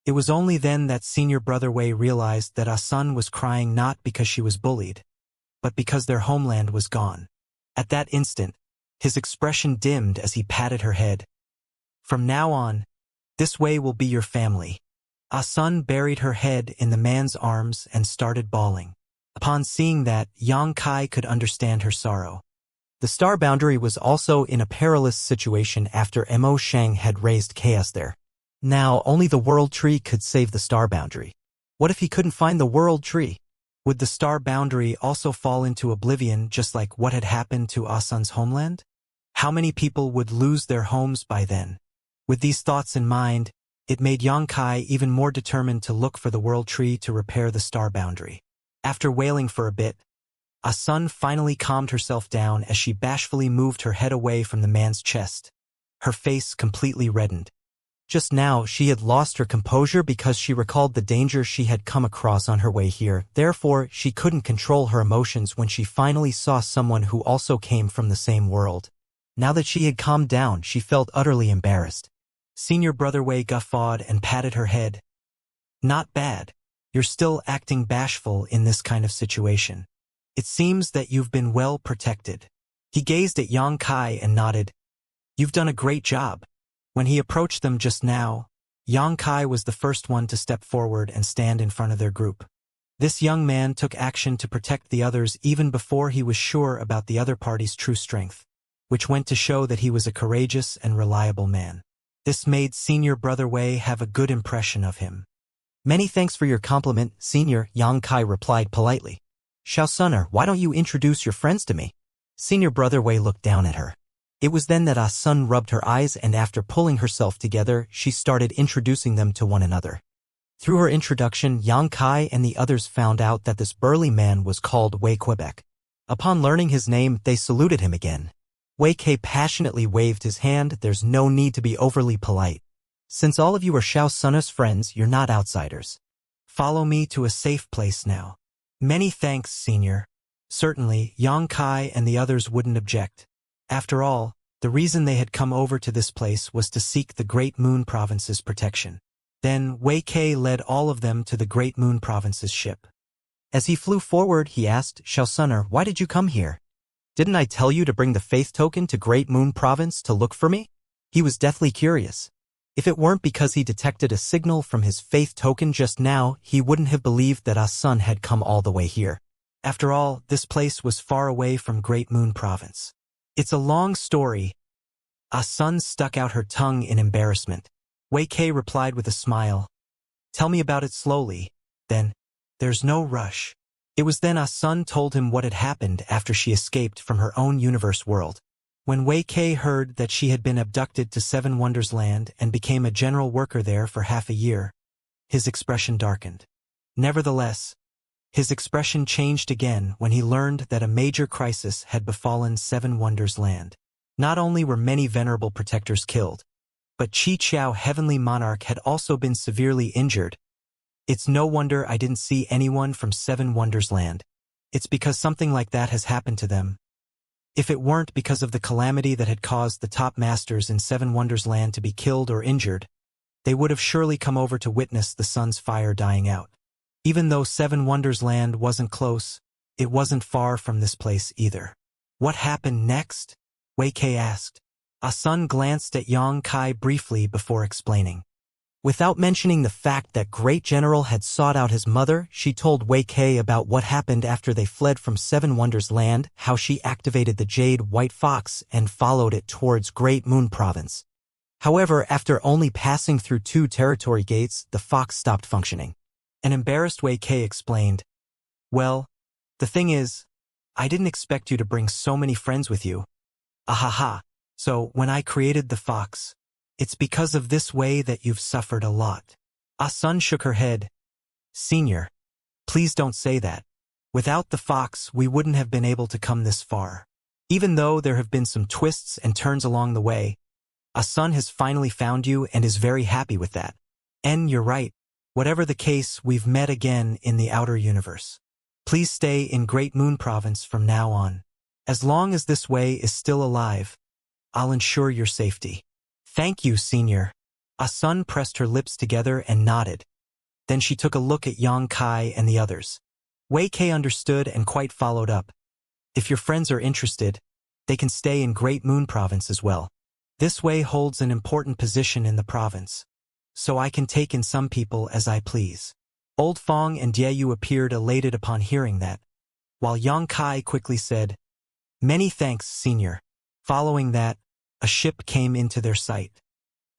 It was only then that senior brother Wei realized that Asun was crying not because she was bullied, but because their homeland was gone. At that instant, his expression dimmed as he patted her head. From now on, this Wei will be your family. Asun buried her head in the man's arms and started bawling. Upon seeing that, Yang Kai could understand her sorrow. The star boundary was also in a perilous situation after Mo Shang had raised chaos there. Now, only the world tree could save the star boundary. What if he couldn't find the world tree? Would the star boundary also fall into oblivion just like what had happened to Asun's homeland? How many people would lose their homes by then? With these thoughts in mind, it made Yang Kai even more determined to look for the world tree to repair the star boundary. After wailing for a bit, Asun finally calmed herself down as she bashfully moved her head away from the man's chest. Her face completely reddened. Just now, she had lost her composure because she recalled the danger she had come across on her way here. Therefore, she couldn't control her emotions when she finally saw someone who also came from the same world. Now that she had calmed down, she felt utterly embarrassed. Senior brother Wei guffawed and patted her head. Not bad. You're still acting bashful in this kind of situation. It seems that you've been well protected. He gazed at Yang Kai and nodded. You've done a great job. When he approached them just now, Yang Kai was the first one to step forward and stand in front of their group. This young man took action to protect the others even before he was sure about the other party's true strength, which went to show that he was a courageous and reliable man. This made senior brother Wei have a good impression of him. Many thanks for your compliment, senior, Yang Kai replied politely. Xiaosuner, why don't you introduce your friends to me? Senior brother Wei looked down at her. It was then that Asun rubbed her eyes and after pulling herself together, she started introducing them to one another. Through her introduction, Yang Kai and the others found out that this burly man was called Wei Quebec. Upon learning his name, they saluted him again. Wei K passionately waved his hand. There's no need to be overly polite. Since all of you are Xiaosuner's friends, you're not outsiders. Follow me to a safe place now. Many thanks, senior. Certainly, Yang Kai and the others wouldn't object. After all, the reason they had come over to this place was to seek the Great Moon Province's protection. Then Wei K led all of them to the Great Moon Province's ship. As he flew forward, he asked, Xiaosuner, why did you come here? Didn't I tell you to bring the faith token to Great Moon Province to look for me? He was deathly curious. If it weren't because he detected a signal from his faith token just now, he wouldn't have believed that Asun had come all the way here. After all, this place was far away from Great Moon Province. It's a long story. Asun stuck out her tongue in embarrassment. Wei K replied with a smile. Tell me about it slowly. Then, there's no rush. It was then Asun told him what had happened after she escaped from her own universe world. When Wei K heard that she had been abducted to Seven Wonders Land and became a general worker there for half a year, his expression darkened. Nevertheless, his expression changed again when he learned that a major crisis had befallen Seven Wonders Land. Not only were many venerable protectors killed, but Qi Qiao, Heavenly Monarch, had also been severely injured. It's no wonder I didn't see anyone from Seven Wonders Land. It's because something like that has happened to them. If it weren't because of the calamity that had caused the top masters in Seven Wonders Land to be killed or injured, they would have surely come over to witness the sun's fire dying out. Even though Seven Wonders Land wasn't close, it wasn't far from this place either. What happened next? Wei K asked. Asun glanced at Yang Kai briefly before explaining. Without mentioning the fact that Great General had sought out his mother, she told Wei K about what happened after they fled from Seven Wonders Land, how she activated the Jade White Fox and followed it towards Great Moon Province. However, after only passing through 2 territory gates, the fox stopped functioning. An embarrassed Wei K explained, Well, the thing is, I didn't expect you to bring so many friends with you. Ahaha, so when I created the fox, it's because of this way that you've suffered a lot. Asun shook her head. Senior, please don't say that. Without the fox, we wouldn't have been able to come this far. Even though there have been some twists and turns along the way, Asun has finally found you and is very happy with that. And you're right. Whatever the case, we've met again in the outer universe. Please stay in Great Moon Province from now on. As long as this way is still alive, I'll ensure your safety. Thank you, Senior. Sun pressed her lips together and nodded. Then she took a look at Yang Kai and the others. Wei Kei understood and quite followed up. If your friends are interested, they can stay in Great Moon Province as well. This Wei holds an important position in the province, so I can take in some people as I please. Old Fong and Dieyu appeared elated upon hearing that, while Yang Kai quickly said, "Many thanks, senior." Following that, a ship came into their sight.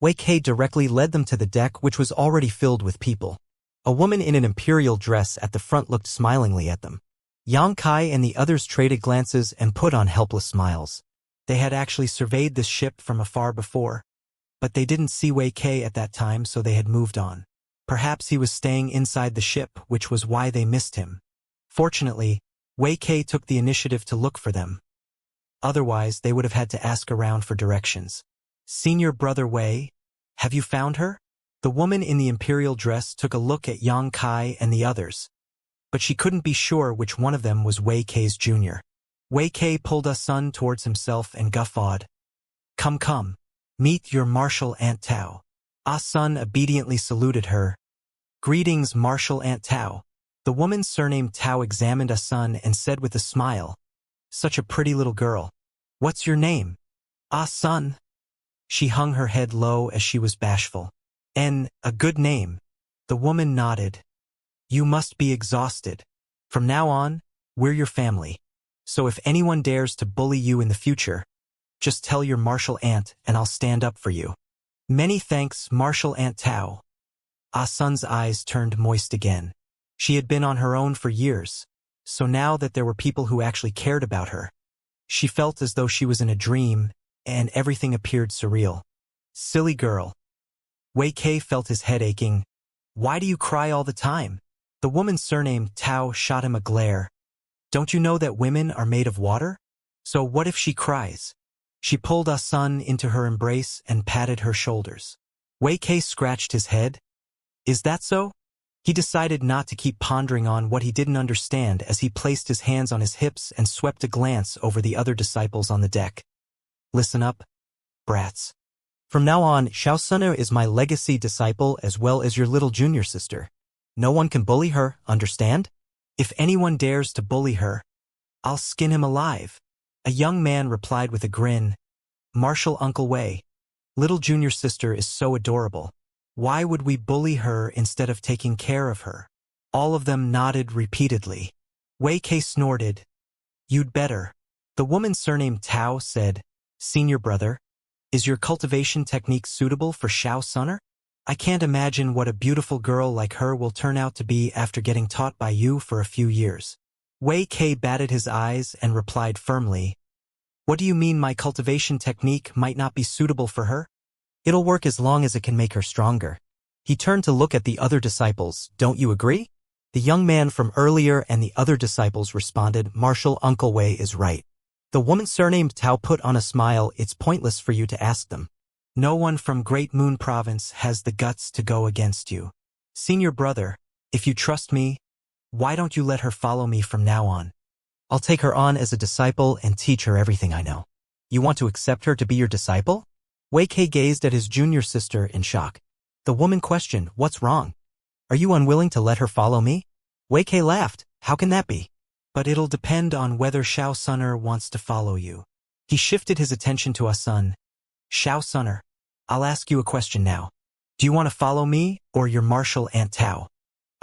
Wei Kei directly led them to the deck, which was already filled with people. A woman in an imperial dress at the front looked smilingly at them. Yang Kai and the others traded glances and put on helpless smiles. They had actually surveyed this ship from afar before, but they didn't see Wei Kei at that time, so they had moved on. Perhaps he was staying inside the ship, which was why they missed him. Fortunately, Wei Kei took the initiative to look for them. Otherwise, they would have had to ask around for directions. "Senior brother Wei, have you found her?" The woman in the imperial dress took a look at Yang Kai and the others, but she couldn't be sure which one of them was Wei Kei's junior. Wei Kei pulled Sun towards himself and guffawed. Come, come. Meet your martial Aunt Tao." Sun obediently saluted her. "Greetings, martial Aunt Tao." The woman's surname Tao examined Sun and said with a smile, "Such a pretty little girl. What's your name?" Sun. She hung her head low as she was bashful. A good name." The woman nodded. "You must be exhausted. From now on, we're your family. So if anyone dares to bully you in the future, just tell your martial aunt and I'll stand up for you." "Many thanks, martial Aunt Tao." Sun's eyes turned moist again. She had been on her own for years, so now that there were people who actually cared about her, she felt as though she was in a dream, and everything appeared surreal. "Silly girl." Wei Kei felt his head aching. "Why do you cry all the time?" The woman's surname Tao shot him a glare. "Don't you know that women are made of water? So what if she cries?" She pulled Sun into her embrace and patted her shoulders. Wei Kei scratched his head. "Is that so?" He decided not to keep pondering on what he didn't understand as he placed his hands on his hips and swept a glance over the other disciples on the deck. "Listen up, brats. From now on, Xianxia is my legacy disciple as well as your little junior sister. No one can bully her, understand? If anyone dares to bully her, I'll skin him alive." A young man replied with a grin. "Martial Uncle Wei. Little junior sister is so adorable. Why would we bully her instead of taking care of her?" All of them nodded repeatedly. Wei Kei snorted. "You'd better." The woman's surname Tao said, "Senior brother, is your cultivation technique suitable for Xianxia? I can't imagine what a beautiful girl like her will turn out to be after getting taught by you for a few years." Wei Kei batted his eyes and replied firmly, "What do you mean my cultivation technique might not be suitable for her? It'll work as long as it can make her stronger." He turned to look at the other disciples. "Don't you agree?" The young man from earlier and the other disciples responded, "Martial Uncle Wei is right." The woman's surname Tao put on a smile. "It's pointless for you to ask them. No one from Great Moon Province has the guts to go against you. Senior brother, if you trust me, why don't you let her follow me from now on? I'll take her on as a disciple and teach her everything I know." "You want to accept her to be your disciple?" Wei Kei gazed at his junior sister in shock. The woman questioned, "What's wrong? Are you unwilling to let her follow me?" Wei Kei laughed. "How can that be?" "But it'll depend on whether Xianxia wants to follow you." He shifted his attention to Sun. "Xianxia, I'll ask you a question now. Do you want to follow me or your martial Aunt Tao?"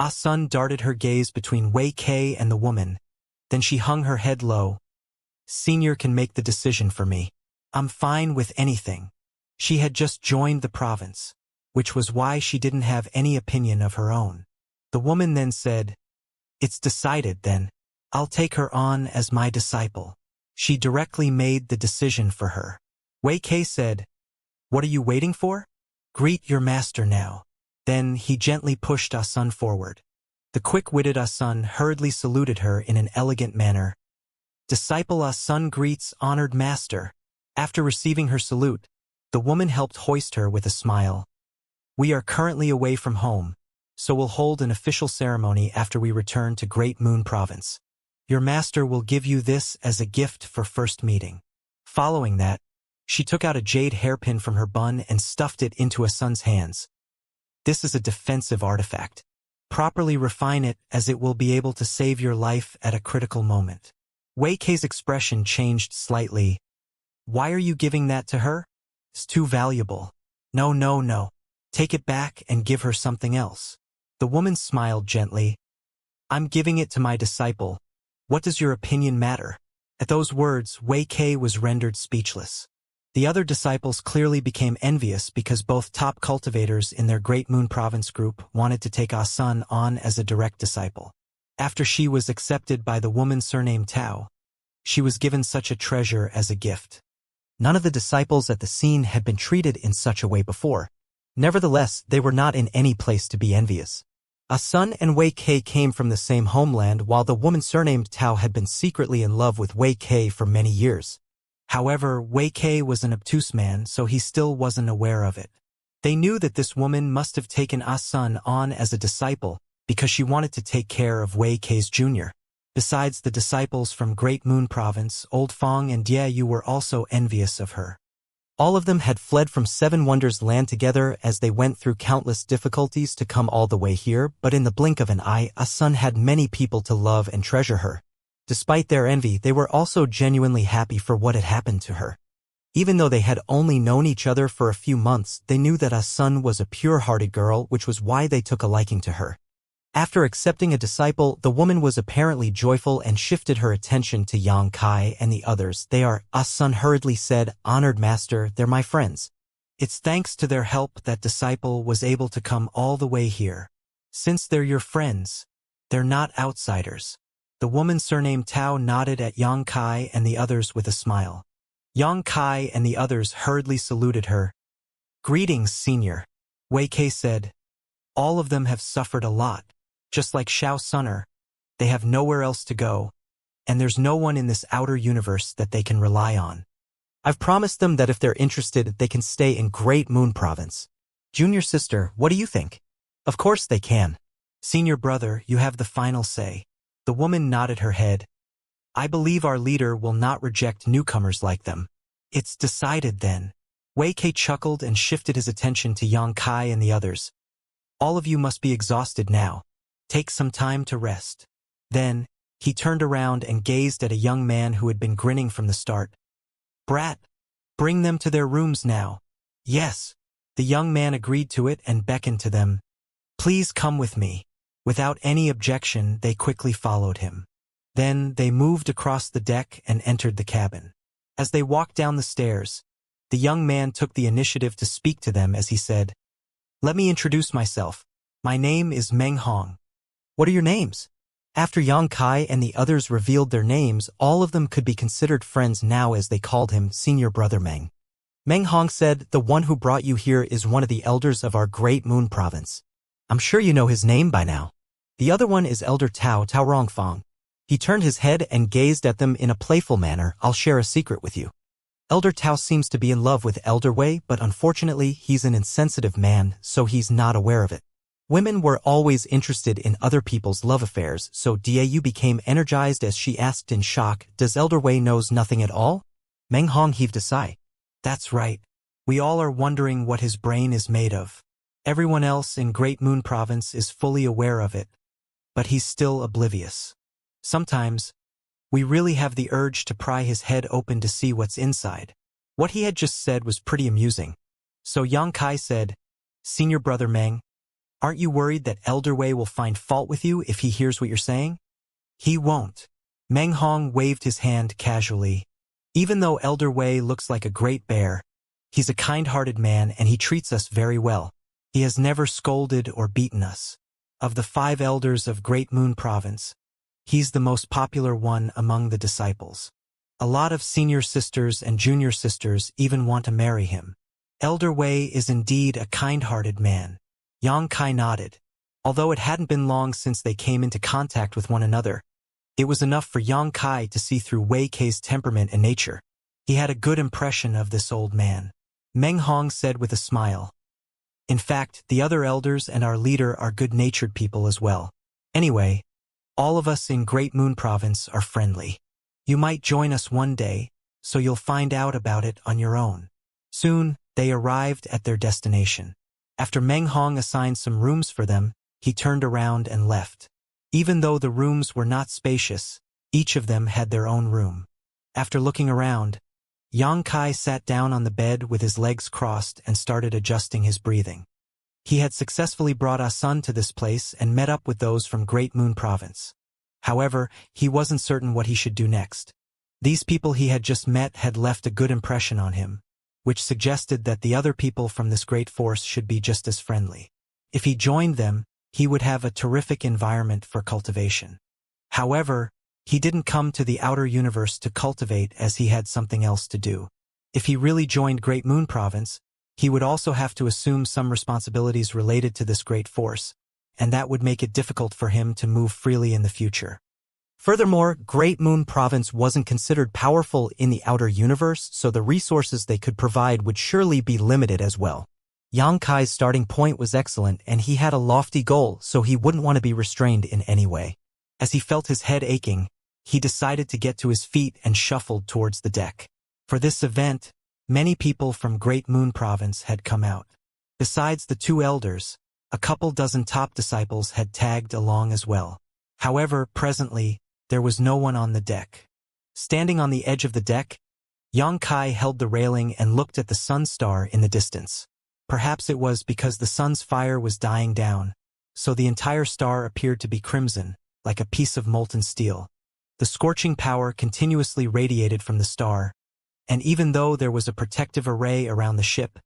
Sun darted her gaze between Wei Kei and the woman. Then she hung her head low. "Senior can make the decision for me. I'm fine with anything." She had just joined the province, which was why she didn't have any opinion of her own. The woman then said, "It's decided then. I'll take her on as my disciple." She directly made the decision for her. Wei Kei said, "What are you waiting for? Greet your master now." Then he gently pushed Sun forward. The quick-witted Sun hurriedly saluted her in an elegant manner. "Disciple Sun greets honored master." After receiving her salute, the woman helped hoist her with a smile. "We are currently away from home, so we'll hold an official ceremony after we return to Great Moon Province. Your master will give you this as a gift for first meeting." Following that, She took out a jade hairpin from her bun and stuffed it into Asun's hands. This is a defensive artifact. Properly refine it as it will be able to save your life at a critical moment. Wei Kei's expression changed slightly. Why are you giving that to her? It's too valuable. No, no, no. Take it back and give her something else. The woman smiled gently. I'm giving it to my disciple. What does your opinion matter? At those words, Wei Kei was rendered speechless. The other disciples clearly became envious because both top cultivators in their Great Moon Province group wanted to take Asun on as a direct disciple. After she was accepted by the woman surnamed Tao, she was given such a treasure as a gift. None of the disciples at the scene had been treated in such a way before. Nevertheless, they were not in any place to be envious. Asun and Wei Kei came from the same homeland, while the woman surnamed Tao had been secretly in love with Wei Kei for many years. However, Wei Kei was an obtuse man, so he still wasn't aware of it. They knew that this woman must have taken Asun on as a disciple because she wanted to take care of Wei Kei's junior. Besides, the disciples from Great Moon Province, Old Fong and Diayu, were also envious of her. All of them had fled from Seven Wonders Land together as they went through countless difficulties to come all the way here, but in the blink of an eye, Asun had many people to love and treasure her. Despite their envy, they were also genuinely happy for what had happened to her. Even though they had only known each other for a few months, they knew that Asun was a pure-hearted girl, which was why they took a liking to her. After accepting a disciple, the woman was apparently joyful and shifted her attention to Yang Kai and the others. They are, Asun hurriedly said, honored master, they're my friends. It's thanks to their help that disciple was able to come all the way here. Since they're your friends, they're not outsiders. The woman surnamed Tao nodded at Yang Kai and the others with a smile. Yang Kai and the others hurriedly saluted her. Greetings, senior. Wei Kei said. All of them have suffered a lot. Just like Xiao Sunner, they have nowhere else to go, and there's no one in this outer universe that they can rely on. I've promised them that if they're interested, they can stay in Great Moon Province. Junior sister, what do you think? Of course they can. Senior brother, you have the final say. The woman nodded her head. I believe our leader will not reject newcomers like them. It's decided then. Wei Kei chuckled and shifted his attention to Yang Kai and the others. All of you must be exhausted now. Take some time to rest. Then, he turned around and gazed at a young man who had been grinning from the start. Brat, bring them to their rooms now. Yes. The young man agreed to it and beckoned to them. Please come with me. Without any objection, they quickly followed him. Then, they moved across the deck and entered the cabin. As they walked down the stairs, the young man took the initiative to speak to them as he said, Let me introduce myself. My name is Meng Hong. What are your names? After Yang Kai and the others revealed their names, all of them could be considered friends now as they called him Senior Brother Meng. Meng Hong said, The one who brought you here is one of the elders of our Great Moon Province. I'm sure you know his name by now. The other one is Elder Tao Rongfang. He turned his head and gazed at them in a playful manner. I'll share a secret with you. Elder Tao seems to be in love with Elder Wei, but unfortunately he's an insensitive man, so he's not aware of it. Women were always interested in other people's love affairs, so Diayu became energized as she asked in shock, Does Elder Wei knows nothing at all? Meng Hong heaved a sigh. That's right. We all are wondering what his brain is made of. Everyone else in Great Moon Province is fully aware of it, but he's still oblivious. Sometimes, we really have the urge to pry his head open to see what's inside. What he had just said was pretty amusing. So Yang Kai said, Senior Brother Meng, aren't you worried that Elder Wei will find fault with you if he hears what you're saying? He won't. Meng Hong waved his hand casually. Even though Elder Wei looks like a great bear, he's a kind-hearted man and he treats us very well. He has never scolded or beaten us. Of the 5 elders of Great Moon Province, he's the most popular one among the disciples. A lot of senior sisters and junior sisters even want to marry him. Elder Wei is indeed a kind-hearted man. Yang Kai nodded. Although it hadn't been long since they came into contact with one another, it was enough for Yang Kai to see through Wei Kei's temperament and nature. He had a good impression of this old man. Meng Hong said with a smile. In fact, the other elders and our leader are good-natured people as well. Anyway, all of us in Great Moon Province are friendly. You might join us one day, so you'll find out about it on your own. Soon, they arrived at their destination. After Meng Hong assigned some rooms for them, he turned around and left. Even though the rooms were not spacious, each of them had their own room. After looking around, Yang Kai sat down on the bed with his legs crossed and started adjusting his breathing. He had successfully brought Asun to this place and met up with those from Great Moon Province. However, he wasn't certain what he should do next. These people he had just met had left a good impression on him, which suggested that the other people from this great force should be just as friendly. If he joined them, he would have a terrific environment for cultivation. However, he didn't come to the outer universe to cultivate as he had something else to do. If he really joined Great Moon Province, he would also have to assume some responsibilities related to this great force, and that would make it difficult for him to move freely in the future. Furthermore, Great Moon Province wasn't considered powerful in the outer universe, so the resources they could provide would surely be limited as well. Yang Kai's starting point was excellent, and he had a lofty goal, so he wouldn't want to be restrained in any way. As he felt his head aching, he decided to get to his feet and shuffled towards the deck. For this event, many people from Great Moon Province had come out. Besides the two elders, a couple dozen top disciples had tagged along as well. However, presently, there was no one on the deck. Standing on the edge of the deck, Yang Kai held the railing and looked at the sun star in the distance. Perhaps it was because the sun's fire was dying down, so the entire star appeared to be crimson, like a piece of molten steel. The scorching power continuously radiated from the star, and even though there was a protective array around the ship,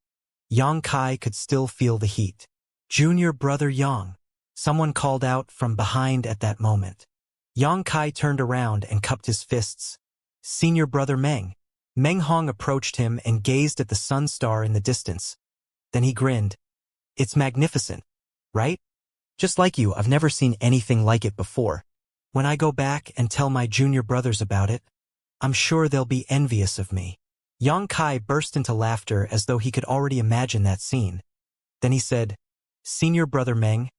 Yang Kai could still feel the heat. "Junior brother Yang," someone called out from behind at that moment. Yang Kai turned around and cupped his fists. "Senior brother Meng." Meng Hong approached him and gazed at the sun star in the distance. Then he grinned. "It's magnificent, right? Just like you, I've never seen anything like it before. When I go back and tell my junior brothers about it, I'm sure they'll be envious of me." Yang Kai burst into laughter as though he could already imagine that scene. Then he said, "Senior brother Meng,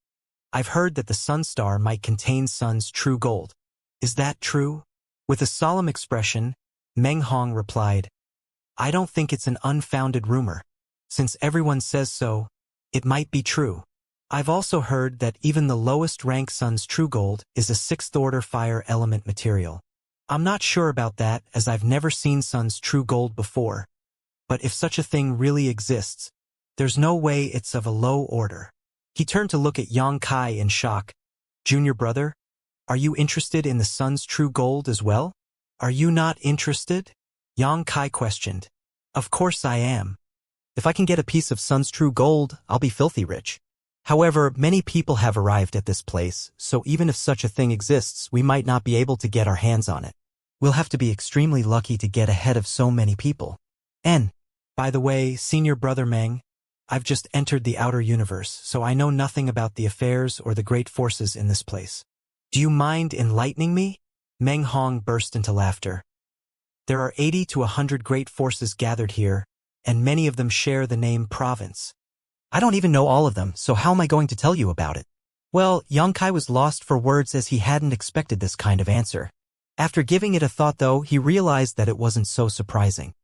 I've heard that the sun star might contain sun's true gold. Is that true?" With a solemn expression, Meng Hong replied, "I don't think it's an unfounded rumor. Since everyone says so, it might be true. I've also heard that even the lowest rank sun's true gold is a sixth-order fire element material. I'm not sure about that as I've never seen sun's true gold before, but if such a thing really exists, there's no way it's of a low order." He turned to look at Yang Kai in shock. "Junior brother, are you interested in the sun's true gold as well?" "Are you not interested?" Yang Kai questioned. "Of course I am. If I can get a piece of sun's true gold, I'll be filthy rich. However, many people have arrived at this place, so even if such a thing exists, we might not be able to get our hands on it. We'll have to be extremely lucky to get ahead of so many people. And, by the way, senior brother Meng, I've just entered the outer universe, so I know nothing about the affairs or the great forces in this place. Do you mind enlightening me?" Meng Hong burst into laughter. "There are 80 to 100 great forces gathered here, and many of them share the name province. I don't even know all of them, so how am I going to tell you about it?" Well, Yang Kai was lost for words as he hadn't expected this kind of answer. After giving it a thought though, he realized that it wasn't so surprising.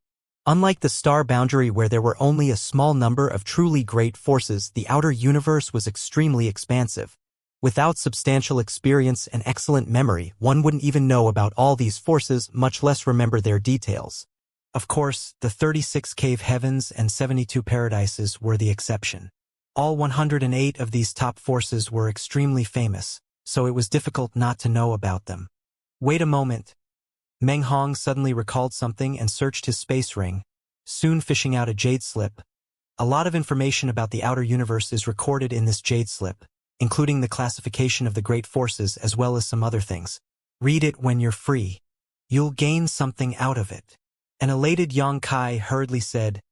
Unlike the star boundary where there were only a small number of truly great forces, the outer universe was extremely expansive. Without substantial experience and excellent memory, one wouldn't even know about all these forces, much less remember their details. Of course, the 36 cave heavens and 72 paradises were the exception. All 108 of these top forces were extremely famous, so it was difficult not to know about them. Wait a moment. Meng Hong suddenly recalled something and searched his space ring, soon fishing out a jade slip. A lot of information about the outer universe is recorded in this jade slip, including the classification of the great forces as well as some other things. Read it when you're free. You'll gain something out of it. An elated Yang Kai hurriedly said,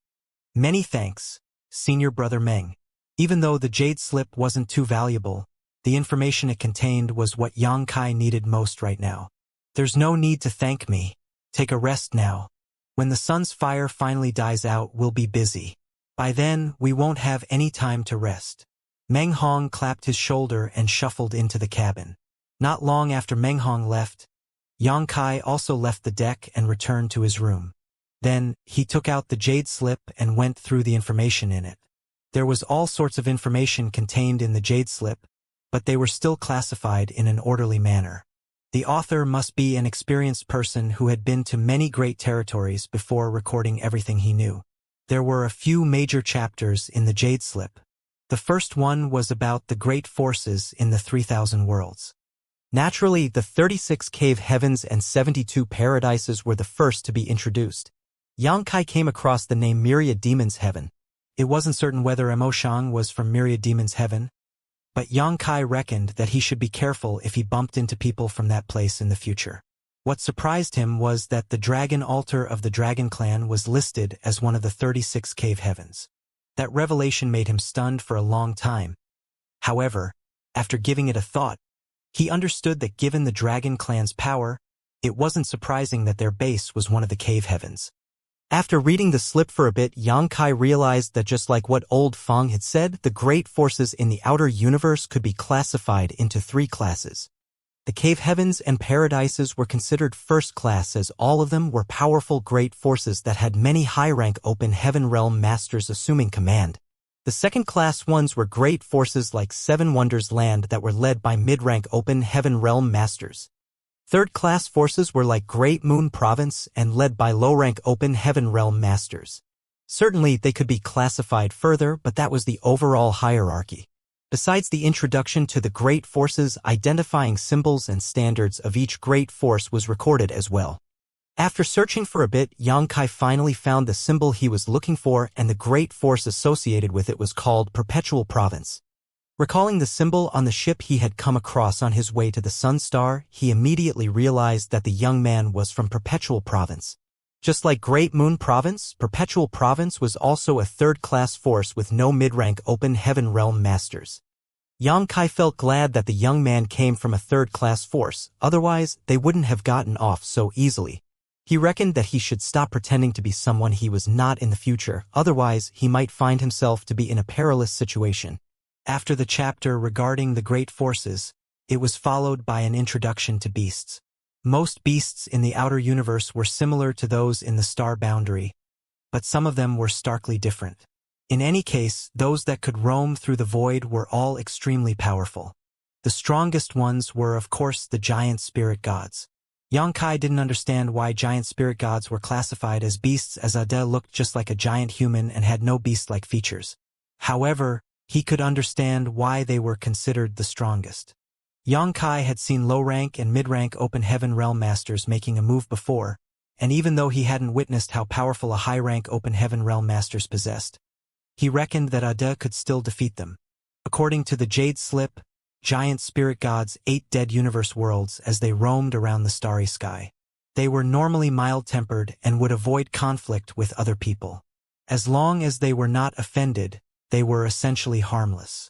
"Many thanks, senior brother Meng." Even though the jade slip wasn't too valuable, the information it contained was what Yang Kai needed most right now. "There's no need to thank me. Take a rest now. When the sun's fire finally dies out, we'll be busy. By then, we won't have any time to rest." Meng Hong clapped his shoulder and shuffled into the cabin. Not long after Meng Hong left, Yang Kai also left the deck and returned to his room. Then, he took out the jade slip and went through the information in it. There was all sorts of information contained in the jade slip, but they were still classified in an orderly manner. The author must be an experienced person who had been to many great territories before recording everything he knew. There were a few major chapters in the jade slip. The first one was about the great forces in the 3,000 worlds. Naturally, the 36 cave heavens and 72 paradises were the first to be introduced. Xianxia came across the name Myriad Demons Heaven. It wasn't certain whether Emoshang was from Myriad Demons Heaven, but Xianxia reckoned that he should be careful if he bumped into people from that place in the future. What surprised him was that the dragon altar of the Dragon Clan was listed as one of the 36 cave heavens. That revelation made him stunned for a long time. However, after giving it a thought, he understood that given the Dragon Clan's power, it wasn't surprising that their base was one of the cave heavens. After reading the slip for a bit, Xianxia realized that just like what Old Feng had said, the great forces in the outer universe could be classified into 3 classes. The cave heavens and paradises were considered first class as all of them were powerful great forces that had many high-rank open heaven realm masters assuming command. The second-class ones were great forces like Seven Wonders Land that were led by mid-rank open heaven realm masters. Third-class forces were like Great Moon Province and led by low-rank open heaven realm masters. Certainly, they could be classified further, but that was the overall hierarchy. Besides the introduction to the great forces, identifying symbols and standards of each great force was recorded as well. After searching for a bit, Xianxia finally found the symbol he was looking for, and the great force associated with it was called Perpetual Province. Recalling the symbol on the ship he had come across on his way to the Sun Star, he immediately realized that the young man was from Perpetual Province. Just like Great Moon Province, Perpetual Province was also a third-class force with no mid-rank open heaven realm masters. Xianxia felt glad that the young man came from a third-class force, otherwise they wouldn't have gotten off so easily. He reckoned that he should stop pretending to be someone he was not in the future, otherwise he might find himself to be in a perilous situation. After the chapter regarding the great forces, it was followed by an introduction to beasts. Most beasts in the outer universe were similar to those in the star boundary, but some of them were starkly different. In any case, those that could roam through the void were all extremely powerful. The strongest ones were, of course, the giant spirit gods. Xianxia didn't understand why giant spirit gods were classified as beasts, as Ade looked just like a giant human and had no beast-like features. However, he could understand why they were considered the strongest. Xianxia had seen low-rank and mid-rank open heaven realm masters making a move before, and even though he hadn't witnessed how powerful a high-rank open heaven realm masters possessed, he reckoned that Ade could still defeat them. According to the Jade Slip, giant spirit gods ate dead universe worlds as they roamed around the starry sky. They were normally mild-tempered and would avoid conflict with other people. As long as they were not offended, they were essentially harmless.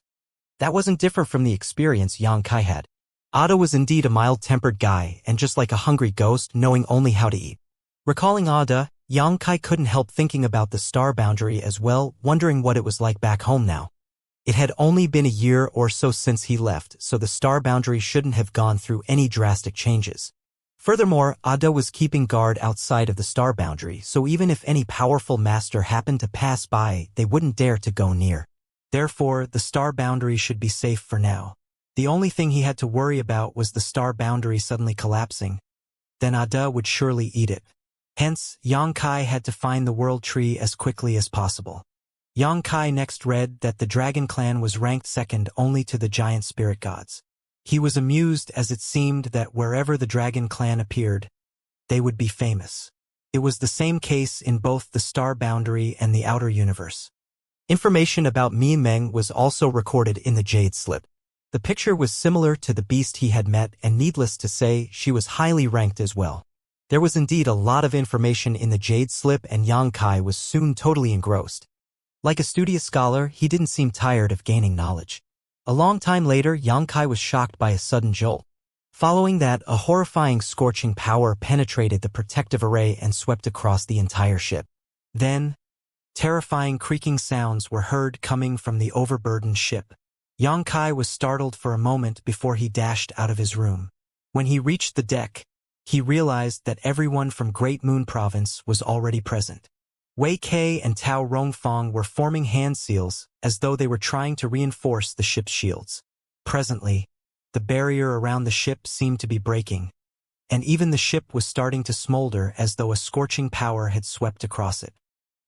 That wasn't different from the experience Xianxia had. Ada was indeed a mild-tempered guy, and just like a hungry ghost, knowing only how to eat. Recalling Ada, Xianxia couldn't help thinking about the star boundary as well, wondering what it was like back home now. It had only been a year or so since he left, so the star boundary shouldn't have gone through any drastic changes. Furthermore, Ada was keeping guard outside of the star boundary, so even if any powerful master happened to pass by, they wouldn't dare to go near. Therefore, the star boundary should be safe for now. The only thing he had to worry about was the star boundary suddenly collapsing. Then Ada would surely eat it. Hence, Xianxia had to find the world tree as quickly as possible. Xianxia next read that the Dragon Clan was ranked second only to the giant spirit gods. He was amused as it seemed that wherever the Dragon Clan appeared, they would be famous. It was the same case in both the star boundary and the outer universe. Information about Mi Meng was also recorded in the Jade Slip. The picture was similar to the beast he had met, and needless to say, she was highly ranked as well. There was indeed a lot of information in the Jade Slip, and Xianxia was soon totally engrossed. Like a studious scholar, he didn't seem tired of gaining knowledge. A long time later, Xianxia was shocked by a sudden jolt. Following that, a horrifying scorching power penetrated the protective array and swept across the entire ship. Then, terrifying creaking sounds were heard coming from the overburdened ship. Xianxia was startled for a moment before he dashed out of his room. When he reached the deck, he realized that everyone from Great Moon Province was already present. Wei Kei and Tao Rongfang were forming hand seals as though they were trying to reinforce the ship's shields. Presently, the barrier around the ship seemed to be breaking, and even the ship was starting to smolder as though a scorching power had swept across it.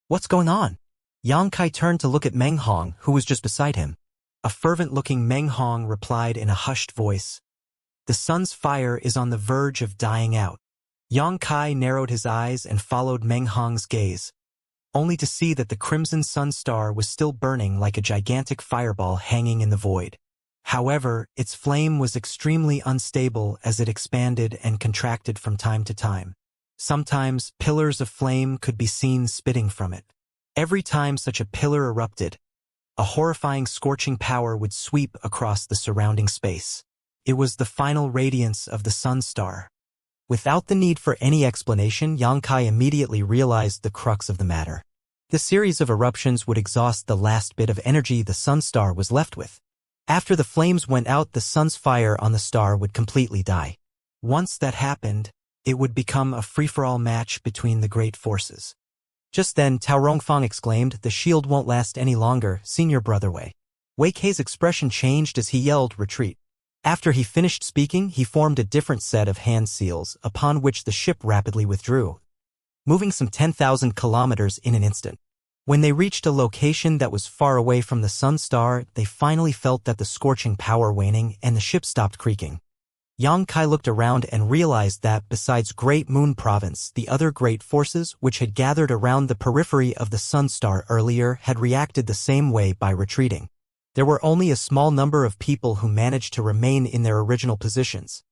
What's going on? Yang Kai turned to look at Meng Hong, who was just beside him. A fervent-looking Meng Hong replied in a hushed voice, "The sun's fire is on the verge of dying out." Yang Kai narrowed his eyes and followed Meng Hong's gaze, only to see that the crimson sun star was still burning like a gigantic fireball hanging in the void. However, its flame was extremely unstable as it expanded and contracted from time to time. Sometimes, pillars of flame could be seen spitting from it. Every time such a pillar erupted, a horrifying scorching power would sweep across the surrounding space. It was the final radiance of the sun star. Without the need for any explanation, Yang Kai immediately realized the crux of the matter. The series of eruptions would exhaust the last bit of energy the sun star was left with. After the flames went out, the sun's fire on the star would completely die. Once that happened, it would become a free-for-all match between the great forces. Just then, Tao Rongfang exclaimed, "The shield won't last any longer, Senior Brother Wei." Wei Kei's expression changed as he yelled, "Retreat." After he finished speaking, he formed a different set of hand seals, upon which the ship rapidly withdrew, moving some 10,000 kilometers in an instant. When they reached a location that was far away from the sun star, they finally felt that the scorching power waning and the ship stopped creaking. Yang Kai looked around and realized that, besides Great Moon Province, the other great forces which had gathered around the periphery of the sun star earlier had reacted the same way by retreating. There were only a small number of people who managed to remain in their original positions.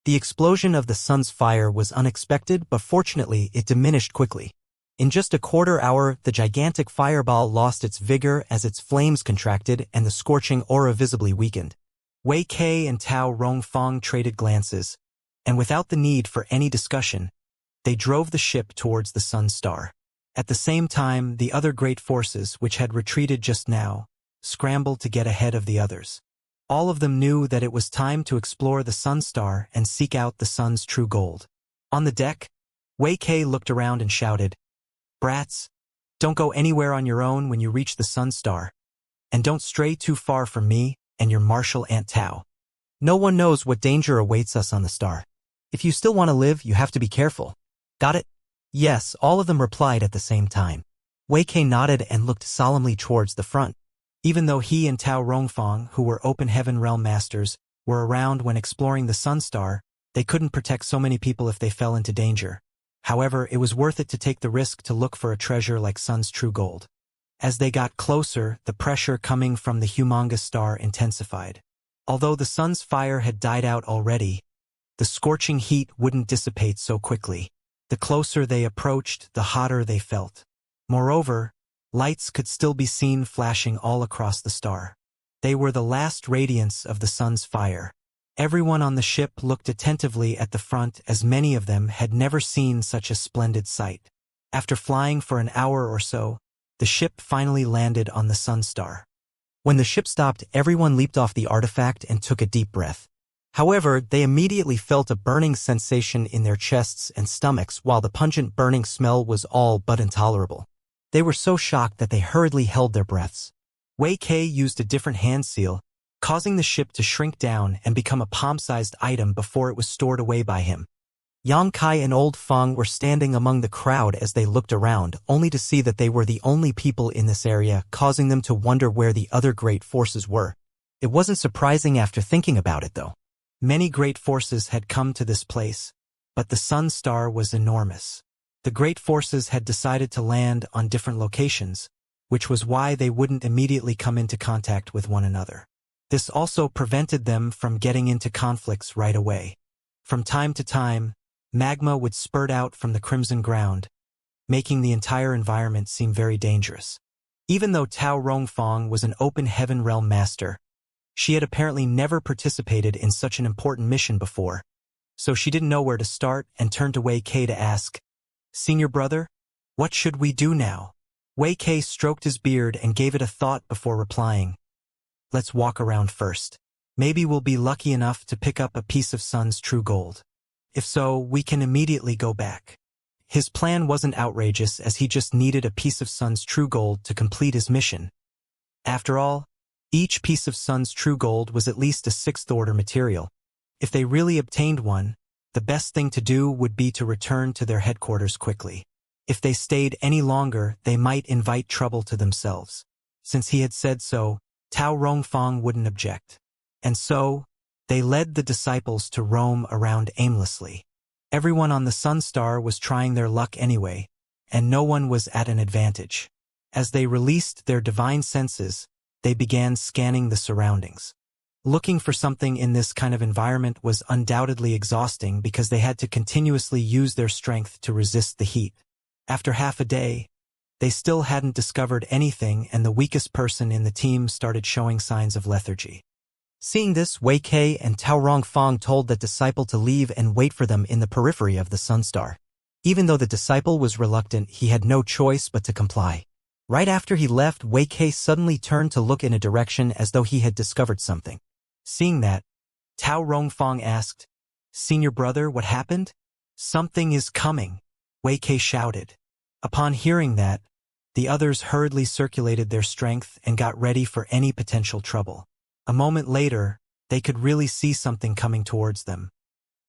The explosion of the sun's fire was unexpected, but fortunately it diminished quickly. In just a quarter hour, the gigantic fireball lost its vigor as its flames contracted and the scorching aura visibly weakened. Wei Kei and Tao Rongfang traded glances, and without the need for any discussion, they drove the ship towards the sun star. At the same time, the other great forces, which had retreated just now, scrambled to get ahead of the others. All of them knew that it was time to explore the sun star and seek out the sun's true gold. On the deck, Wei Kei looked around and shouted, "Brats, don't go anywhere on your own when you reach the sun star, and don't stray too far from me and your martial Aunt Tao. No one knows what danger awaits us on the star. If you still want to live, you have to be careful. Got it?" "Yes," all of them replied at the same time. Wei Kei nodded and looked solemnly towards the front. Even though he and Tao Rongfang, who were Open Heaven Realm Masters, were around when exploring the sun star, they couldn't protect so many people if they fell into danger. However, it was worth it to take the risk to look for a treasure like Sun's true gold. As they got closer, the pressure coming from the humongous star intensified. Although the sun's fire had died out already, the scorching heat wouldn't dissipate so quickly. The closer they approached, the hotter they felt. Moreover, lights could still be seen flashing all across the star. They were the last radiance of the sun's fire. Everyone on the ship looked attentively at the front, as many of them had never seen such a splendid sight. After flying for an hour or so, the ship finally landed on the sun star. When the ship stopped, everyone leaped off the artifact and took a deep breath. However, they immediately felt a burning sensation in their chests and stomachs, while the pungent burning smell was all but intolerable. They were so shocked that they hurriedly held their breaths. Wei Kei used a different hand seal, causing the ship to shrink down and become a palm-sized item before it was stored away by him. Yang Kai and Old Feng were standing among the crowd as they looked around, only to see that they were the only people in this area, causing them to wonder where the other great forces were. It wasn't surprising after thinking about it, though. Many great forces had come to this place, but the sun star was enormous. The great forces had decided to land on different locations, which was why they wouldn't immediately come into contact with one another. This also prevented them from getting into conflicts right away. From time to time, magma would spurt out from the crimson ground, making the entire environment seem very dangerous. Even though Tao Rongfang was an Open Heaven Realm Master, she had apparently never participated in such an important mission before, so she didn't know where to start and turned to Wei Kei to ask, "Senior brother, what should we do now?" Wei Kei stroked his beard and gave it a thought before replying, "Let's walk around first. Maybe we'll be lucky enough to pick up a piece of Sun's true gold." If so, we can immediately go back. His plan wasn't outrageous as he just needed a piece of Sun's true gold to complete his mission. After all, each piece of Sun's true gold was at least a sixth-order material. If they really obtained one, the best thing to do would be to return to their headquarters quickly. If they stayed any longer, they might invite trouble to themselves. Since he had said so, Tao Rongfang wouldn't object. And so, they led the disciples to roam around aimlessly. Everyone on the Sunstar was trying their luck anyway, and no one was at an advantage. As they released their divine senses, they began scanning the surroundings. Looking for something in this kind of environment was undoubtedly exhausting because they had to continuously use their strength to resist the heat. After half a day, they still hadn't discovered anything, and the weakest person in the team started showing signs of lethargy. Seeing this, Wei Ke and Tao Rongfang told that disciple to leave and wait for them in the periphery of the Sunstar. Even though the disciple was reluctant, he had no choice but to comply. Right after he left, Wei Ke suddenly turned to look in a direction as though he had discovered something. Seeing that, Tao Rongfang asked, "Senior brother, what happened?" "Something is coming," Wei Ke shouted. Upon hearing that, the others hurriedly circulated their strength and got ready for any potential trouble. A moment later, they could really see something coming towards them.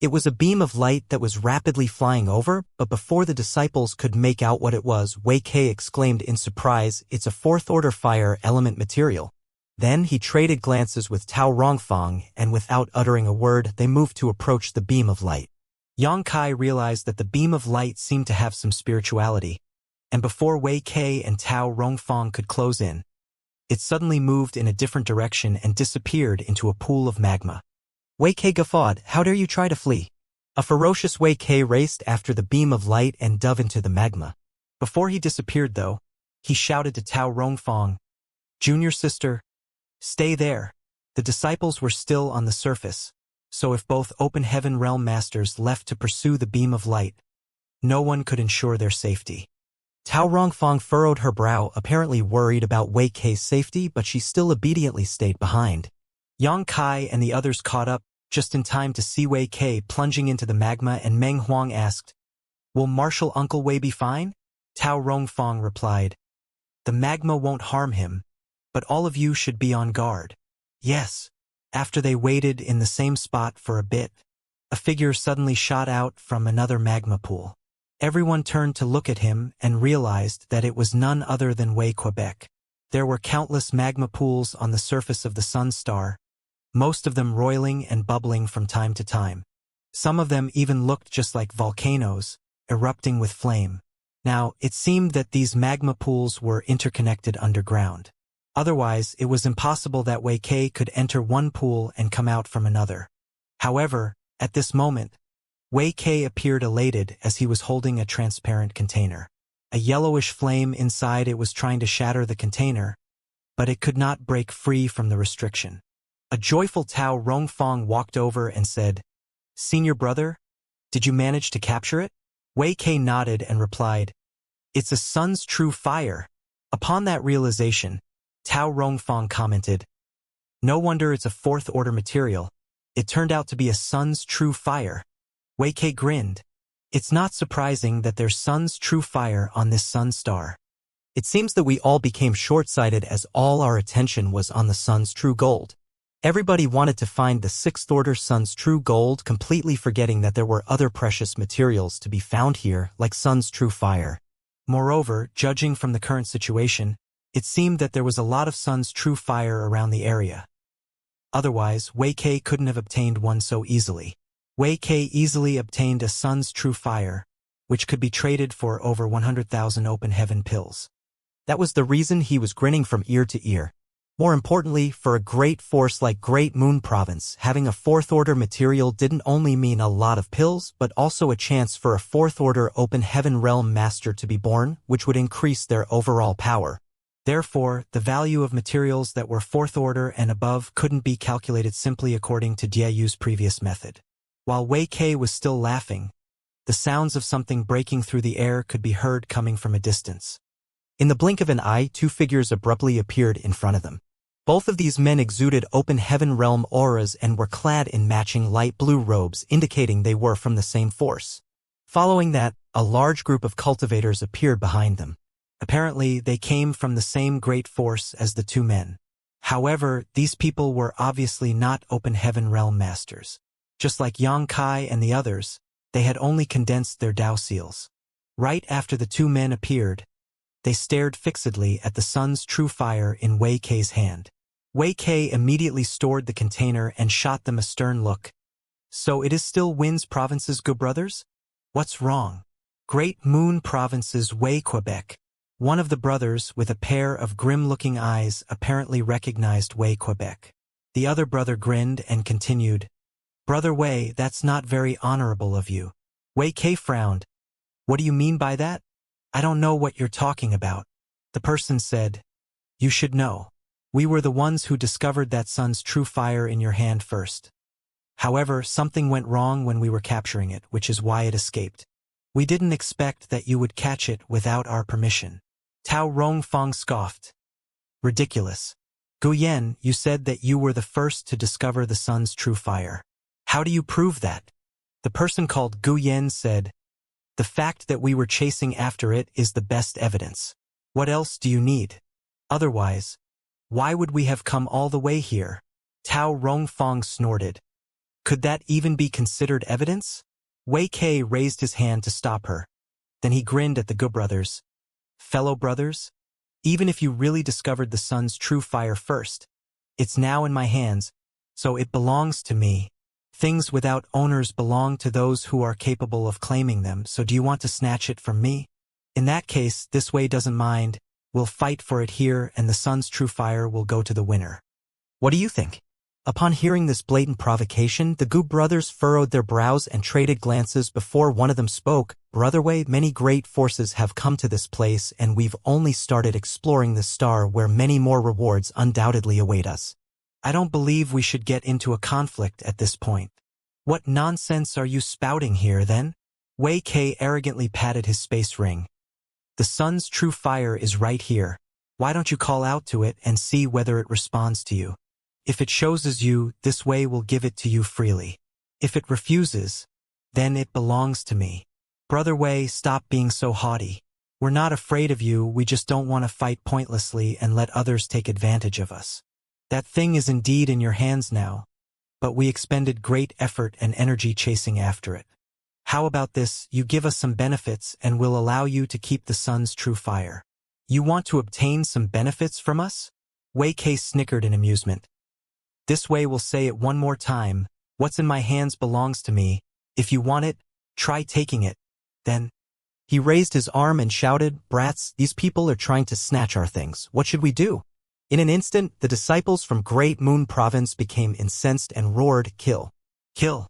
It was a beam of light that was rapidly flying over, but before the disciples could make out what it was, Wei Ke exclaimed in surprise, "It's a fourth-order fire element material." Then he traded glances with Tao Rongfang, and without uttering a word, they moved to approach the beam of light. Xianxia realized that the beam of light seemed to have some spirituality, and before Wei Ke and Tao Rongfang could close in, it suddenly moved in a different direction and disappeared into a pool of magma. Wei Ke guffawed, "How dare you try to flee?" A ferocious Wei Ke raced after the beam of light and dove into the magma. Before he disappeared, though, he shouted to Tao Rongfang, "Junior sister, stay there." The disciples were still on the surface, so if both Open Heaven Realm Masters left to pursue the beam of light, no one could ensure their safety. Tao Rongfang furrowed her brow, apparently worried about Wei Ke's safety, but she still obediently stayed behind. Yang Kai and the others caught up, just in time to see Wei Ke plunging into the magma, and Meng Huang asked, "Will Marshal Uncle Wei be fine?" Tao Rongfang replied, "The magma won't harm him, but all of you should be on guard." "Yes." After they waited in the same spot for a bit, a figure suddenly shot out from another magma pool. Everyone turned to look at him and realized that it was none other than Wei Quebec. There were countless magma pools on the surface of the Sunstar, most of them roiling and bubbling from time to time. Some of them even looked just like volcanoes, erupting with flame. Now, it seemed that these magma pools were interconnected underground. Otherwise, it was impossible that Wei Ke could enter one pool and come out from another. However, at this moment, Wei Ke appeared elated as he was holding a transparent container. A yellowish flame inside it was trying to shatter the container, but it could not break free from the restriction. A joyful Tao Rongfang walked over and said, "Senior brother, did you manage to capture it?" Wei Ke nodded and replied, "It's a sun's true fire." Upon that realization, Tao Rongfang commented, "No wonder it's a fourth-order material. It turned out to be a sun's true fire." Wei Ke grinned. "It's not surprising that there's sun's true fire on this Sunstar." It seems that we all became short-sighted as all our attention was on the sun's true gold. Everybody wanted to find the sixth-order sun's true gold, completely forgetting that there were other precious materials to be found here, like sun's true fire. Moreover, judging from the current situation, it seemed that there was a lot of sun's true fire around the area. Otherwise, Wei Ke couldn't have obtained one so easily. Wei Ke easily obtained a sun's true fire, which could be traded for over 100,000 open heaven pills. That was the reason he was grinning from ear to ear. More importantly, for a great force like Great Moon Province, having a fourth-order material didn't only mean a lot of pills, but also a chance for a fourth-order Open Heaven Realm Master to be born, which would increase their overall power. Therefore, the value of materials that were fourth-order and above couldn't be calculated simply according to Diayu's previous method. While Wei Ke was still laughing, the sounds of something breaking through the air could be heard coming from a distance. In the blink of an eye, two figures abruptly appeared in front of them. Both of these men exuded open heaven realm auras and were clad in matching light blue robes, indicating they were from the same force. Following that, a large group of cultivators appeared behind them. Apparently, they came from the same great force as the two men. However, these people were obviously not open heaven realm masters. Just like Xianxia and the others, they had only condensed their Dao seals. Right after the two men appeared, they stared fixedly at the sun's true fire in Wei Kei's hand. Wei Kei immediately stored the container and shot them a stern look. So it is still Winds Province's good brothers? What's wrong? Great Moon Province's Wei Quebec. One of the brothers, with a pair of grim-looking eyes, apparently recognized Wei Quebec. The other brother grinned and continued, Brother Wei, that's not very honorable of you. Wei Kei frowned. What do you mean by that? I don't know what you're talking about. The person said, You should know. We were the ones who discovered that sun's true fire in your hand first. However, something went wrong when we were capturing it, which is why it escaped. We didn't expect that you would catch it without our permission. Tao Rongfang scoffed. Ridiculous. Guyen, you said that you were the first to discover the sun's true fire. How do you prove that? The person called Guyen said, The fact that we were chasing after it is the best evidence. What else do you need? Otherwise, why would we have come all the way here? Tao Rongfang snorted. Could that even be considered evidence? Wei Kei raised his hand to stop her. Then he grinned at the good brothers. Fellow brothers, even if you really discovered the sun's true fire first, it's now in my hands, so it belongs to me. Things without owners belong to those who are capable of claiming them, so do you want to snatch it from me? In that case, this way doesn't mind. We'll fight for it here, and the sun's true fire will go to the winner. What do you think? Upon hearing this blatant provocation, the Gu brothers furrowed their brows and traded glances before one of them spoke. Brother Wei, many great forces have come to this place, and we've only started exploring the star where many more rewards undoubtedly await us. I don't believe we should get into a conflict at this point. What nonsense are you spouting here, then? Wei Kei arrogantly patted his space ring. The sun's true fire is right here. Why don't you call out to it and see whether it responds to you? If it shows you, this way will give it to you freely. If it refuses, then it belongs to me. Brother Wei, stop being so haughty. We're not afraid of you, we just don't want to fight pointlessly and let others take advantage of us. That thing is indeed in your hands now, but we expended great effort and energy chasing after it. How about this, you give us some benefits and we'll allow you to keep the sun's true fire. You want to obtain some benefits from us? Wei Kei snickered in amusement. This way we'll say it one more time, what's in my hands belongs to me. If you want it, try taking it. Then, he raised his arm and shouted, Brats, these people are trying to snatch our things. What should we do? In an instant, the disciples from Great Moon Province became incensed and roared, Kill! Kill!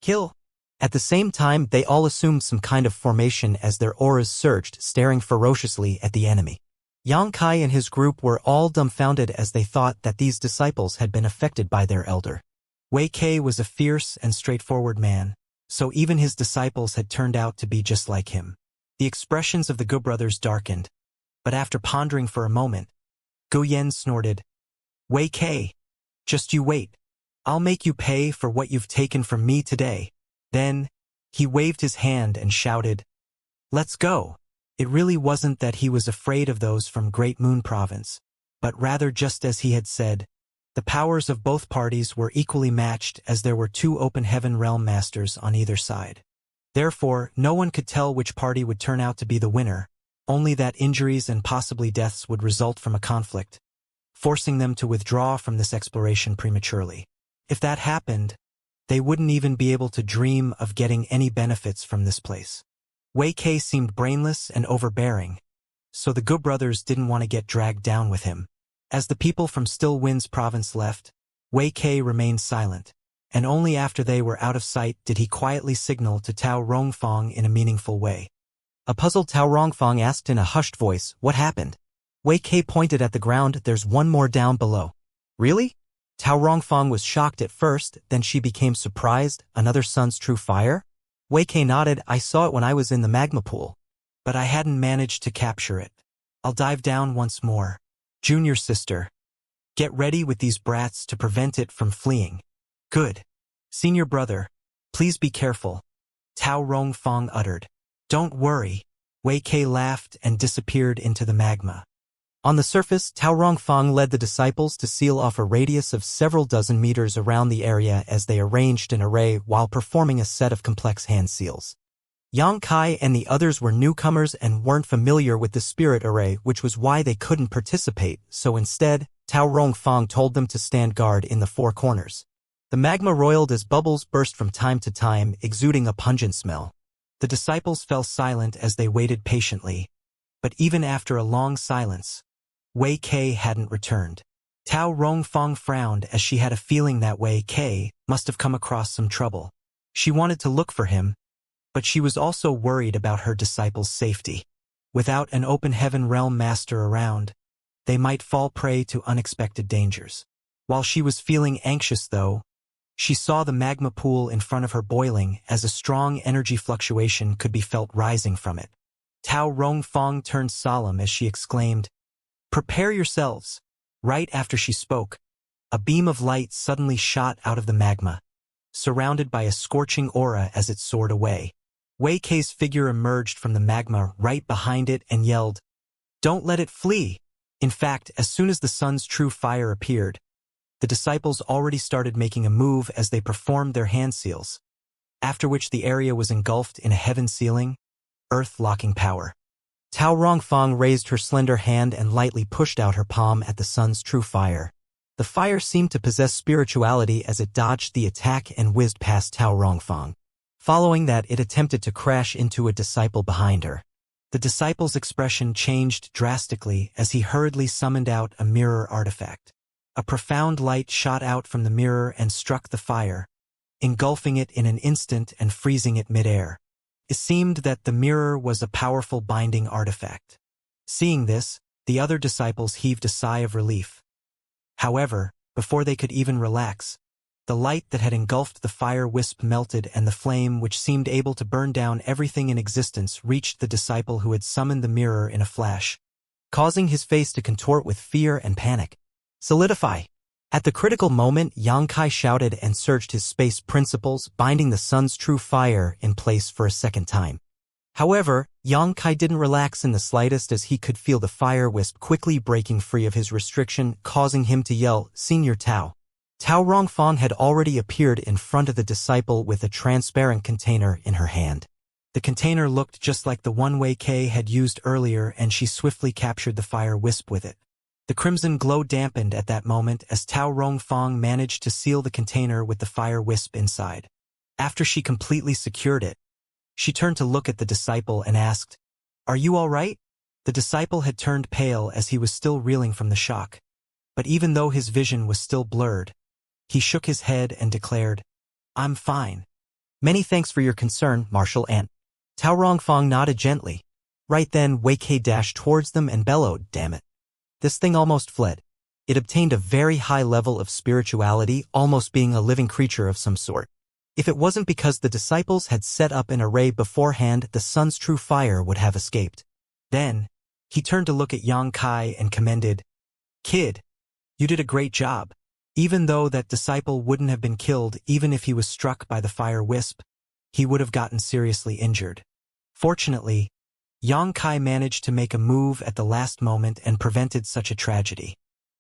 Kill! At the same time, they all assumed some kind of formation as their auras surged, staring ferociously at the enemy. Xianxia and his group were all dumbfounded as they thought that these disciples had been affected by their elder. Wei Kei was a fierce and straightforward man, so even his disciples had turned out to be just like him. The expressions of the Gu brothers darkened, but after pondering for a moment, Guyen snorted, Wei Kei, just you wait. I'll make you pay for what you've taken from me today. Then, he waved his hand and shouted, Let's go. It really wasn't that he was afraid of those from Great Moon Province, but rather just as he had said, the powers of both parties were equally matched as there were two open heaven realm masters on either side. Therefore, no one could tell which party would turn out to be the winner, only that injuries and possibly deaths would result from a conflict, forcing them to withdraw from this exploration prematurely. If that happened, they wouldn't even be able to dream of getting any benefits from this place. Wei Kei seemed brainless and overbearing, so the Gu brothers didn't want to get dragged down with him. As the people from Still Winds Province left, Wei Kei remained silent, and only after they were out of sight did he quietly signal to Tao Rongfang in a meaningful way. A puzzled Tao Rongfang asked in a hushed voice, What happened? Wei Kei pointed at the ground, There's one more down below. Really? Tao Rongfang was shocked at first, then she became surprised, Another sun's true fire? Wei Kei nodded, I saw it when I was in the magma pool, but I hadn't managed to capture it. I'll dive down once more. Junior sister. Get ready with these brats to prevent it from fleeing. Good. Senior brother, please be careful, Tao Rongfang uttered. Don't worry. Wei Ke laughed and disappeared into the magma. On the surface, Tao Rongfang led the disciples to seal off a radius of several dozen meters around the area as they arranged an array while performing a set of complex hand seals. Yang Kai and the others were newcomers and weren't familiar with the spirit array, which was why they couldn't participate, so instead, Tao Rongfang told them to stand guard in the four corners. The magma roiled as bubbles burst from time to time, exuding a pungent smell. The disciples fell silent as they waited patiently. But even after a long silence, Wei Ke hadn't returned. Tao Rongfang frowned as she had a feeling that Wei Ke must have come across some trouble. She wanted to look for him, but she was also worried about her disciples' safety. Without an open heaven realm master around, they might fall prey to unexpected dangers. While she was feeling anxious though, she saw the magma pool in front of her boiling as a strong energy fluctuation could be felt rising from it. Tao Rongfang turned solemn as she exclaimed, "Prepare yourselves." Right after she spoke, a beam of light suddenly shot out of the magma, surrounded by a scorching aura as it soared away. Wei Ke's figure emerged from the magma right behind it and yelled, "Don't let it flee!" In fact, as soon as the sun's true fire appeared, the disciples already started making a move as they performed their hand seals, after which the area was engulfed in a heaven-sealing, earth-locking power. Tao Rongfang raised her slender hand and lightly pushed out her palm at the sun's true fire. The fire seemed to possess spirituality as it dodged the attack and whizzed past Tao Rongfang. Following that, it attempted to crash into a disciple behind her. The disciple's expression changed drastically as he hurriedly summoned out a mirror artifact. A profound light shot out from the mirror and struck the fire, engulfing it in an instant and freezing it midair. It seemed that the mirror was a powerful binding artifact. Seeing this, the other disciples heaved a sigh of relief. However, before they could even relax, the light that had engulfed the fire wisp melted and the flame, which seemed able to burn down everything in existence, reached the disciple who had summoned the mirror in a flash, causing his face to contort with fear and panic. "Solidify!" At the critical moment, Yang Kai shouted and surged his space principles, binding the sun's true fire in place for a second time. However, Yang Kai didn't relax in the slightest as he could feel the fire wisp quickly breaking free of his restriction, causing him to yell, "Senior Tao!" Tao Rongfang had already appeared in front of the disciple with a transparent container in her hand. The container looked just like the one Wei Ke had used earlier, and she swiftly captured the fire wisp with it. The crimson glow dampened at that moment as Tao Rongfang managed to seal the container with the fire wisp inside. After she completely secured it, she turned to look at the disciple and asked, "Are you all right?" The disciple had turned pale as he was still reeling from the shock. But even though his vision was still blurred, he shook his head and declared, "I'm fine." "Many thanks for your concern, Marshal Ant." Tao Rongfang nodded gently. Right then, Wei Ke dashed towards them and bellowed, "Damn it. This thing almost fled." It obtained a very high level of spirituality, almost being a living creature of some sort. If it wasn't because the disciples had set up an array beforehand, the sun's true fire would have escaped. Then, he turned to look at Yang Kai and commended, "Kid, you did a great job." Even though that disciple wouldn't have been killed even if he was struck by the fire wisp, he would have gotten seriously injured. Fortunately, Yang Kai managed to make a move at the last moment and prevented such a tragedy.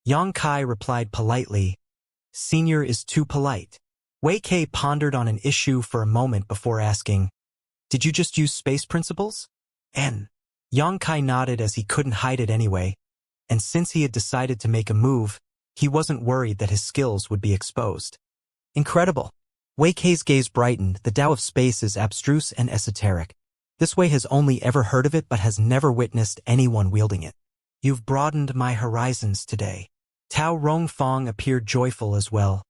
Yang Kai replied politely, "Senior is too polite." Wei Ke pondered on an issue for a moment before asking, "Did you just use space principles?" And Yang Kai nodded as he couldn't hide it anyway, and since he had decided to make a move, he wasn't worried that his skills would be exposed. Incredible. Wei Ke's gaze brightened. The Tao of space is abstruse and esoteric. This Wei has only ever heard of it but has never witnessed anyone wielding it. You've broadened my horizons today. Tao Rongfang appeared joyful as well.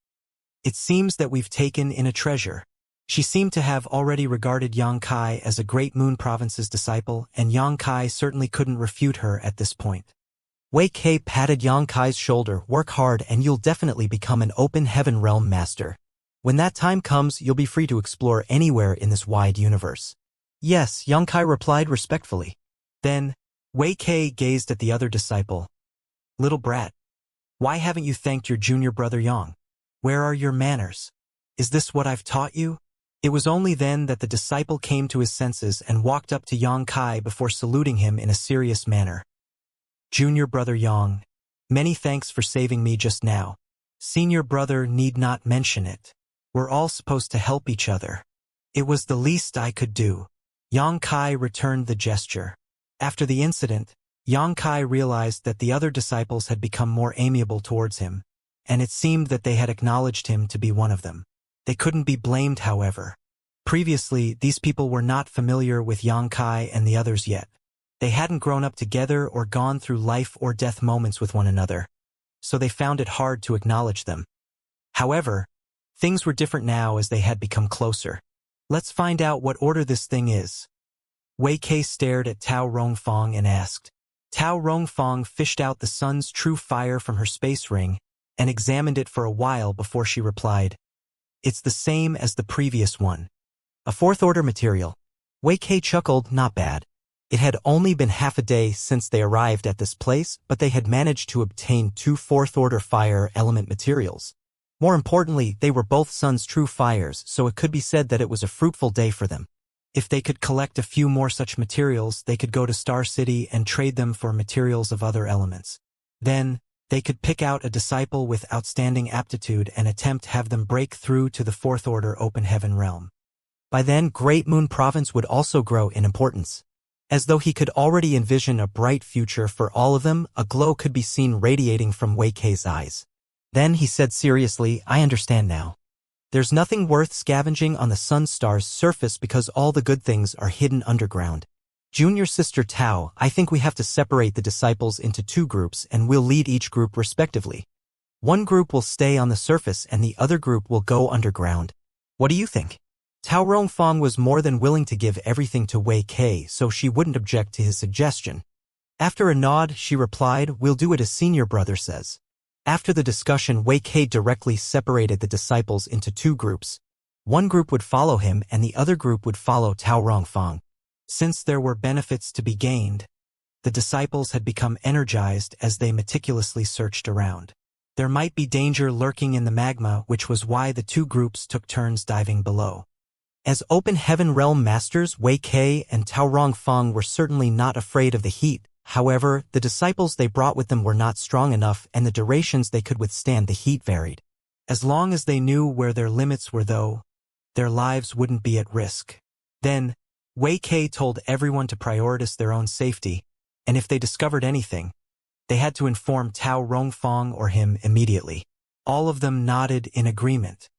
It seems that we've taken in a treasure. She seemed to have already regarded Yang Kai as a great Moon Province's disciple, and Yang Kai certainly couldn't refute her at this point. Wei Ke patted Yang Kai's shoulder. "Work hard and you'll definitely become an open heaven realm master. When that time comes, you'll be free to explore anywhere in this wide universe." "Yes," Yang Kai replied respectfully. Then, Wei Ke gazed at the other disciple. "Little brat, Why haven't you thanked your junior brother Yang? Where are your manners? Is this what I've taught you? It was only then that the disciple came to his senses and walked up to Yang Kai before saluting him in a serious manner. Junior brother Yang, many thanks for saving me just now. Senior brother need not mention it. We're all supposed to help each other. It was the least I could do. Yang Kai returned the gesture. After the incident, Yang Kai realized that the other disciples had become more amiable towards him, and it seemed that they had acknowledged him to be one of them. They couldn't be blamed, however. Previously, these people were not familiar with Yang Kai and the others yet. They hadn't grown up together or gone through life or death moments with one another, so they found it hard to acknowledge them. However, things were different now as they had become closer. Let's find out what order this thing is. Wei Kei stared at Tao Rongfang and asked. Tao Rongfang fished out the sun's true fire from her space ring and examined it for a while before she replied. It's the same as the previous one. A fourth-order material. Wei Kei chuckled, not bad. It had only been half a day since they arrived at this place, but they had managed to obtain 2 fourth-order fire element materials. More importantly, they were both sun's true fires, so it could be said that it was a fruitful day for them. If they could collect a few more such materials, they could go to Star City and trade them for materials of other elements. Then, they could pick out a disciple with outstanding aptitude and attempt to have them break through to the fourth-order open heaven realm. By then, Great Moon Province would also grow in importance. As though he could already envision a bright future for all of them, a glow could be seen radiating from Wei Kei's eyes. Then he said seriously, I understand now. There's nothing worth scavenging on the sun star's surface because all the good things are hidden underground. Junior sister Tao, I think we have to separate the disciples into 2 groups and we'll lead each group respectively. One group will stay on the surface and the other group will go underground. What do you think? Tao Rongfang was more than willing to give everything to Wei Kei, so she wouldn't object to his suggestion. After a nod, she replied, we'll do it as senior brother says. After the discussion, Wei Kei directly separated the disciples into 2 groups. One group would follow him and the other group would follow Tao Rongfang. Since there were benefits to be gained, the disciples had become energized as they meticulously searched around. There might be danger lurking in the magma, which was why the 2 groups took turns diving below. As open heaven realm masters, Wei Kei and Tao Rongfang were certainly not afraid of the heat. However, the disciples they brought with them were not strong enough and the durations they could withstand the heat varied. As long as they knew where their limits were though, their lives wouldn't be at risk. Then, Wei Kei told everyone to prioritize their own safety, and if they discovered anything, they had to inform Tao Rongfang or him immediately. All of them nodded in agreement.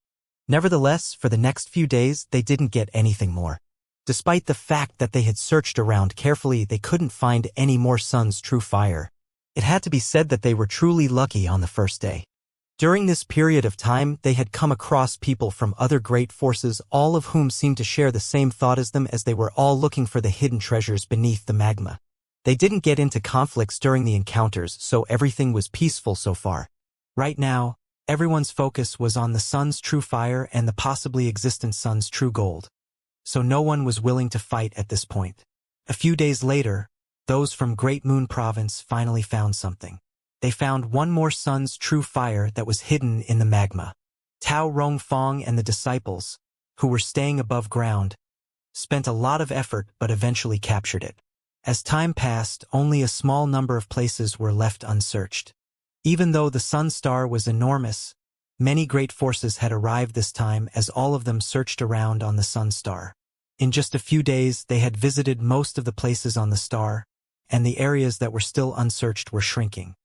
Nevertheless, for the next few days, they didn't get anything more. Despite the fact that they had searched around carefully, they couldn't find any more sun's true fire. It had to be said that they were truly lucky on the first day. During this period of time, they had come across people from other great forces, all of whom seemed to share the same thought as them as they were all looking for the hidden treasures beneath the magma. They didn't get into conflicts during the encounters, so everything was peaceful so far. Right now, everyone's focus was on the sun's true fire and the possibly existent sun's true gold. So no one was willing to fight at this point. A few days later, those from Great Moon Province finally found something. They found one more sun's true fire that was hidden in the magma. Tao Rongfang and the disciples, who were staying above ground, spent a lot of effort but eventually captured it. As time passed, only a small number of places were left unsearched. Even though the sun star was enormous, many great forces had arrived this time as all of them searched around on the sun star. In just a few days, they had visited most of the places on the star, and the areas that were still unsearched were shrinking.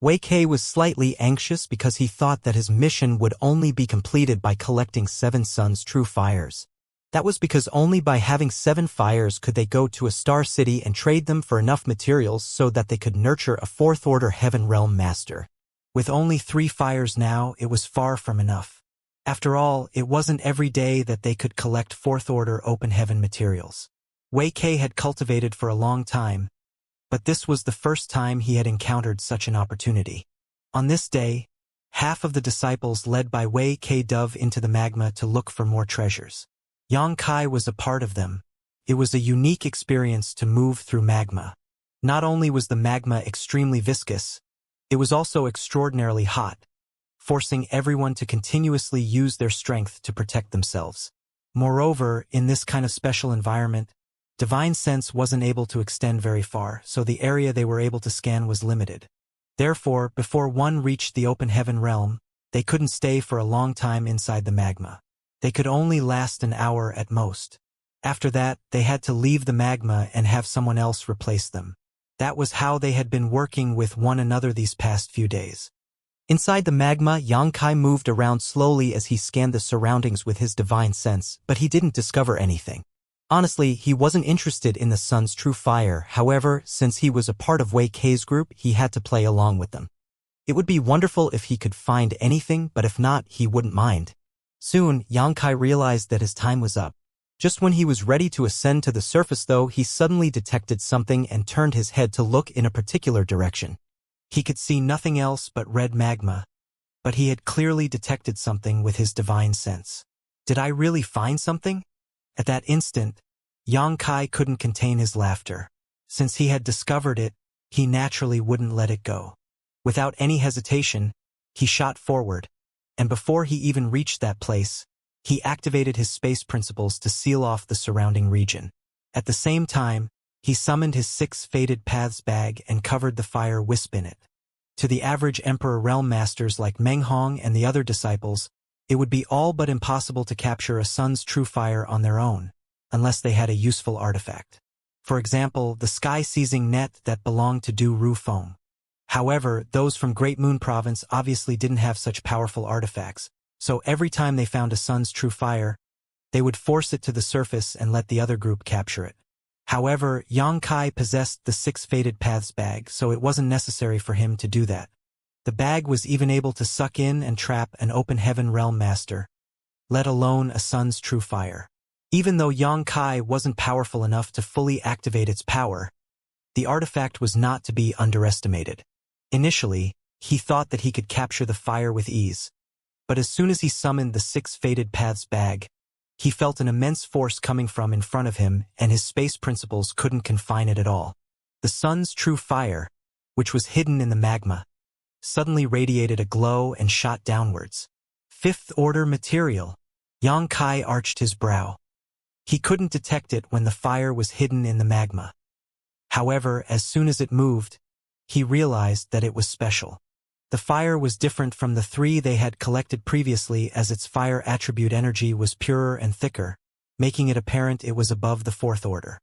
Wei Kei was slightly anxious because he thought that his mission would only be completed by collecting 7 sun's true fires. That was because only by having 7 fires could they go to a star city and trade them for enough materials so that they could nurture a 4th-order heaven realm master. With only 3 fires now, it was far from enough. After all, it wasn't every day that they could collect 4th-order open heaven materials. Wei Kei had cultivated for a long time, but this was the first time he had encountered such an opportunity. On this day, half of the disciples led by Wei Kei dove into the magma to look for more treasures. Yang Kai was a part of them. It was a unique experience to move through magma. Not only was the magma extremely viscous, It was also extraordinarily hot, forcing everyone to continuously use their strength to protect themselves. Moreover, in this kind of special environment, divine sense wasn't able to extend very far, so the area they were able to scan was limited. Therefore, before one reached the open heaven realm, they couldn't stay for a long time inside the magma. They could only last an hour at most. After that, they had to leave the magma and have someone else replace them. That was how they had been working with one another these past few days. Inside the magma, Xianxia moved around slowly as he scanned the surroundings with his divine sense, but he didn't discover anything. Honestly, he wasn't interested in the sun's true fire. However, since he was a part of Wei Kei's group, he had to play along with them. It would be wonderful if he could find anything, but if not, he wouldn't mind. Soon, Xianxia realized that his time was up. Just when he was ready to ascend to the surface though, he suddenly detected something and turned his head to look in a particular direction. He could see nothing else but red magma, but he had clearly detected something with his divine sense. Did I really find something? At that instant, Xianxia couldn't contain his laughter. Since he had discovered it, he naturally wouldn't let it go. Without any hesitation, he shot forward, and before he even reached that place, he activated his space principles to seal off the surrounding region. At the same time, he summoned his 6 Fated Paths bag and covered the fire wisp in it. To the average Emperor Realm Masters like Meng Hong and the other disciples, it would be all but impossible to capture a sun's true fire on their own, unless they had a useful artifact. For example, the sky-seizing net that belonged to Du Ru Feng. However, those from Great Moon Province obviously didn't have such powerful artifacts, so every time they found a sun's true fire, they would force it to the surface and let the other group capture it. However, Xianxia possessed the 6 Fated Paths bag, so it wasn't necessary for him to do that. The bag was even able to suck in and trap an open heaven realm master, let alone a sun's true fire. Even though Xianxia wasn't powerful enough to fully activate its power, the artifact was not to be underestimated. Initially, he thought that he could capture the fire with ease, but as soon as he summoned the 6 Fated Paths bag, he felt an immense force coming from in front of him, and his space principles couldn't confine it at all. The sun's true fire, which was hidden in the magma, suddenly radiated a glow and shot downwards. 5th order material. Xianxia arched his brow. He couldn't detect it when the fire was hidden in the magma. However, as soon as it moved, he realized that it was special. The fire was different from the 3 they had collected previously, as its fire attribute energy was purer and thicker, making it apparent it was above the 4th order.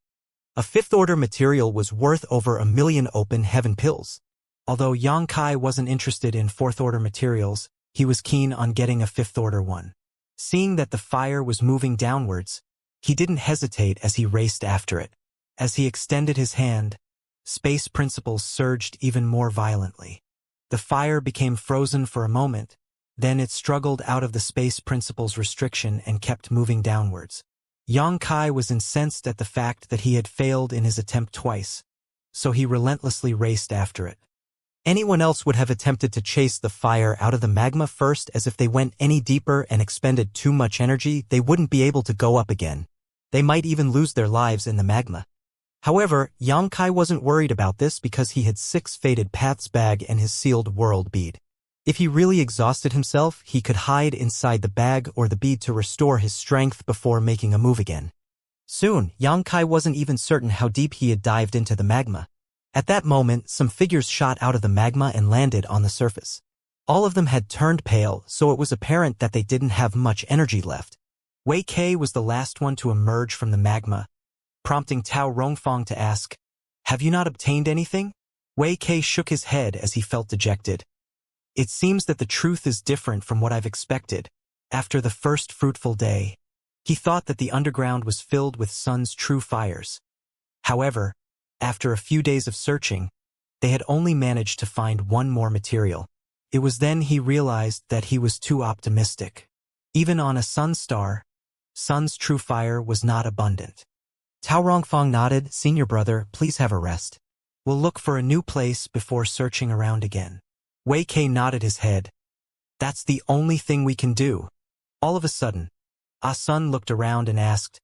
A 5th order material was worth over 1 million open heaven pills. Although Xianxia wasn't interested in 4th order materials, he was keen on getting a 5th order one. Seeing that the fire was moving downwards, he didn't hesitate as he raced after it. As he extended his hand, space principles surged even more violently. The fire became frozen for a moment, then it struggled out of the space principles restriction and kept moving downwards. Xianxia was incensed at the fact that he had failed in his attempt twice, so he relentlessly raced after it. Anyone else would have attempted to chase the fire out of the magma first, as if they went any deeper and expended too much energy, they wouldn't be able to go up again. They might even lose their lives in the magma. However, Xianxia wasn't worried about this because he had 6 Fated Paths bag and his sealed world bead. If he really exhausted himself, he could hide inside the bag or the bead to restore his strength before making a move again. Soon, Xianxia wasn't even certain how deep he had dived into the magma. At that moment, some figures shot out of the magma and landed on the surface. All of them had turned pale, so it was apparent that they didn't have much energy left. Wei Kei was the last one to emerge from the magma, prompting Tao Rongfang to ask, "Have you not obtained anything?" Wei Kei shook his head as he felt dejected. "It seems that the truth is different from what I've expected. After the first fruitful day, he thought that the underground was filled with sun's true fires. However, after a few days of searching, they had only managed to find one more material. It was then he realized that he was too optimistic. Even on a sun star, sun's true fire was not abundant." Tao Rongfang nodded. "Senior brother, please have a rest. We'll look for a new place before searching around again." Wei Kei nodded his head. "That's the only thing we can do." All of a sudden, Ah-sun looked around and asked,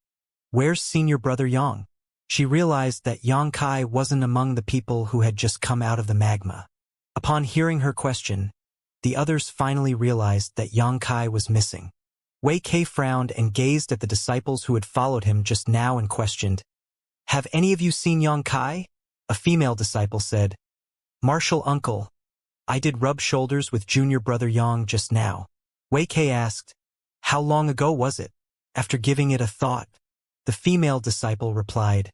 "Where's senior brother Yang?" She realized that Xianxia wasn't among the people who had just come out of the magma. Upon hearing her question, the others finally realized that Yang Kai was missing. Wei Kei frowned and gazed at the disciples who had followed him just now and questioned, "Have any of you seen Yang Kai?" A female disciple said, "Martial uncle, I did rub shoulders with junior brother Yang just now." Wei Kei asked, "How long ago was it?" After giving it a thought, the female disciple replied,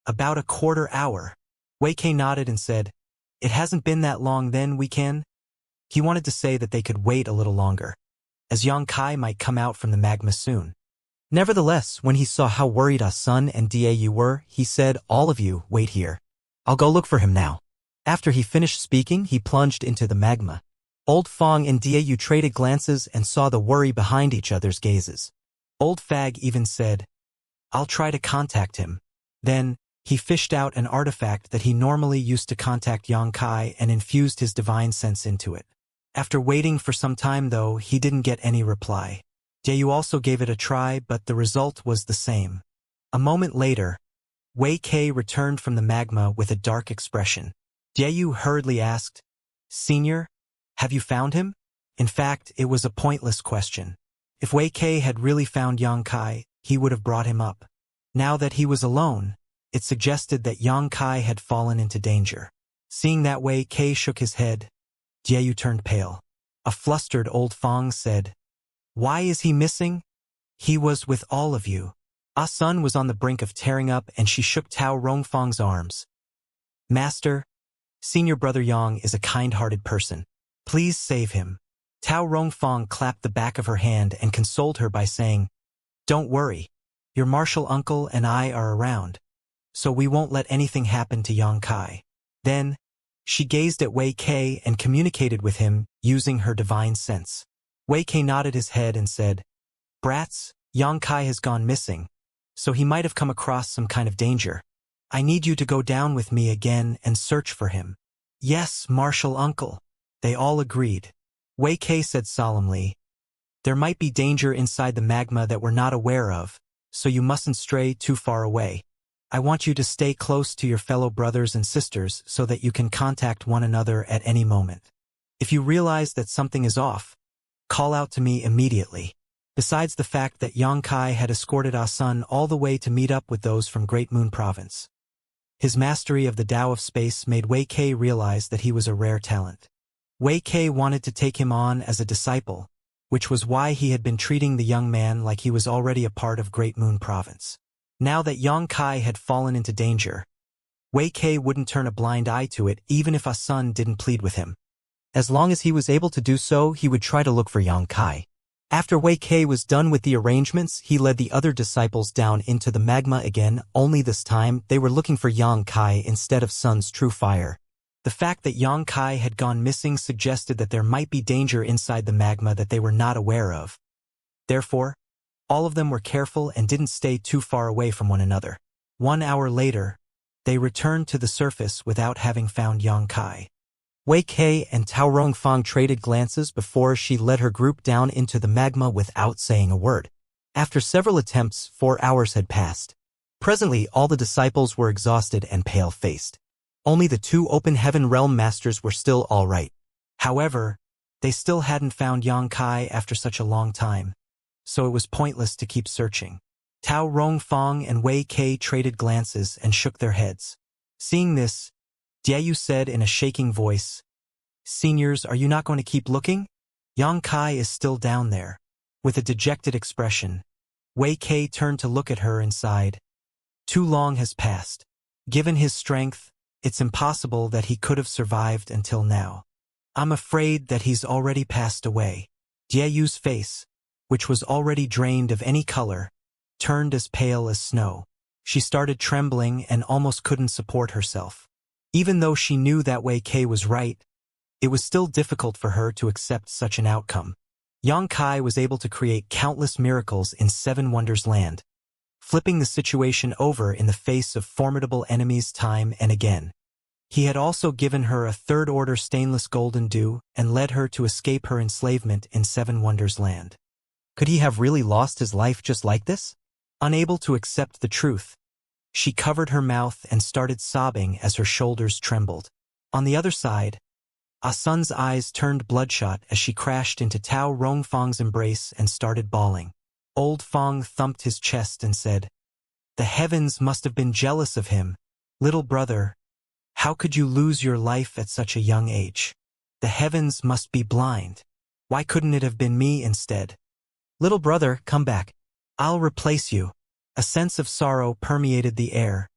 "About a quarter hour." Wei Kei nodded and said, "It hasn't been that long then, we can?" He wanted to say that they could wait a little longer, as Yang Kai might come out from the magma soon. Nevertheless, when he saw how worried Sun and Dau were, he said, "All of you, wait here. I'll go look for him now." After he finished speaking, he plunged into the magma. Old Fong and Dau traded glances and saw the worry behind each other's gazes. Old Fag even said, "I'll try to contact him." Then, he fished out an artifact that he normally used to contact Yang Kai and infused his divine sense into it. After waiting for some time though, he didn't get any reply. Dau also gave it a try, but the result was the same. A moment later, Wei Kei returned from the magma with a dark expression. Dau hurriedly asked, "Senior, have you found him?" In fact, it was a pointless question. If Wei Kei had really found Yang Kai, he would have brought him up. Now that he was alone, it suggested that Yang Kai had fallen into danger. Seeing that, Wei Kei shook his head. Dau turned pale. A flustered old Fong said, "Why is he missing? He was with all of you." Sun was on the brink of tearing up and she shook Tao Rongfang's arms. "Master, senior brother Yang is a kind-hearted person. Please save him." Tao Rongfang clapped the back of her hand and consoled her by saying, "Don't worry, your martial uncle and I are around, so we won't let anything happen to Yang Kai." Then, she gazed at Wei Kei and communicated with him using her divine sense. Wei Kei nodded his head and said, "Brats, Yang Kai has gone missing, so he might have come across some kind of danger. I need you to go down with me again and search for him." "Yes, martial uncle." They all agreed. Wei Kei said solemnly, "There might be danger inside the magma that we're not aware of, so you mustn't stray too far away. I want you to stay close to your fellow brothers and sisters so that you can contact one another at any moment. If you realize that something is off, call out to me immediately." Besides the fact that Yang Kai had escorted Sun all the way to meet up with those from Great Moon Province, his mastery of the Tao of Space made Wei Kei realize that he was a rare talent. Wei Kei wanted to take him on as a disciple, which was why he had been treating the young man like he was already a part of Great Moon Province. Now that Yang Kai had fallen into danger, Wei Kei wouldn't turn a blind eye to it even if Sun didn't plead with him. As long as he was able to do so, he would try to look for Yang Kai. After Wei Kei was done with the arrangements, he led the other disciples down into the magma again, only this time they were looking for Yang Kai instead of Sun's true fire. The fact that Yang Kai had gone missing suggested that there might be danger inside the magma that they were not aware of. Therefore, all of them were careful and didn't stay too far away from one another. 1 hour later, they returned to the surface without having found Yang Kai. Wei Kei and Tao Rongfang traded glances before she led her group down into the magma without saying a word. After several attempts, 4 hours had passed. Presently, all the disciples were exhausted and pale-faced. Only the 2 open heaven realm masters were still all right. However, they still hadn't found Yang Kai after such a long time, so it was pointless to keep searching. Tao Rongfang and Wei Kei traded glances and shook their heads. Seeing this, Dau said in a shaking voice, "Seniors, are you not going to keep looking? Yang Kai is still down there." With a dejected expression, Wei Kei turned to look at her and sighed. "Too long has passed. Given his strength, it's impossible that he could have survived until now. I'm afraid that he's already passed away." Diayu's face, which was already drained of any color, turned as pale as snow. She started trembling and almost couldn't support herself. Even though she knew that Wei Kei was right, it was still difficult for her to accept such an outcome. Yang Kai was able to create countless miracles in Seven Wonders Land, flipping the situation over in the face of formidable enemies time and again. He had also given her a third-order stainless golden dew and led her to escape her enslavement in Seven Wonders Land. Could he have really lost his life just like this? Unable to accept the truth, she covered her mouth and started sobbing as her shoulders trembled. On the other side, Sun's eyes turned bloodshot as she crashed into Tao Rongfang's embrace and started bawling. Old Fang thumped his chest and said, "The heavens must have been jealous of him. Little brother, how could you lose your life at such a young age? The heavens must be blind. Why couldn't it have been me instead? Little brother, come back. I'll replace you." A sense of sorrow permeated the air,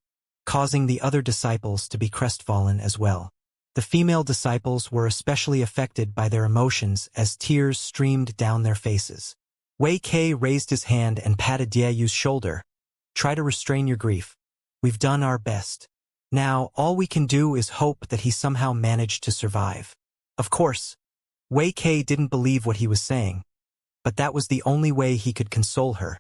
causing the other disciples to be crestfallen as well. The female disciples were especially affected by their emotions as tears streamed down their faces. Wei Kai raised his hand and patted Dieyu's shoulder. "Try to restrain your grief. We've done our best. Now, all we can do is hope that he somehow managed to survive." Of course, Wei Kai didn't believe what he was saying, but that was the only way he could console her.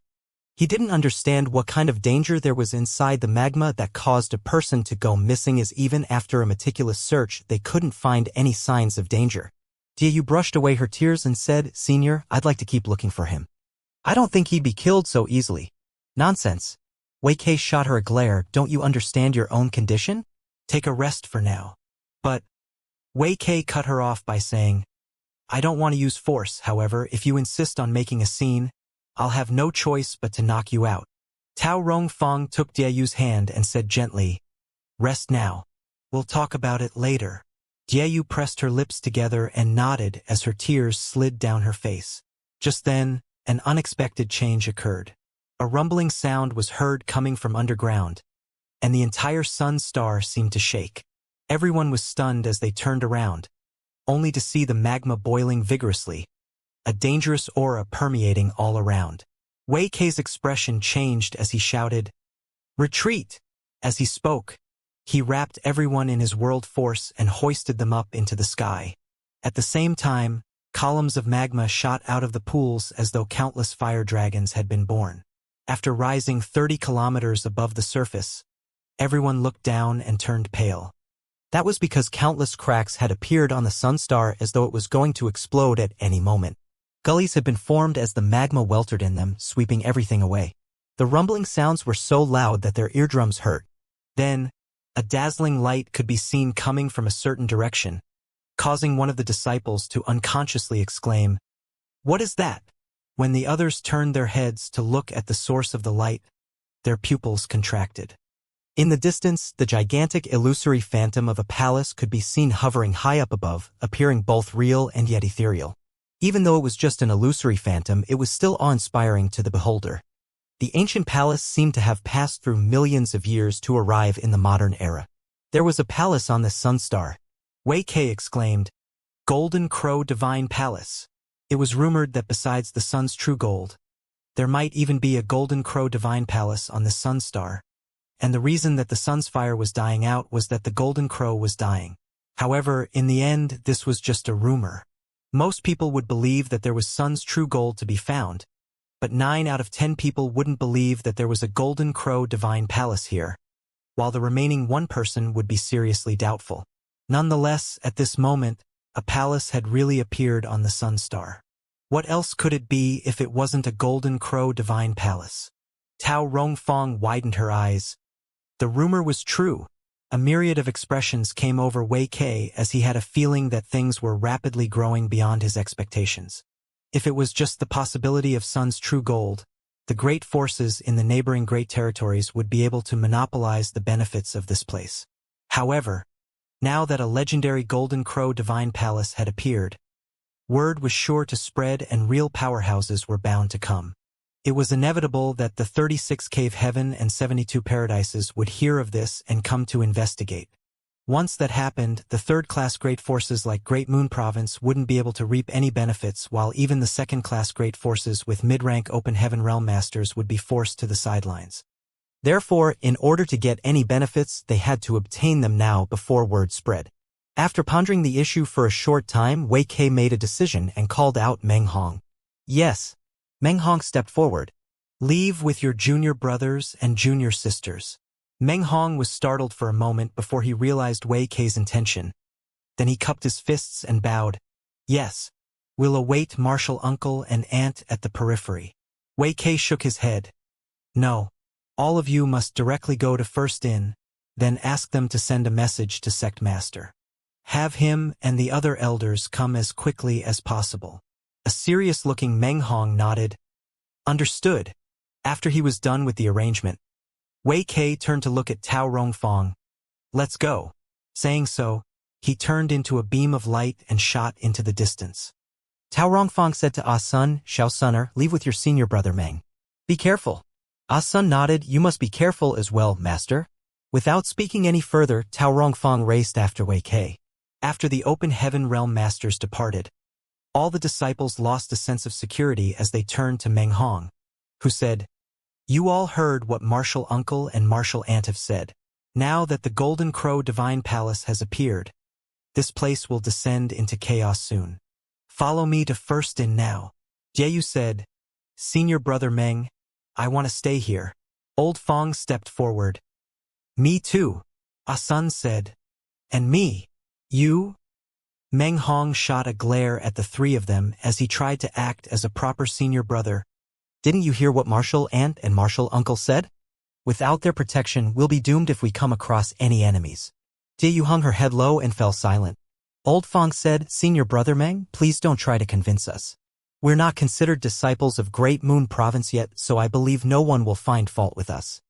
He didn't understand what kind of danger there was inside the magma that caused a person to go missing, as even after a meticulous search they couldn't find any signs of danger. Dieyu brushed away her tears and said, "Senior, I'd like to keep looking for him. I don't think he'd be killed so easily." "Nonsense." Wei Kai shot her a glare. "Don't you understand your own condition? Take a rest for now." But Wei Kai cut her off by saying, "I don't want to use force, however, if you insist on making a scene, I'll have no choice but to knock you out." Tao Rongfang took Dieyu's hand and said gently, "Rest now. We'll talk about it later." Dieyu pressed her lips together and nodded as her tears slid down her face. Just then, an unexpected change occurred. A rumbling sound was heard coming from underground, and the entire sun star seemed to shake. Everyone was stunned as they turned around, only to see the magma boiling vigorously, a dangerous aura permeating all around. Wei Kai's expression changed as he shouted, "Retreat!" As he spoke, he wrapped everyone in his world force and hoisted them up into the sky. At the same time, columns of magma shot out of the pools as though countless fire dragons had been born. After rising 30 kilometers above the surface, everyone looked down and turned pale. That was because countless cracks had appeared on the sun star as though it was going to explode at any moment. Gullies had been formed as the magma weltered in them, sweeping everything away. The rumbling sounds were so loud that their eardrums hurt. Then, a dazzling light could be seen coming from a certain direction, causing one of the disciples to unconsciously exclaim, "What is that?" When the others turned their heads to look at the source of the light, their pupils contracted. In the distance, the gigantic illusory phantom of a palace could be seen hovering high up above, appearing both real and yet ethereal. Even though it was just an illusory phantom, it was still awe-inspiring to the beholder. The ancient palace seemed to have passed through millions of years to arrive in the modern era. There was a palace on the sun star. Wei Kai exclaimed, "Golden Crow Divine Palace." It was rumored that besides the sun's true gold, there might even be a Golden Crow Divine Palace on the sun star, and the reason that the sun's fire was dying out was that the Golden Crow was dying. However, in the end, this was just a rumor. Most people would believe that there was sun's true gold to be found, but 9 out of 10 people wouldn't believe that there was a Golden Crow Divine Palace here, while the remaining 1 person would be seriously doubtful. Nonetheless, at this moment, a palace had really appeared on the sun star. What else could it be if it wasn't a Golden Crow Divine Palace? Tao Rongfang widened her eyes. The rumor was true. A myriad of expressions came over Wei Kai as he had a feeling that things were rapidly growing beyond his expectations. If it was just the possibility of sun's true gold, the great forces in the neighboring great territories would be able to monopolize the benefits of this place. However, now that a legendary Golden Crow Divine Palace had appeared, word was sure to spread and real powerhouses were bound to come. It was inevitable that the 36 Cave Heaven and 72 Paradises would hear of this and come to investigate. Once that happened, the third-class great forces like Great Moon Province wouldn't be able to reap any benefits, while even the second-class great forces with mid-rank Open Heaven Realm Masters would be forced to the sidelines. Therefore, in order to get any benefits, they had to obtain them now before word spread. After pondering the issue for a short time, Wei Kai made a decision and called out Meng Hong. "Yes." Meng Hong stepped forward. "Leave with your junior brothers and junior sisters." Meng Hong was startled for a moment before he realized Wei Kai's intention. Then he cupped his fists and bowed. "Yes. We'll await Martial Uncle and Aunt at the periphery." Wei Kai shook his head. "No. All of you must directly go to First Inn, then ask them to send a message to Sect Master. Have him and the other elders come as quickly as possible. A serious-looking Meng Hong nodded. Understood. After he was done with the arrangement, Wei Ke turned to look at Tao Rongfang. Let's go. Saying so, he turned into a beam of light and shot into the distance. Tao Rongfang said to Ah Sun, Xiao Sunner, leave with your senior brother Meng. Be careful. Ah Sun nodded, you must be careful as well, master. Without speaking any further, Tao Rongfang raced after Wei Ke. After the open heaven realm masters departed, all the disciples lost a sense of security as they turned to Meng Hong, who said, You all heard what Martial Uncle and Martial Aunt have said. Now that the Golden Crow Divine Palace has appeared, this place will descend into chaos soon. Follow me to first in now. Jieyu said, Senior brother Meng, I want to stay here. Old Fong stepped forward. Me too, Ah Sun said. And me. You? Meng Hong shot a glare at the three of them as he tried to act as a proper senior brother. Didn't you hear what Martial Aunt and Martial Uncle said? Without their protection, we'll be doomed if we come across any enemies. Jieyu hung her head low and fell silent. Old Fong said, Senior brother Meng, please don't try to convince us. We're not considered disciples of Great Moon Province yet, so I believe no one will find fault with us.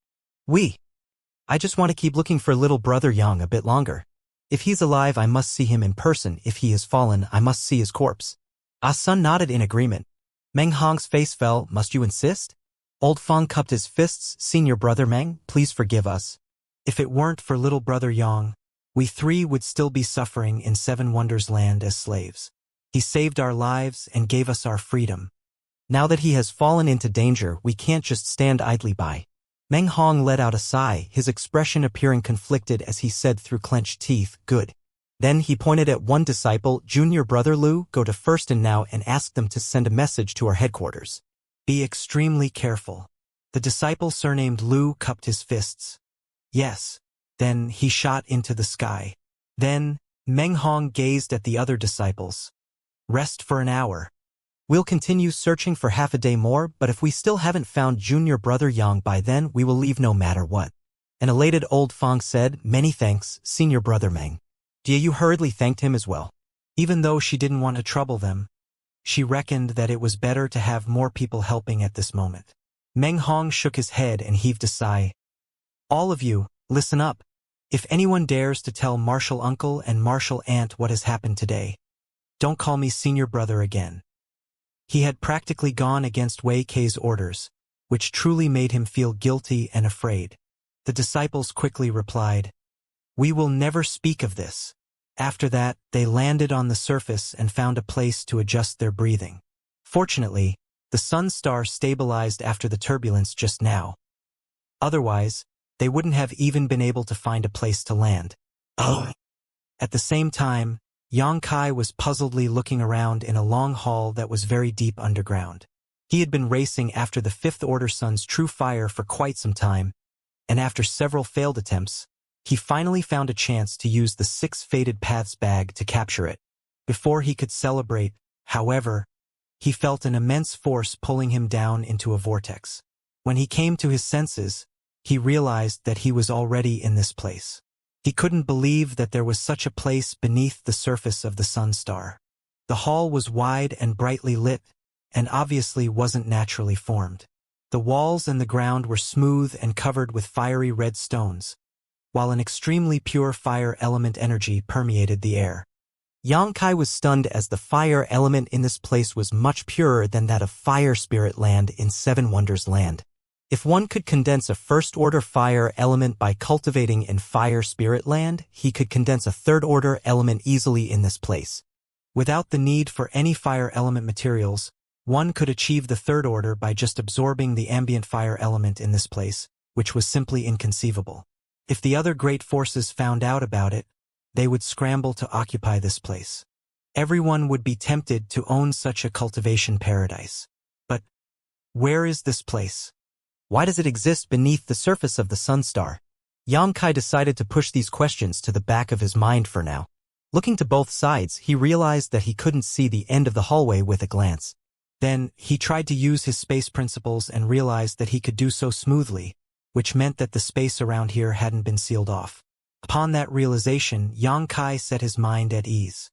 I just want to keep looking for little brother Yang a bit longer. If he's alive, I must see him in person. If he has fallen, I must see his corpse. Ah Sun nodded in agreement. Meng Hong's face fell. Must you insist? Old Fong cupped his fists. Senior brother Meng, please forgive us. If it weren't for little brother Yang, we three would still be suffering in Seven Wonders Land as slaves. He saved our lives and gave us our freedom. Now that he has fallen into danger, we can't just stand idly by. Meng Hong let out a sigh, his expression appearing conflicted as he said through clenched teeth, Good. Then he pointed at one disciple, Junior brother Lu, go to first and now and ask them to send a message to our headquarters. Be extremely careful. The disciple surnamed Lu cupped his fists. Yes. Then he shot into the sky. Then, Meng Hong gazed at the other disciples. Rest for an hour. We'll continue searching for half a day more, but if we still haven't found Junior brother Yang by then, we will leave no matter what. An elated old Fong said, Many thanks, Senior brother Meng. Jieyu hurriedly thanked him as well. Even though she didn't want to trouble them, she reckoned that it was better to have more people helping at this moment. Meng Hong shook his head and heaved a sigh. All of you, listen up. If anyone dares to tell Martial Uncle and Martial Aunt what has happened today, don't call me senior brother again. He had practically gone against Wei Ke's orders, which truly made him feel guilty and afraid. The disciples quickly replied, We will never speak of this. After that, they landed on the surface and found a place to adjust their breathing. Fortunately, the sun star stabilized after the turbulence just now. Otherwise, they wouldn't have even been able to find a place to land. At the same time, Yang Kai was puzzledly looking around in a long hall that was very deep underground. He had been racing after the Fifth Order Sun's true fire for quite some time, and after several failed attempts, he finally found a chance to use the 6 Fated Paths bag to capture it. Before he could celebrate, however, he felt an immense force pulling him down into a vortex. When he came to his senses, he realized that he was already in this place. He couldn't believe that there was such a place beneath the surface of the sun star. The hall was wide and brightly lit, and obviously wasn't naturally formed. The walls and the ground were smooth and covered with fiery red stones, while an extremely pure fire element energy permeated the air. Yang Kai was stunned as the fire element in this place was much purer than that of Fire Spirit Land in Seven Wonders Land. If one could condense a first-order fire element by cultivating in Fire Spirit Land, he could condense a third-order element easily in this place. Without the need for any fire element materials, one could achieve the third order by just absorbing the ambient fire element in this place, which was simply inconceivable. If the other great forces found out about it, they would scramble to occupy this place. Everyone would be tempted to own such a cultivation paradise. But where is this place? Why does it exist beneath the surface of the sun star? Yang Kai decided to push these questions to the back of his mind for now. Looking to both sides, he realized that he couldn't see the end of the hallway with a glance. Then, he tried to use his space principles and realized that he could do so smoothly, which meant that the space around here hadn't been sealed off. Upon that realization, Xianxia set his mind at ease.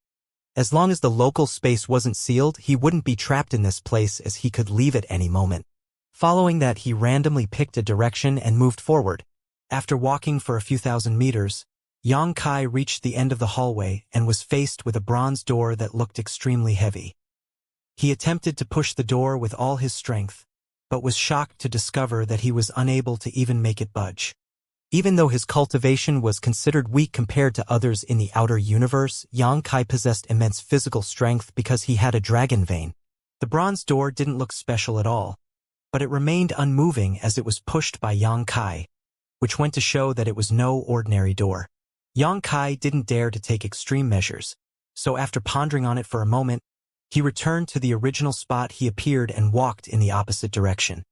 As long as the local space wasn't sealed, he wouldn't be trapped in this place as he could leave at any moment. Following that, he randomly picked a direction and moved forward. After walking for a few thousand meters, Xianxia reached the end of the hallway and was faced with a bronze door that looked extremely heavy. He attempted to push the door with all his strength, but was shocked to discover that he was unable to even make it budge. Even though his cultivation was considered weak compared to others in the outer universe, Xianxia possessed immense physical strength because he had a dragon vein. The bronze door didn't look special at all, but it remained unmoving as it was pushed by Xianxia, which went to show that it was no ordinary door. Xianxia didn't dare to take extreme measures, so after pondering on it for a moment, he returned to the original spot he appeared and walked in the opposite direction.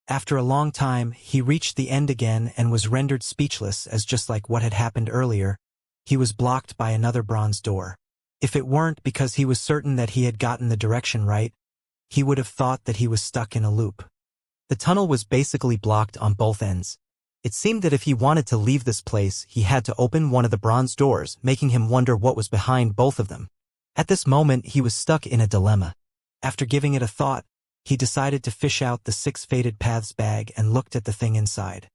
After a long time, he reached the end again and was rendered speechless as just like what had happened earlier, he was blocked by another bronze door. If it weren't because he was certain that he had gotten the direction right, he would have thought that he was stuck in a loop. The tunnel was basically blocked on both ends. It seemed that if he wanted to leave this place, he had to open one of the bronze doors, making him wonder what was behind both of them. At this moment, he was stuck in a dilemma. After giving it a thought, he decided to fish out the 6 Fated Paths bag and looked at the thing inside.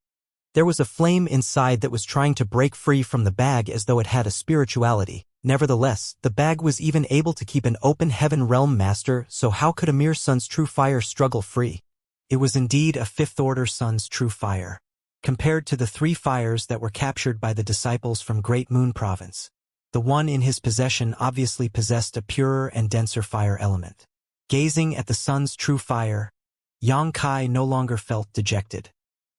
There was a flame inside that was trying to break free from the bag as though it had a spirituality. Nevertheless, the bag was even able to keep an open heaven realm master, so how could a mere sun's true fire struggle free? It was indeed a 5th-order sun's true fire, compared to the 3 fires that were captured by the disciples from Great Moon Province. The one in his possession obviously possessed a purer and denser fire element. Gazing at the sun's true fire, Xianxia no longer felt dejected.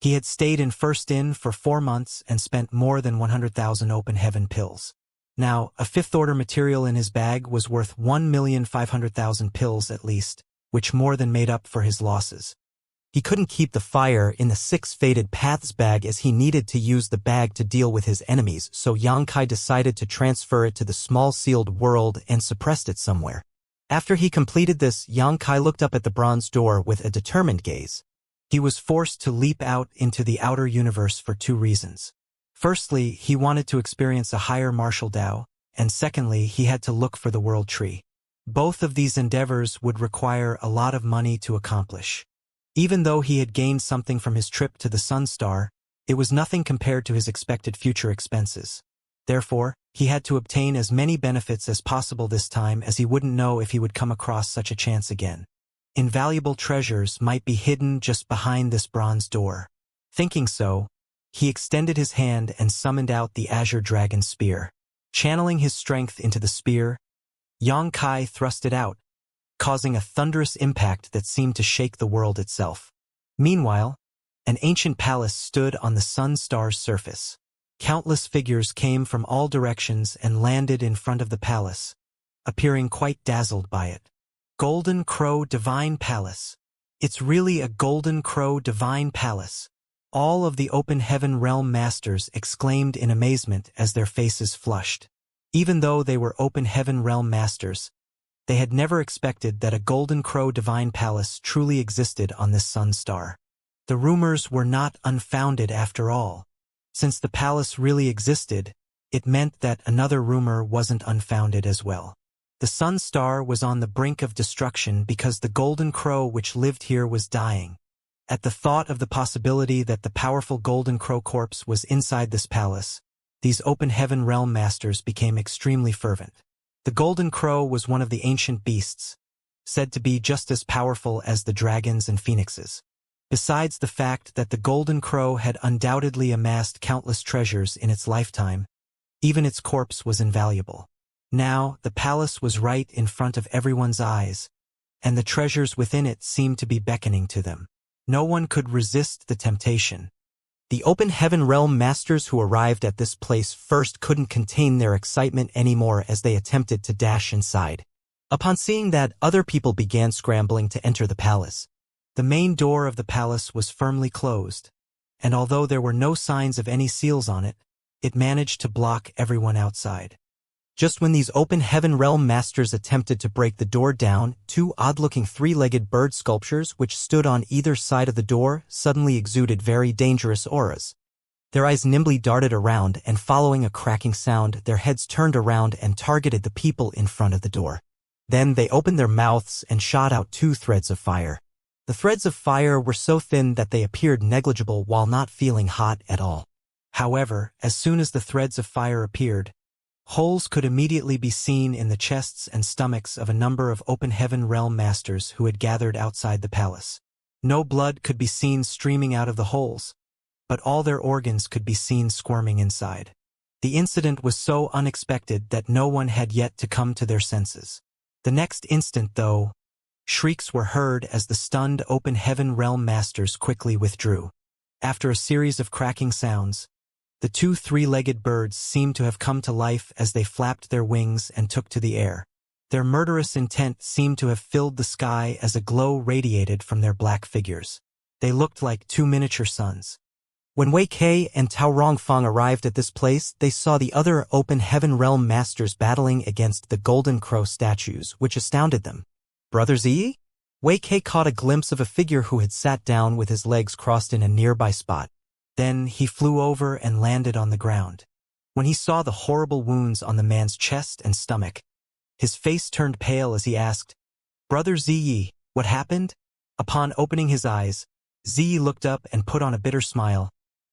He had stayed in First Inn for 4 months and spent more than 100,000 open heaven pills. Now, a 5th-order material in his bag was worth 1,500,000 pills at least, which more than made up for his losses. He couldn't keep the fire in the 6 Fated Paths bag as he needed to use the bag to deal with his enemies, so Xianxia decided to transfer it to the small sealed world and suppressed it somewhere. After he completed this, Xianxia looked up at the bronze door with a determined gaze. He was forced to leap out into the outer universe for 2 reasons. Firstly, he wanted to experience a higher martial Dao, and secondly, he had to look for the world tree. Both of these endeavors would require a lot of money to accomplish. Even though he had gained something from his trip to the Sun Star, it was nothing compared to his expected future expenses. Therefore, he had to obtain as many benefits as possible this time, as he wouldn't know if he would come across such a chance again. Invaluable treasures might be hidden just behind this bronze door. Thinking so, he extended his hand and summoned out the Azure Dragon Spear. Channeling his strength into the spear, Xianxia thrust it out, causing a thunderous impact that seemed to shake the world itself. Meanwhile, an ancient palace stood on the Sun Star's surface. Countless figures came from all directions and landed in front of the palace, appearing quite dazzled by it. Golden Crow Divine Palace. It's really a Golden Crow Divine Palace. All of the Open Heaven Realm Masters exclaimed in amazement as their faces flushed. Even though they were Open Heaven Realm Masters, they had never expected that a Golden Crow Divine Palace truly existed on this Sun Star. The rumors were not unfounded after all. Since the palace really existed, it meant that another rumor wasn't unfounded as well. The Sun Star was on the brink of destruction because the Golden Crow which lived here was dying. At the thought of the possibility that the powerful Golden Crow corpse was inside this palace, these Open Heaven Realm Masters became extremely fervent. The Golden Crow was one of the ancient beasts, said to be just as powerful as the dragons and phoenixes. Besides the fact that the Golden Crow had undoubtedly amassed countless treasures in its lifetime, even its corpse was invaluable. Now, the palace was right in front of everyone's eyes, and the treasures within it seemed to be beckoning to them. No one could resist the temptation. The Open Heaven Realm Masters who arrived at this place first couldn't contain their excitement anymore as they attempted to dash inside. Upon seeing that, other people began scrambling to enter the palace. The main door of the palace was firmly closed, and although there were no signs of any seals on it, it managed to block everyone outside. Just when these Open Heaven Realm Masters attempted to break the door down, 2 odd-looking 3-legged bird sculptures which stood on either side of the door suddenly exuded very dangerous auras. Their eyes nimbly darted around, and following a cracking sound, their heads turned around and targeted the people in front of the door. Then they opened their mouths and shot out 2 threads of fire. The threads of fire were so thin that they appeared negligible while not feeling hot at all. However, as soon as the threads of fire appeared, holes could immediately be seen in the chests and stomachs of a number of open heaven realm masters who had gathered outside the palace. No blood could be seen streaming out of the holes, but all their organs could be seen squirming inside. The incident was so unexpected that no one had yet to come to their senses. The next instant, though, shrieks were heard as the stunned open heaven realm masters quickly withdrew. After a series of cracking sounds, the 2 three-legged birds seemed to have come to life as they flapped their wings and took to the air. Their murderous intent seemed to have filled the sky as a glow radiated from their black figures. They looked like 2 miniature suns. When Wei Kai and Tao Rongfang arrived at this place, they saw the other open heaven realm masters battling against the golden crow statues, which astounded them. Brother Ziyi? Wei Kai caught a glimpse of a figure who had sat down with his legs crossed in a nearby spot. Then he flew over and landed on the ground. When he saw the horrible wounds on the man's chest and stomach, his face turned pale as he asked, "Brother Ziyi, what happened?" Upon opening his eyes, Ziyi looked up and put on a bitter smile.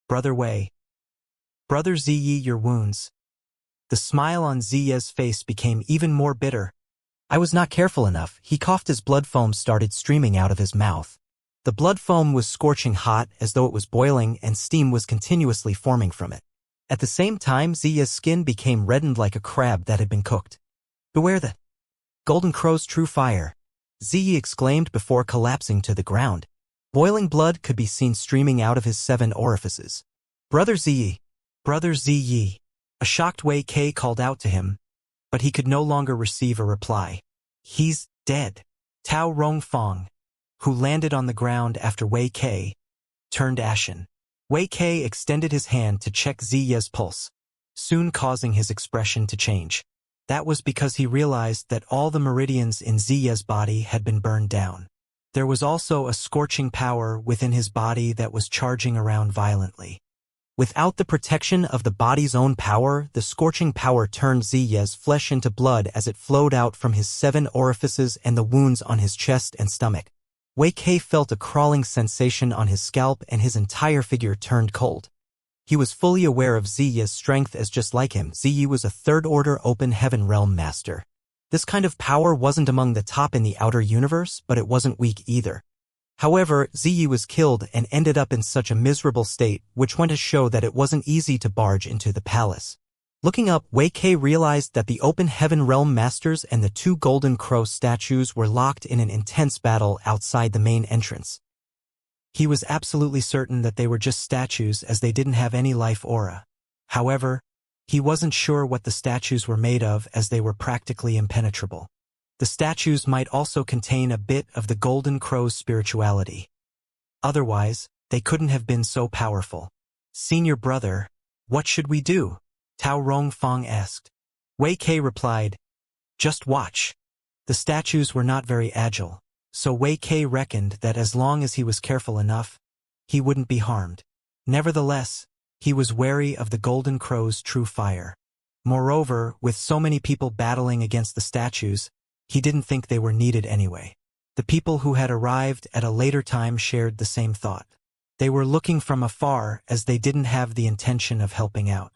"Brother Wei. Brother Ziyi, your wounds." The smile on Ziyi's face became even more bitter. "I was not careful enough." He coughed as blood foam started streaming out of his mouth. The blood foam was scorching hot as though it was boiling, and steam was continuously forming from it. At the same time, Ziyi's skin became reddened like a crab that had been cooked. "Beware the golden crow's true fire," Ziyi exclaimed before collapsing to the ground. Boiling blood could be seen streaming out of his 7 orifices. "Brother Ziyi! Brother Ziyi!" A shocked Wei Kai called out to him, but he could no longer receive a reply. "He's dead." Tao Rongfang, who landed on the ground after Wei Kai, turned ashen. Wei Kai extended his hand to check Ziyi's pulse, soon causing his expression to change. That was because he realized that all the meridians in Ziyi's body had been burned down. There was also a scorching power within his body that was charging around violently. Without the protection of the body's own power, the scorching power turned Ziyi's flesh into blood as it flowed out from his 7 orifices and the wounds on his chest and stomach. Wei Kai felt a crawling sensation on his scalp and his entire figure turned cold. He was fully aware of Ziyi's strength as just like him, Ziyi was a 3rd-order open heaven realm master. This kind of power wasn't among the top in the outer universe, but it wasn't weak either. However, Ziyi was killed and ended up in such a miserable state, which went to show that it wasn't easy to barge into the palace. Looking up, Wei Kai realized that the open heaven realm masters and the 2 golden crow statues were locked in an intense battle outside the main entrance. He was absolutely certain that they were just statues as they didn't have any life aura. However, he wasn't sure what the statues were made of as they were practically impenetrable. The statues might also contain a bit of the golden crow's spirituality. Otherwise, they couldn't have been so powerful. "Senior brother, what should we do?" Tao Rongfang asked. Wei Kai replied, "Just watch." The statues were not very agile, so Wei Kai reckoned that as long as he was careful enough, he wouldn't be harmed. Nevertheless, he was wary of the golden crow's true fire. Moreover, with so many people battling against the statues, he didn't think they were needed anyway. The people who had arrived at a later time shared the same thought. They were looking from afar as they didn't have the intention of helping out.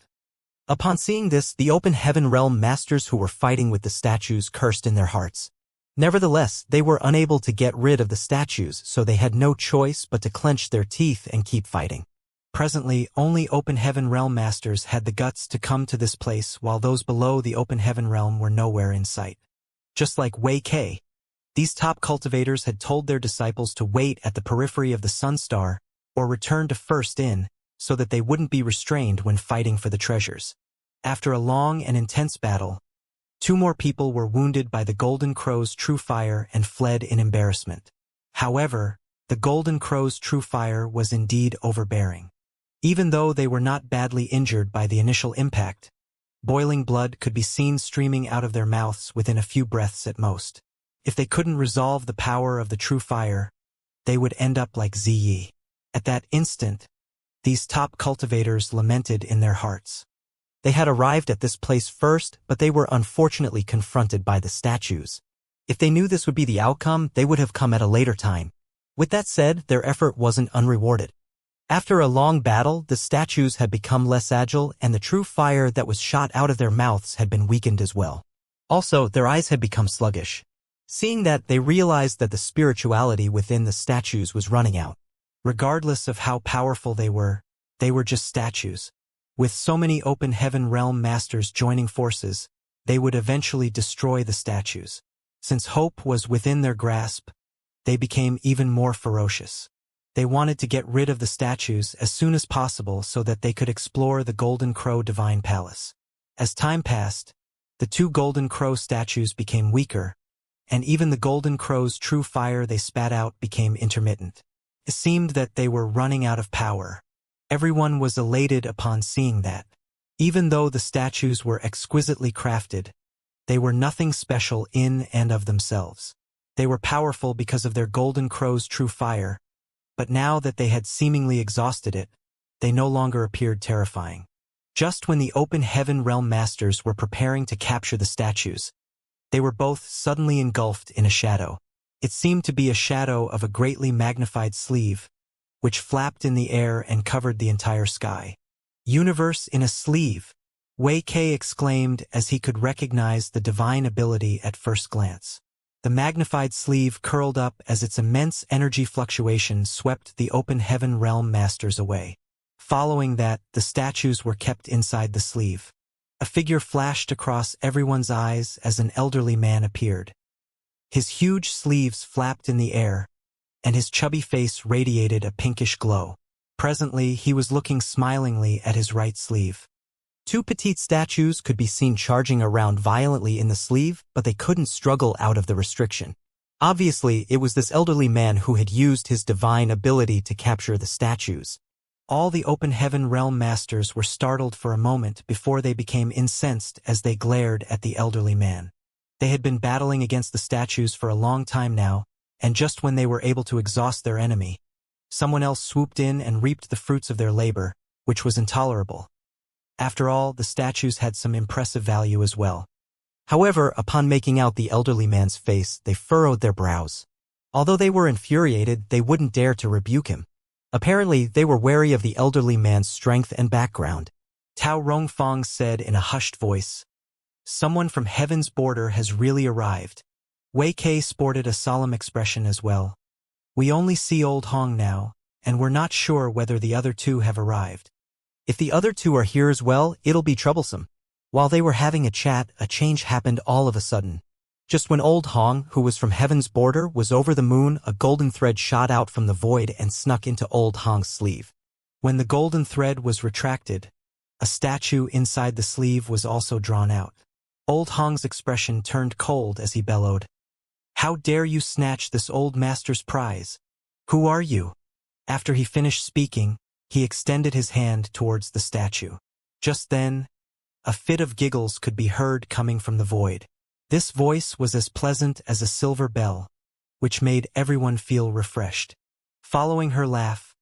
Upon seeing this, the open heaven realm masters who were fighting with the statues cursed in their hearts. Nevertheless, they were unable to get rid of the statues, so they had no choice but to clench their teeth and keep fighting. Presently, only open heaven realm masters had the guts to come to this place, while those below the open heaven realm were nowhere in sight. Just like Wei Kai, these top cultivators had told their disciples to wait at the periphery of the Sunstar, or return to first in, so that they wouldn't be restrained when fighting for the treasures. After a long and intense battle, 2 more people were wounded by the golden crow's true fire and fled in embarrassment. However, the golden crow's true fire was indeed overbearing. Even though they were not badly injured by the initial impact, boiling blood could be seen streaming out of their mouths within a few breaths at most. If they couldn't resolve the power of the true fire, they would end up like Ziyi. At that instant, These top cultivators lamented in their hearts. They had arrived at this place first, but they were unfortunately confronted by the statues. If they knew this would be the outcome, they would have come at a later time. With that said, their effort wasn't unrewarded. After a long battle, the statues had become less agile, and the true fire that was shot out of their mouths had been weakened as well. Also, their eyes had become sluggish. Seeing that, they realized that the spirituality within the statues was running out. Regardless of how powerful they were just statues. With so many open heaven realm masters joining forces, they would eventually destroy the statues. Since hope was within their grasp, they became even more ferocious. They wanted to get rid of the statues as soon as possible so that they could explore the Golden Crow Divine Palace. As time passed, the two Golden Crow statues became weaker, and even the Golden Crow's true fire they spat out became intermittent. It seemed that they were running out of power. Everyone was elated upon seeing that. Even though the statues were exquisitely crafted, they were nothing special in and of themselves. They were powerful because of their Golden Crow's true fire, but now that they had seemingly exhausted it, they no longer appeared terrifying. Just when the open heaven realm masters were preparing to capture the statues, they were both suddenly engulfed in a shadow. It seemed to be a shadow of a greatly magnified sleeve, which flapped in the air and covered the entire sky. Universe in a sleeve, Wei Kei exclaimed as he could recognize the divine ability at first glance. The magnified sleeve curled up as its immense energy fluctuation swept the open heaven realm masters away. Following that, the statues were kept inside the sleeve. A figure flashed across everyone's eyes as an elderly man appeared. His huge sleeves flapped in the air, and his chubby face radiated a pinkish glow. Presently, he was looking smilingly at his right sleeve. Two petite statues could be seen charging around violently in the sleeve, but they couldn't struggle out of the restriction. Obviously, it was this elderly man who had used his divine ability to capture the statues. All the open heaven realm masters were startled for a moment before they became incensed as they glared at the elderly man. They had been battling against the statues for a long time now, and just when they were able to exhaust their enemy, someone else swooped in and reaped the fruits of their labor, which was intolerable. After all, the statues had some impressive value as well. However, upon making out the elderly man's face, they furrowed their brows. Although they were infuriated, they wouldn't dare to rebuke him. Apparently, they were wary of the elderly man's strength and background. Tao Rongfang said in a hushed voice, "Someone from heaven's border has really arrived." Wei Kei sported a solemn expression as well. "We only see Old Hong now, and we're not sure whether the other two have arrived. If the other two are here as well, it'll be troublesome." While they were having a chat, a change happened all of a sudden. Just when Old Hong, who was from heaven's border, was over the moon, a golden thread shot out from the void and snuck into Old Hong's sleeve. When the golden thread was retracted, a statue inside the sleeve was also drawn out. Old Hong's expression turned cold as he bellowed, "How dare you snatch this old master's prize? Who are you?" After he finished speaking, he extended his hand towards the statue. Just then, a fit of giggles could be heard coming from the void. This voice was as pleasant as a silver bell, which made everyone feel refreshed. Following her laugh,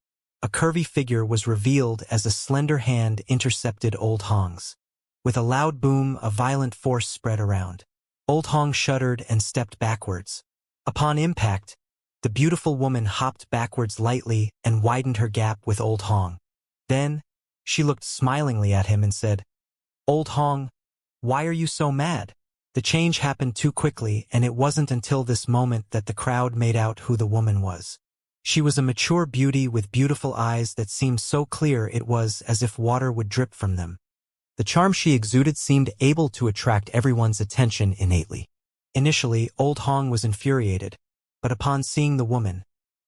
a curvy figure was revealed as a slender hand intercepted Old Hong's. With a loud boom, a violent force spread around. Old Hong shuddered and stepped backwards. Upon impact, the beautiful woman hopped backwards lightly and widened her gap with Old Hong. Then, she looked smilingly at him and said, "Old Hong, why are you so mad?" The change happened too quickly, and it wasn't until this moment that the crowd made out who the woman was. She was a mature beauty with beautiful eyes that seemed so clear it was as if water would drip from them. The charm she exuded seemed able to attract everyone's attention innately. Initially, Old Hong was infuriated, but upon seeing the woman,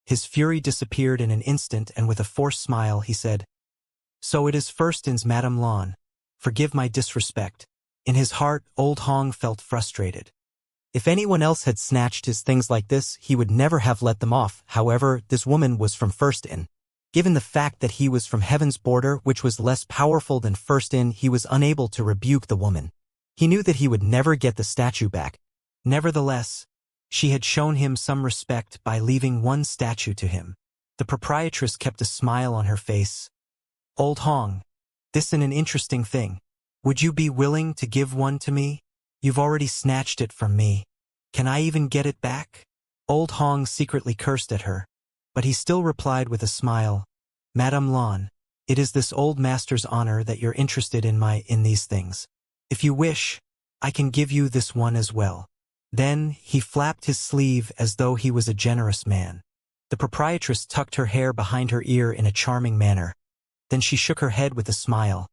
his fury disappeared in an instant, and with a forced smile he said, "So it is Firstin's Madame Lawn. Forgive my disrespect." In his heart, Old Hong felt frustrated. If anyone else had snatched his things like this, he would never have let them off. However, this woman was from Firstin. Given the fact that he was from heaven's border, which was less powerful than Firstin, he was unable to rebuke the woman. He knew that he would never get the statue back. Nevertheless, she had shown him some respect by leaving one statue to him. The proprietress kept a smile on her face, Old Hong, this is an interesting thing. Would you be willing to give one to me? You've already snatched it from me. Can I even get it back? Old Hong secretly cursed at her, but he still replied with a smile, Madame Lan, it is this old master's honor that you're interested in these things. If you wish, I can give you this one as well. Then he flapped his sleeve as though he was a generous man. The proprietress tucked her hair behind her ear in a charming manner. Then she shook her head with a smile.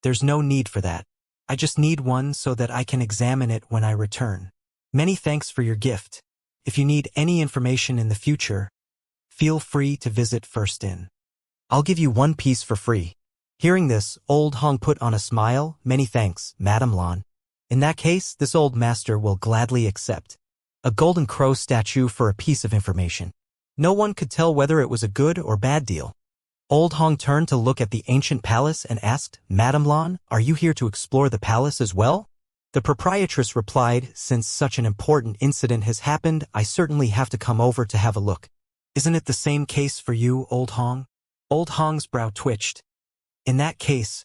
There's no need for that. I just need one so that I can examine it when I return. Many thanks for your gift. If you need any information in the future, feel free to visit First Inn. I'll give you one piece for free. Hearing this, Old Hong put on a smile. Many thanks, Madame Lan. In that case, this old master will gladly accept a golden crow statue for a piece of information. No one could tell whether it was a good or bad deal. Old Hong turned to look at the ancient palace and asked, Madame Lan, are you here to explore the palace as well? The proprietress replied, since such an important incident has happened, I certainly have to come over to have a look. Isn't it the same case for you, Old Hong? Old Hong's brow twitched. In that case,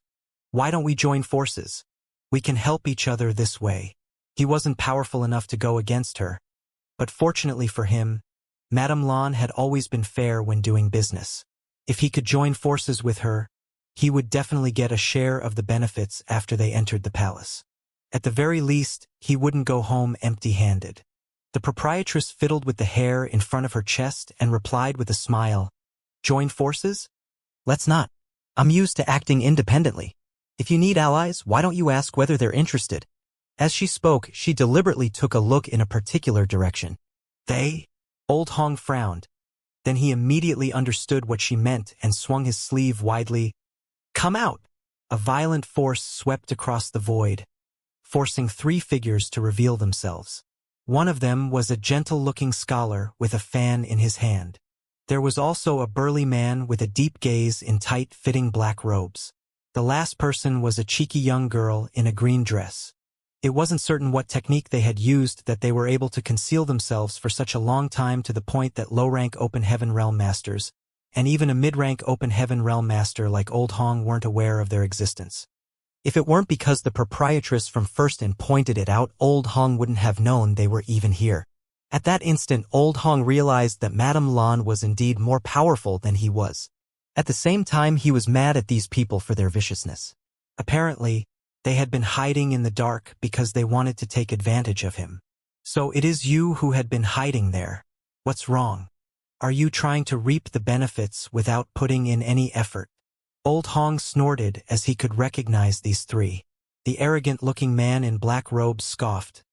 why don't we join forces? We can help each other this way. He wasn't powerful enough to go against her. But fortunately for him, Madame Lan had always been fair when doing business. If he could join forces with her, he would definitely get a share of the benefits after they entered the palace. At the very least, he wouldn't go home empty-handed. The proprietress fiddled with the hair in front of her chest and replied with a smile, Join forces? Let's not. I'm used to acting independently. If you need allies, why don't you ask whether they're interested? As she spoke, she deliberately took a look in a particular direction. They? Old Hong frowned. Then he immediately understood what she meant and swung his sleeve widely. Come out! A violent force swept across the void, forcing three figures to reveal themselves. One of them was a gentle-looking scholar with a fan in his hand. There was also a burly man with a deep gaze in tight-fitting black robes. The last person was a cheeky young girl in a green dress. It wasn't certain what technique they had used that they were able to conceal themselves for such a long time, to the point that low-rank Open Heaven Realm Masters, and even a mid-rank Open Heaven Realm Master like Old Hong, weren't aware of their existence. If it weren't because the proprietress from First Inn pointed it out, Old Hong wouldn't have known they were even here. At that instant, Old Hong realized that Madame Lan was indeed more powerful than he was. At the same time, he was mad at these people for their viciousness. Apparently, they had been hiding in the dark because they wanted to take advantage of him. So it is you who had been hiding there. What's wrong? Are you trying to reap the benefits without putting in any effort? Old Hong snorted as he could recognize these three. The arrogant-looking man in black robes scoffed.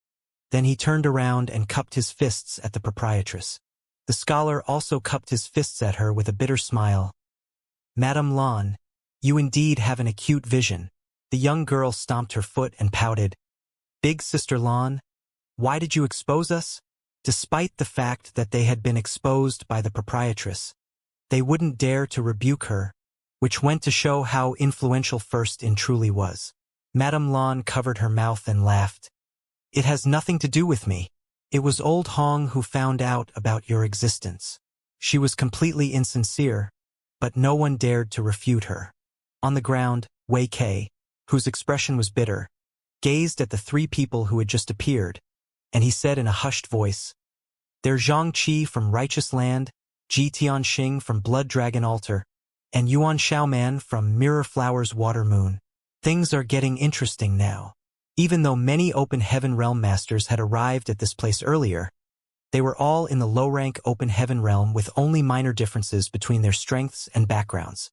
Then he turned around and cupped his fists at the proprietress. The scholar also cupped his fists at her with a bitter smile. Madame Lan, you indeed have an acute vision. The young girl stomped her foot and pouted. Big Sister Lan, why did you expose us? Despite the fact that they had been exposed by the proprietress, they wouldn't dare to rebuke her, which went to show how influential First Inn truly was. Madame Lan covered her mouth and laughed. It has nothing to do with me. It was Old Hong who found out about your existence. She was completely insincere, but no one dared to refute her. On the ground, Wei Kei, whose expression was bitter, gazed at the three people who had just appeared, and he said in a hushed voice, They're Xianxia from Righteous Land, Ji Tianxing from Blood Dragon Altar, and Yuan Xiaoman from Mirror Flowers Water Moon. Things are getting interesting now. Even though many Open Heaven Realm Masters had arrived at this place earlier, they were all in the low-rank Open Heaven Realm with only minor differences between their strengths and backgrounds.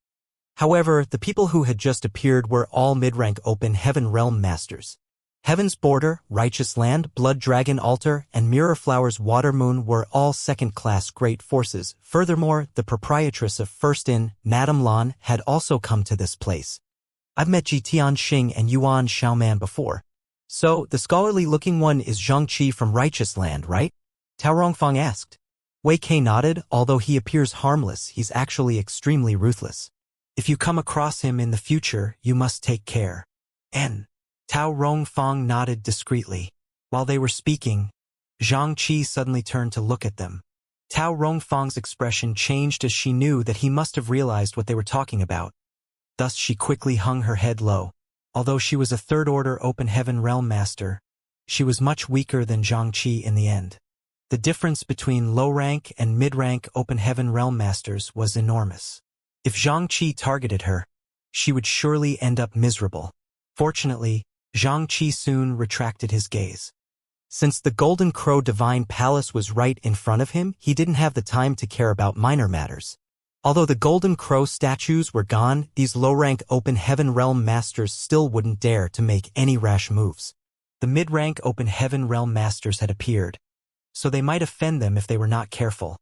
However, the people who had just appeared were all mid-rank Open Heaven Realm Masters. Heaven's Border, Righteous Land, Blood Dragon Altar, and Mirror Flowers Water Moon were all second-class great forces. Furthermore, the proprietress of First Inn, Madame Lan, had also come to this place. I've met Ji Tianxing and Yuan Xiaoman before. So, the scholarly-looking one is Xianxia from Righteous Land, right? Tao Rongfang asked. Wei Kei nodded. Although he appears harmless, he's actually extremely ruthless. If you come across him in the future, you must take care. N. Tao Rongfang nodded discreetly. While they were speaking, Zhang Qi suddenly turned to look at them. Tao Rongfang's expression changed as she knew that he must have realized what they were talking about. thus she quickly hung her head low. Although she was a third-order Open Heaven Realm Master, she was much weaker than Xianxia in the end. The difference between low-rank and mid-rank Open Heaven Realm Masters was enormous. If Xianxia targeted her, she would surely end up miserable. Fortunately, Xianxia soon retracted his gaze. Since the Golden Crow Divine Palace was right in front of him, he didn't have the time to care about minor matters. Although the Golden Crow statues were gone, these low-rank Open Heaven Realm Masters still wouldn't dare to make any rash moves. The mid-rank Open Heaven Realm Masters had appeared, so they might offend them if they were not careful.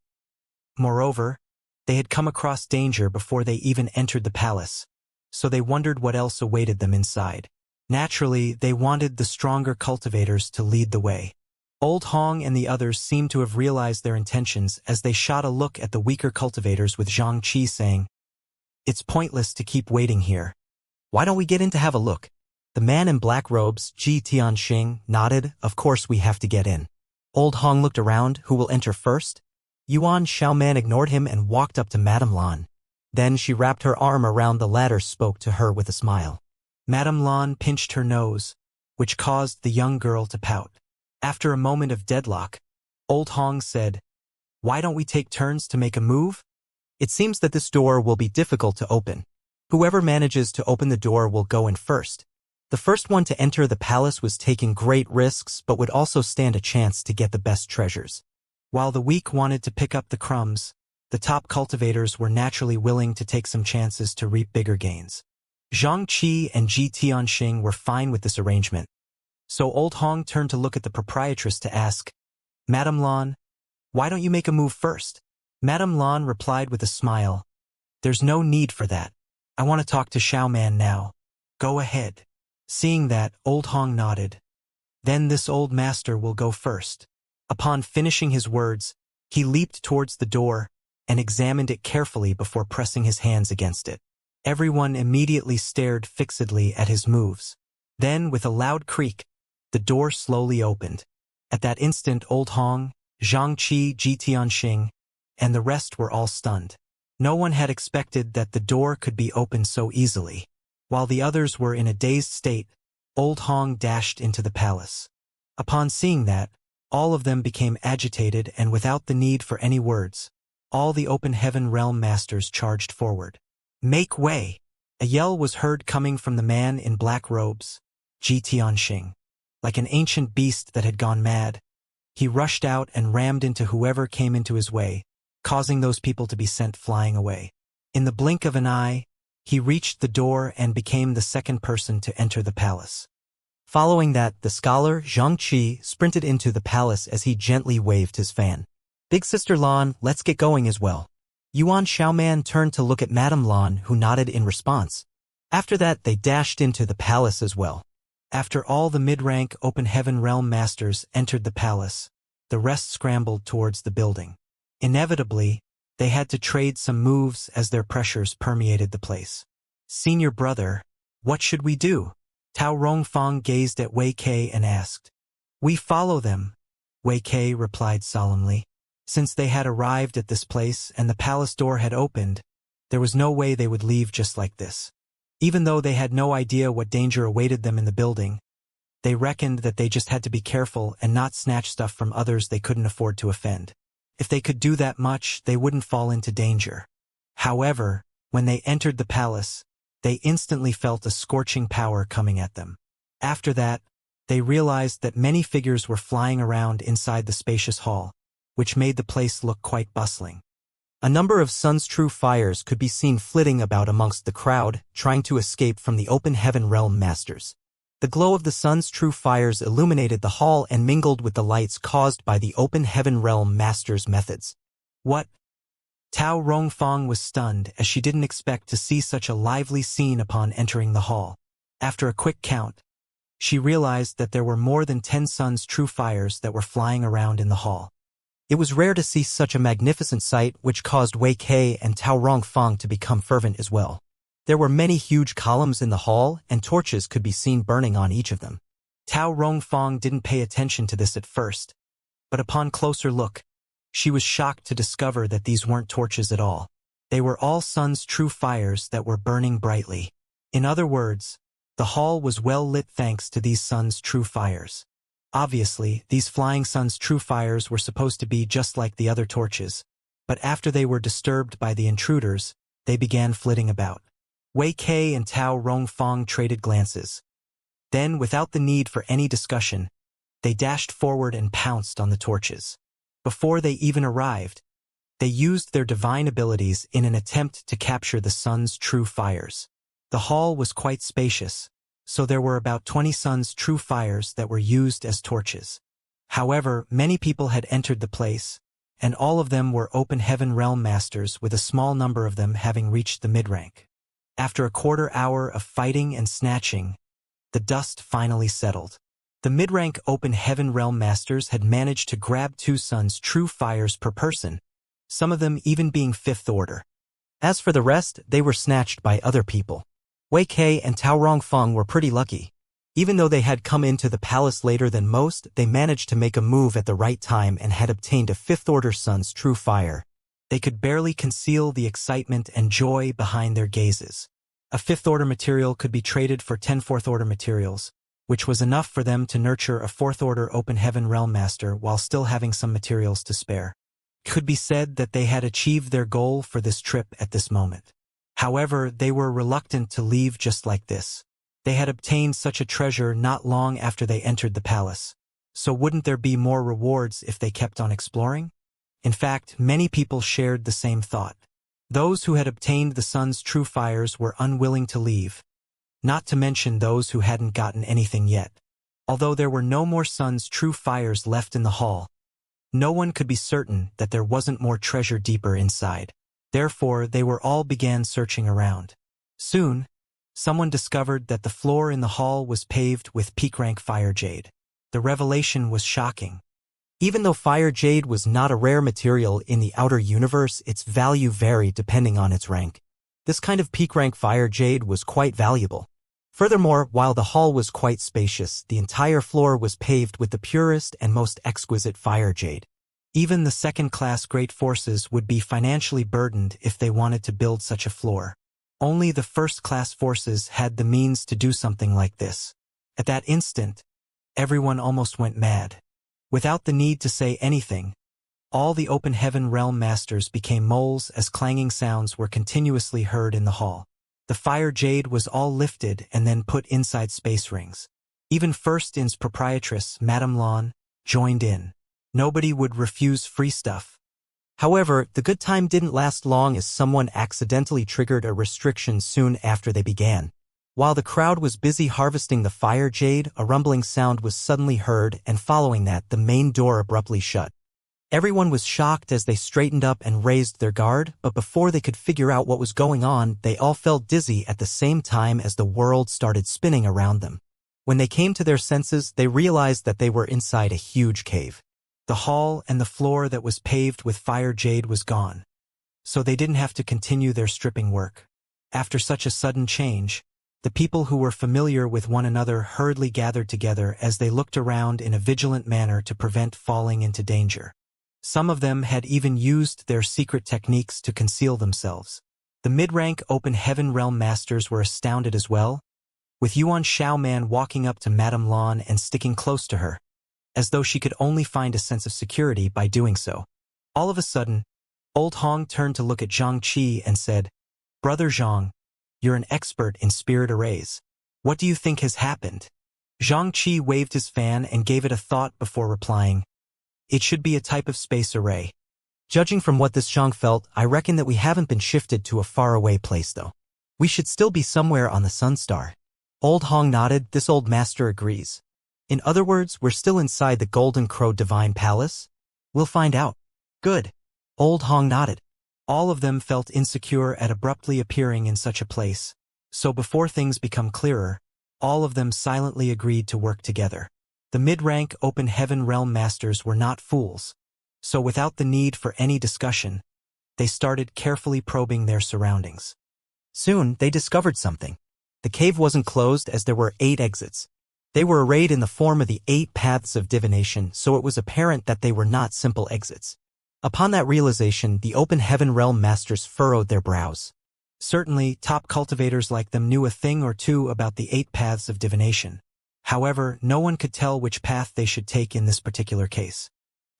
Moreover, they had come across danger before they even entered the palace, so they wondered what else awaited them inside. Naturally, they wanted the stronger cultivators to lead the way. Old Hong and the others seemed to have realized their intentions as they shot a look at the weaker cultivators with Xianxia saying, "It's pointless to keep waiting here. Why don't we get in to have a look?" The man in black robes, Ji Tianxing, nodded. "Of course we have to get in." Old Hong looked around. Who will enter first? Yuan Xiaoman ignored him and walked up to Madame Lan. Then she wrapped her arm around the latter, spoke to her with a smile. Madame Lan pinched her nose, which caused the young girl to pout. After a moment of deadlock, Old Hong said, "Why don't we take turns to make a move? It seems that this door will be difficult to open. Whoever manages to open the door will go in first." The first one to enter the palace was taking great risks but would also stand a chance to get the best treasures. While the weak wanted to pick up the crumbs, the top cultivators were naturally willing to take some chances to reap bigger gains. Xianxia and Ji Tianxing were fine with this arrangement. So Old Hong turned to look at the proprietress to ask, "Madame Lan, why don't you make a move first?" Madame Lan replied with a smile, "There's no need for that. I want to talk to Xiaoman now. Go ahead." Seeing that, Old Hong nodded. "Then this old master will go first." Upon finishing his words, he leaped towards the door and examined it carefully before pressing his hands against it. Everyone immediately stared fixedly at his moves. Then, with a loud creak, the door slowly opened. At that instant, Old Hong, Xianxia, Ji Tianxing, and the rest were all stunned. No one had expected that the door could be opened so easily. While the others were in a dazed state, Old Hong dashed into the palace. Upon seeing that, all of them became agitated, and without the need for any words, all the Open Heaven Realm Masters charged forward. "Make way!" A yell was heard coming from the man in black robes, Ji Tianxing. Like an ancient beast that had gone mad, he rushed out and rammed into whoever came into his way, causing those people to be sent flying away. In the blink of an eye, he reached the door and became the second person to enter the palace. Following that, the scholar, Xianxia, sprinted into the palace as he gently waved his fan. "Big Sister Lan, let's get going as well." Yuan Xiaoman turned to look at Madame Lan, who nodded in response. After that, they dashed into the palace as well. After all the mid-rank Open Heaven Realm Masters entered the palace, the rest scrambled towards the building. Inevitably, they had to trade some moves as their pressures permeated the place. "Senior brother, what should we do?" Tao Rongfang gazed at Wei Kei and asked. "We follow them," Wei Kei replied solemnly. Since they had arrived at this place and the palace door had opened, there was no way they would leave just like this. Even though they had no idea what danger awaited them in the building, they reckoned that they just had to be careful and not snatch stuff from others they couldn't afford to offend. If they could do that much, they wouldn't fall into danger. However, when they entered the palace, they instantly felt a scorching power coming at them. After that, they realized that many figures were flying around inside the spacious hall, which made the place look quite bustling. A number of Sun's true fires could be seen flitting about amongst the crowd, trying to escape from the Open Heaven Realm Masters. The glow of the Sun's true fires illuminated the hall and mingled with the lights caused by the Open Heaven Realm Masters' methods. "What?" Tao Rongfang was stunned, as she didn't expect to see such a lively scene upon entering the hall. After a quick count, she realized that there were more than 10 Sun's true fires that were flying around in the hall. It was rare to see such a magnificent sight, which caused Wei Kei and Tao Rongfang to become fervent as well. There were many huge columns in the hall, and torches could be seen burning on each of them. Tao Rongfang didn't pay attention to this at first, but upon closer look, she was shocked to discover that these weren't torches at all. They were all sun's true fires that were burning brightly. In other words, the hall was well lit thanks to these sun's true fires. Obviously, these flying sun's true fires were supposed to be just like the other torches, but after they were disturbed by the intruders, they began flitting about. Wei Kei and Tao Rongfang traded glances. Then, without the need for any discussion, they dashed forward and pounced on the torches. Before they even arrived, they used their divine abilities in an attempt to capture the sun's true fires. The hall was quite spacious, so there were about 20 sun's true fires that were used as torches. However, many people had entered the place, and all of them were open heaven realm masters, with a small number of them having reached the mid-rank. After a quarter hour of fighting and snatching, the dust finally settled. The mid-rank open heaven realm masters had managed to grab 2 sun's true fires per person, some of them even being 5th order. As for the rest, they were snatched by other people. Wei Kei and Tao Rongfang were pretty lucky. Even though they had come into the palace later than most, they managed to make a move at the right time and had obtained a 5th order sun's true fire. They could barely conceal the excitement and joy behind their gazes. A 5th order material could be traded for 10 4th order materials, which was enough for them to nurture a 4th order open heaven realm master while still having some materials to spare. It could be said that they had achieved their goal for this trip at this moment. However, they were reluctant to leave just like this. They had obtained such a treasure not long after they entered the palace. So wouldn't there be more rewards if they kept on exploring? In fact, many people shared the same thought. Those who had obtained the sun's true fires were unwilling to leave, not to mention those who hadn't gotten anything yet. Although there were no more sun's true fires left in the hall, no one could be certain that there wasn't more treasure deeper inside. Therefore, they all began searching around. Soon, someone discovered that the floor in the hall was paved with peak-rank fire jade. The revelation was shocking. Even though fire jade was not a rare material in the outer universe, its value varied depending on its rank. This kind of peak-rank fire jade was quite valuable. Furthermore, while the hall was quite spacious, the entire floor was paved with the purest and most exquisite fire jade. Even the second-class great forces would be financially burdened if they wanted to build such a floor. Only the first-class forces had the means to do something like this. At that instant, everyone almost went mad. Without the need to say anything, all the open heaven realm masters became moles as clanging sounds were continuously heard in the hall. The fire jade was all lifted and then put inside space rings. Even First In's proprietress, Madame Lon, joined in. Nobody would refuse free stuff. However, the good time didn't last long as someone accidentally triggered a restriction soon after they began. While the crowd was busy harvesting the fire jade, a rumbling sound was suddenly heard, and following that, the main door abruptly shut. Everyone was shocked as they straightened up and raised their guard, but before they could figure out what was going on, they all felt dizzy at the same time as the world started spinning around them. When they came to their senses, they realized that they were inside a huge cave. The hall and the floor that was paved with fire jade was gone, so they didn't have to continue their stripping work. After such a sudden change, the people who were familiar with one another hurriedly gathered together as they looked around in a vigilant manner to prevent falling into danger. Some of them had even used their secret techniques to conceal themselves. The mid-rank open heaven realm masters were astounded as well, with Yuan Xiaoman walking up to Madame Lon and sticking close to her, as though she could only find a sense of security by doing so. All of a sudden, Old Hong turned to look at Zhang Qi and said, "Brother Zhang, you're an expert in spirit arrays. What do you think has happened?" Zhang Qi waved his fan and gave it a thought before replying, "It should be a type of space array." Judging from what this Zhang felt, I reckon that we haven't been shifted to a faraway place though. We should still be somewhere on the Sun Star. Old Hong nodded. This old master agrees. In other words, we're still inside the Golden Crow Divine Palace? We'll find out. Good. Old Hong nodded. All of them felt insecure at abruptly appearing in such a place, so before things become clearer, all of them silently agreed to work together. The mid-rank open heaven realm masters were not fools, so without the need for any discussion, they started carefully probing their surroundings. Soon, they discovered something. The cave wasn't closed as there were 8 exits. They were arrayed in the form of the 8 paths of divination, so it was apparent that they were not simple exits. Upon that realization, the open heaven realm masters furrowed their brows. Certainly, top cultivators like them knew a thing or two about the 8 paths of divination. However, no one could tell which path they should take in this particular case.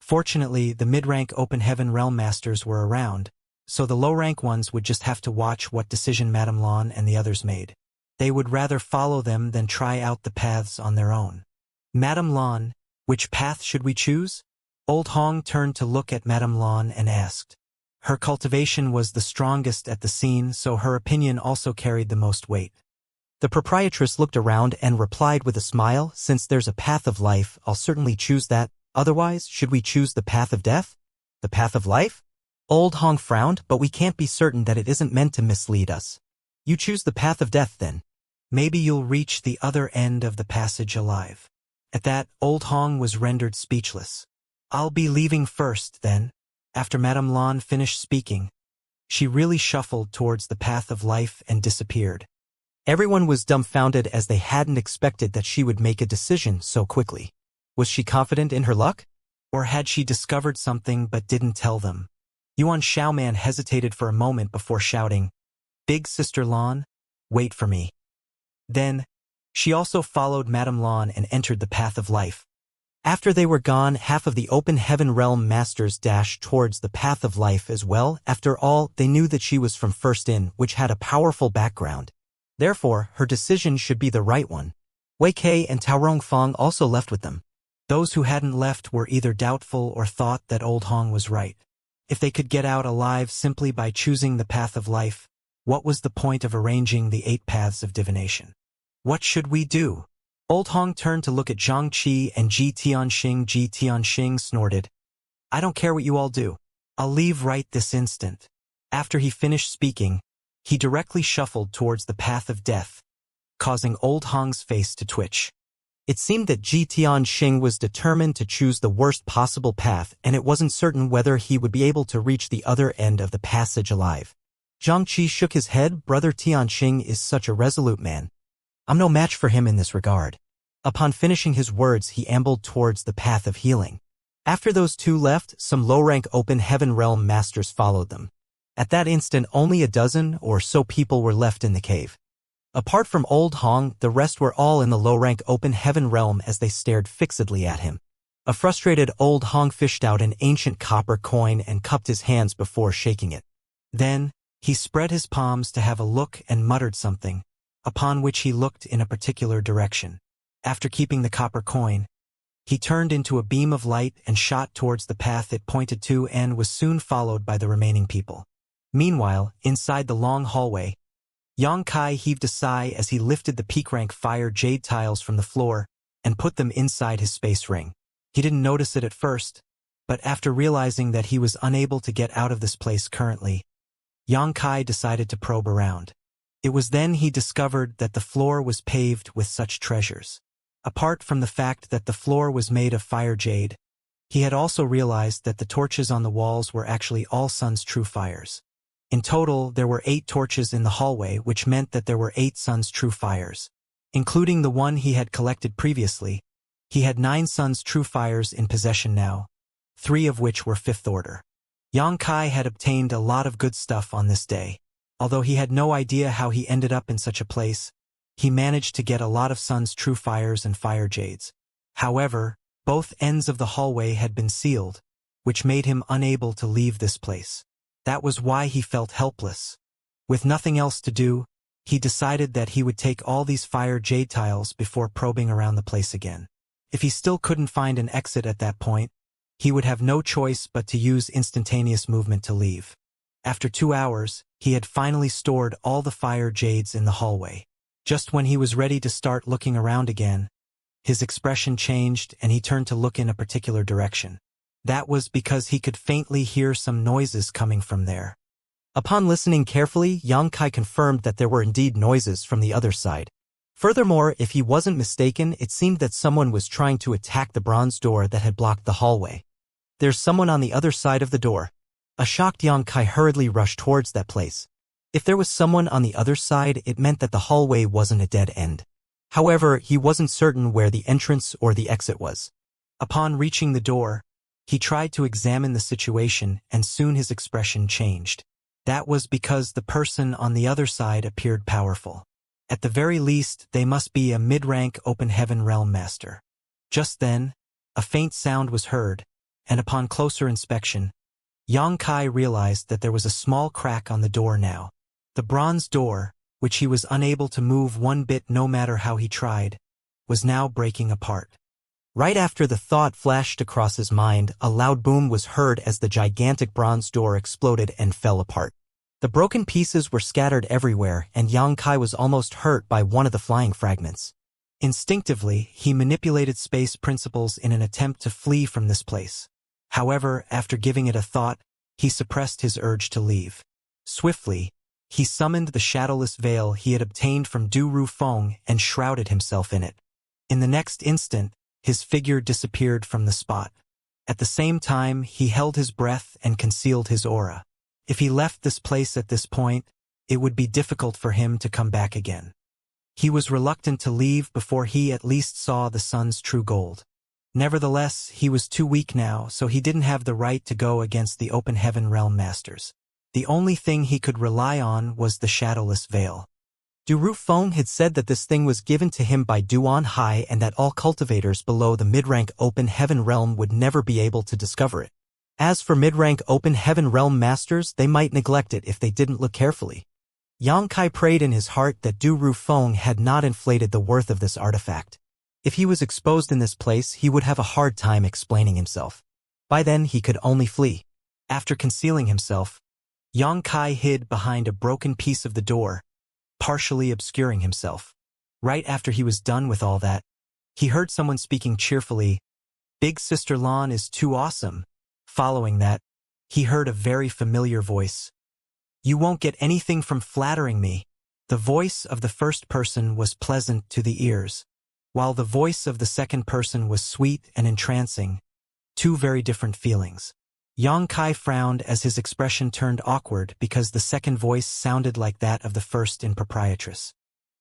Fortunately, the mid-rank open heaven realm masters were around, so the low-rank ones would just have to watch what decision Madame Lan and the others made. They would rather follow them than try out the paths on their own. Madame Lan, which path should we choose? Old Hong turned to look at Madame Lan and asked. Her cultivation was the strongest at the scene, so her opinion also carried the most weight. The proprietress looked around and replied with a smile, since there's a path of life, I'll certainly choose that. Otherwise, should we choose the path of death? The path of life? Old Hong frowned, but we can't be certain that it isn't meant to mislead us. You choose the path of death then. Maybe you'll reach the other end of the passage alive. At that, Old Hong was rendered speechless. I'll be leaving first, then. After Madame Lan finished speaking, she really shuffled towards the path of life and disappeared. Everyone was dumbfounded as they hadn't expected that she would make a decision so quickly. Was she confident in her luck? Or had she discovered something but didn't tell them? Yuan Xiaoman hesitated for a moment before shouting, Big Sister Lan, wait for me. Then, she also followed Madame Lan and entered the path of life. After they were gone, half of the open heaven realm masters dashed towards the path of life as well. After all, they knew that she was from First In, which had a powerful background. Therefore, her decision should be the right one. Wei Kei and Tao Rongfang also left with them. Those who hadn't left were either doubtful or thought that Old Hong was right. If they could get out alive simply by choosing the path of life, what was the point of arranging the 8 paths of divination? What should we do? Old Hong turned to look at Zhang Qi and Ji Tianxing. Ji Tianxing snorted. I don't care what you all do. I'll leave right this instant. After he finished speaking, he directly shuffled towards the path of death, causing Old Hong's face to twitch. It seemed that Ji Tianxing was determined to choose the worst possible path, and it wasn't certain whether he would be able to reach the other end of the passage alive. Zhang Qi shook his head. Brother Tianxing is such a resolute man. I'm no match for him in this regard. Upon finishing his words, he ambled towards the path of healing. After those two left, some low-rank open heaven realm masters followed them. At that instant, only a dozen or so people were left in the cave. Apart from Old Hong, the rest were all in the low-rank open heaven realm as they stared fixedly at him. A frustrated Old Hong fished out an ancient copper coin and cupped his hands before shaking it. Then, he spread his palms to have a look and muttered something, upon which he looked in a particular direction. After keeping the copper coin, he turned into a beam of light and shot towards the path it pointed to and was soon followed by the remaining people. Meanwhile, inside the long hallway, Yang Kai heaved a sigh as he lifted the peak-rank fire jade tiles from the floor and put them inside his space ring. He didn't notice it at first, but after realizing that he was unable to get out of this place currently, Yang Kai decided to probe around. It was then he discovered that the floor was paved with such treasures. Apart from the fact that the floor was made of fire jade, he had also realized that the torches on the walls were actually all Sun's true fires. In total, there were 8 torches in the hallway, which meant that there were 8 Sun's true fires. Including the one he had collected previously, he had 9 Sun's true fires in possession now, 3 of which were 5th order. Yang Kai had obtained a lot of good stuff on this day. Although he had no idea how he ended up in such a place, he managed to get a lot of Sun's true fires and fire jades. However, both ends of the hallway had been sealed, which made him unable to leave this place. That was why he felt helpless. With nothing else to do, he decided that he would take all these fire jade tiles before probing around the place again. If he still couldn't find an exit at that point, he would have no choice but to use instantaneous movement to leave. After 2 hours, he had finally stored all the fire jades in the hallway. Just when he was ready to start looking around again, his expression changed and he turned to look in a particular direction. That was because he could faintly hear some noises coming from there. Upon listening carefully, Yang Kai confirmed that there were indeed noises from the other side. Furthermore, if he wasn't mistaken, it seemed that someone was trying to attack the bronze door that had blocked the hallway. There's someone on the other side of the door. A shocked Yang Kai hurriedly rushed towards that place. If there was someone on the other side, it meant that the hallway wasn't a dead end. However, he wasn't certain where the entrance or the exit was. Upon reaching the door, He tried to examine the situation, and soon his expression changed. That was because the person on the other side appeared powerful. At the very least, they must be a mid-rank open heaven realm master. Just then, a faint sound was heard, and upon closer inspection, Xianxia realized that there was a small crack on the door now. The bronze door, which he was unable to move one bit no matter how he tried, was now breaking apart. Right after the thought flashed across his mind, a loud boom was heard as the gigantic bronze door exploded and fell apart. The broken pieces were scattered everywhere, and Xianxia was almost hurt by one of the flying fragments. Instinctively, he manipulated space principles in an attempt to flee from this place. However, after giving it a thought, he suppressed his urge to leave. Swiftly, he summoned the shadowless veil he had obtained from Du Rufeng and shrouded himself in it. In the next instant, his figure disappeared from the spot. At the same time, he held his breath and concealed his aura. If he left this place at this point, it would be difficult for him to come back again. He was reluctant to leave before he at least saw the sun's true gold. Nevertheless, he was too weak now, so he didn't have the right to go against the open heaven realm masters. The only thing he could rely on was the shadowless veil. Du Rufeng had said that this thing was given to him by Duan Hai and that all cultivators below the mid-rank open heaven realm would never be able to discover it. As for mid-rank open heaven realm masters, they might neglect it if they didn't look carefully. Xianxia prayed in his heart that Du Rufeng had not inflated the worth of this artifact. If he was exposed in this place, he would have a hard time explaining himself. By then, he could only flee. After concealing himself, Xianxia hid behind a broken piece of the door, partially obscuring himself. Right after he was done with all that, he heard someone speaking cheerfully, "Big Sister Lan is too awesome." Following that, he heard a very familiar voice. "You won't get anything from flattering me." The voice of the first person was pleasant to the ears, while the voice of the second person was sweet and entrancing. Two very different feelings. Xianxia frowned as his expression turned awkward because the second voice sounded like that of the first in proprietress.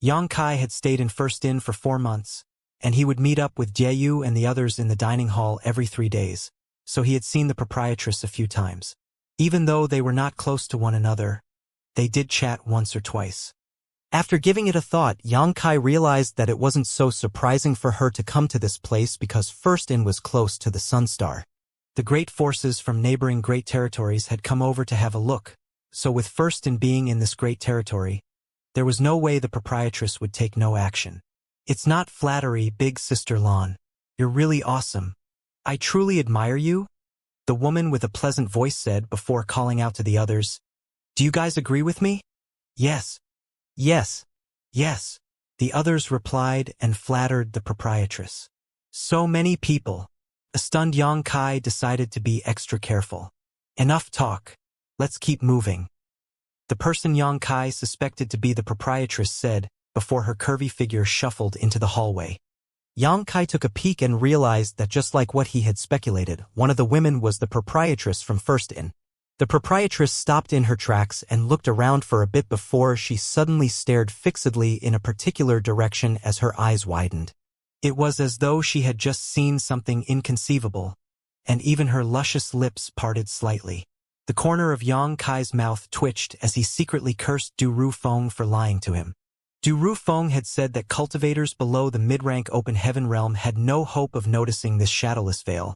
Xianxia had stayed in First Inn for 4 months, and he would meet up with Jieyu and the others in the dining hall every 3 days, so he had seen the proprietress a few times. Even though they were not close to one another, they did chat once or twice. After giving it a thought, Xianxia realized that it wasn't so surprising for her to come to this place because First Inn was close to the Sunstar. The great forces from neighboring great territories had come over to have a look, so with First Inn being in this great territory, there was no way the proprietress would take no action. "It's not flattery, Big Sister Lan. You're really awesome. I truly admire you," the woman with a pleasant voice said before calling out to the others. "Do you guys agree with me?" "Yes. Yes. Yes." The others replied and flattered the proprietress. So many people. A stunned Xianxia decided to be extra careful. "Enough talk. Let's keep moving," the person Xianxia suspected to be the proprietress said before her curvy figure shuffled into the hallway. Xianxia took a peek and realized that just like what he had speculated, one of the women was the proprietress from First Inn. The proprietress stopped in her tracks and looked around for a bit before she suddenly stared fixedly in a particular direction as her eyes widened. It was as though she had just seen something inconceivable, and even her luscious lips parted slightly. The corner of Xianxia's mouth twitched as he secretly cursed Du Rufeng for lying to him. Du Rufeng had said that cultivators below the mid-rank open heaven realm had no hope of noticing this shadowless veil,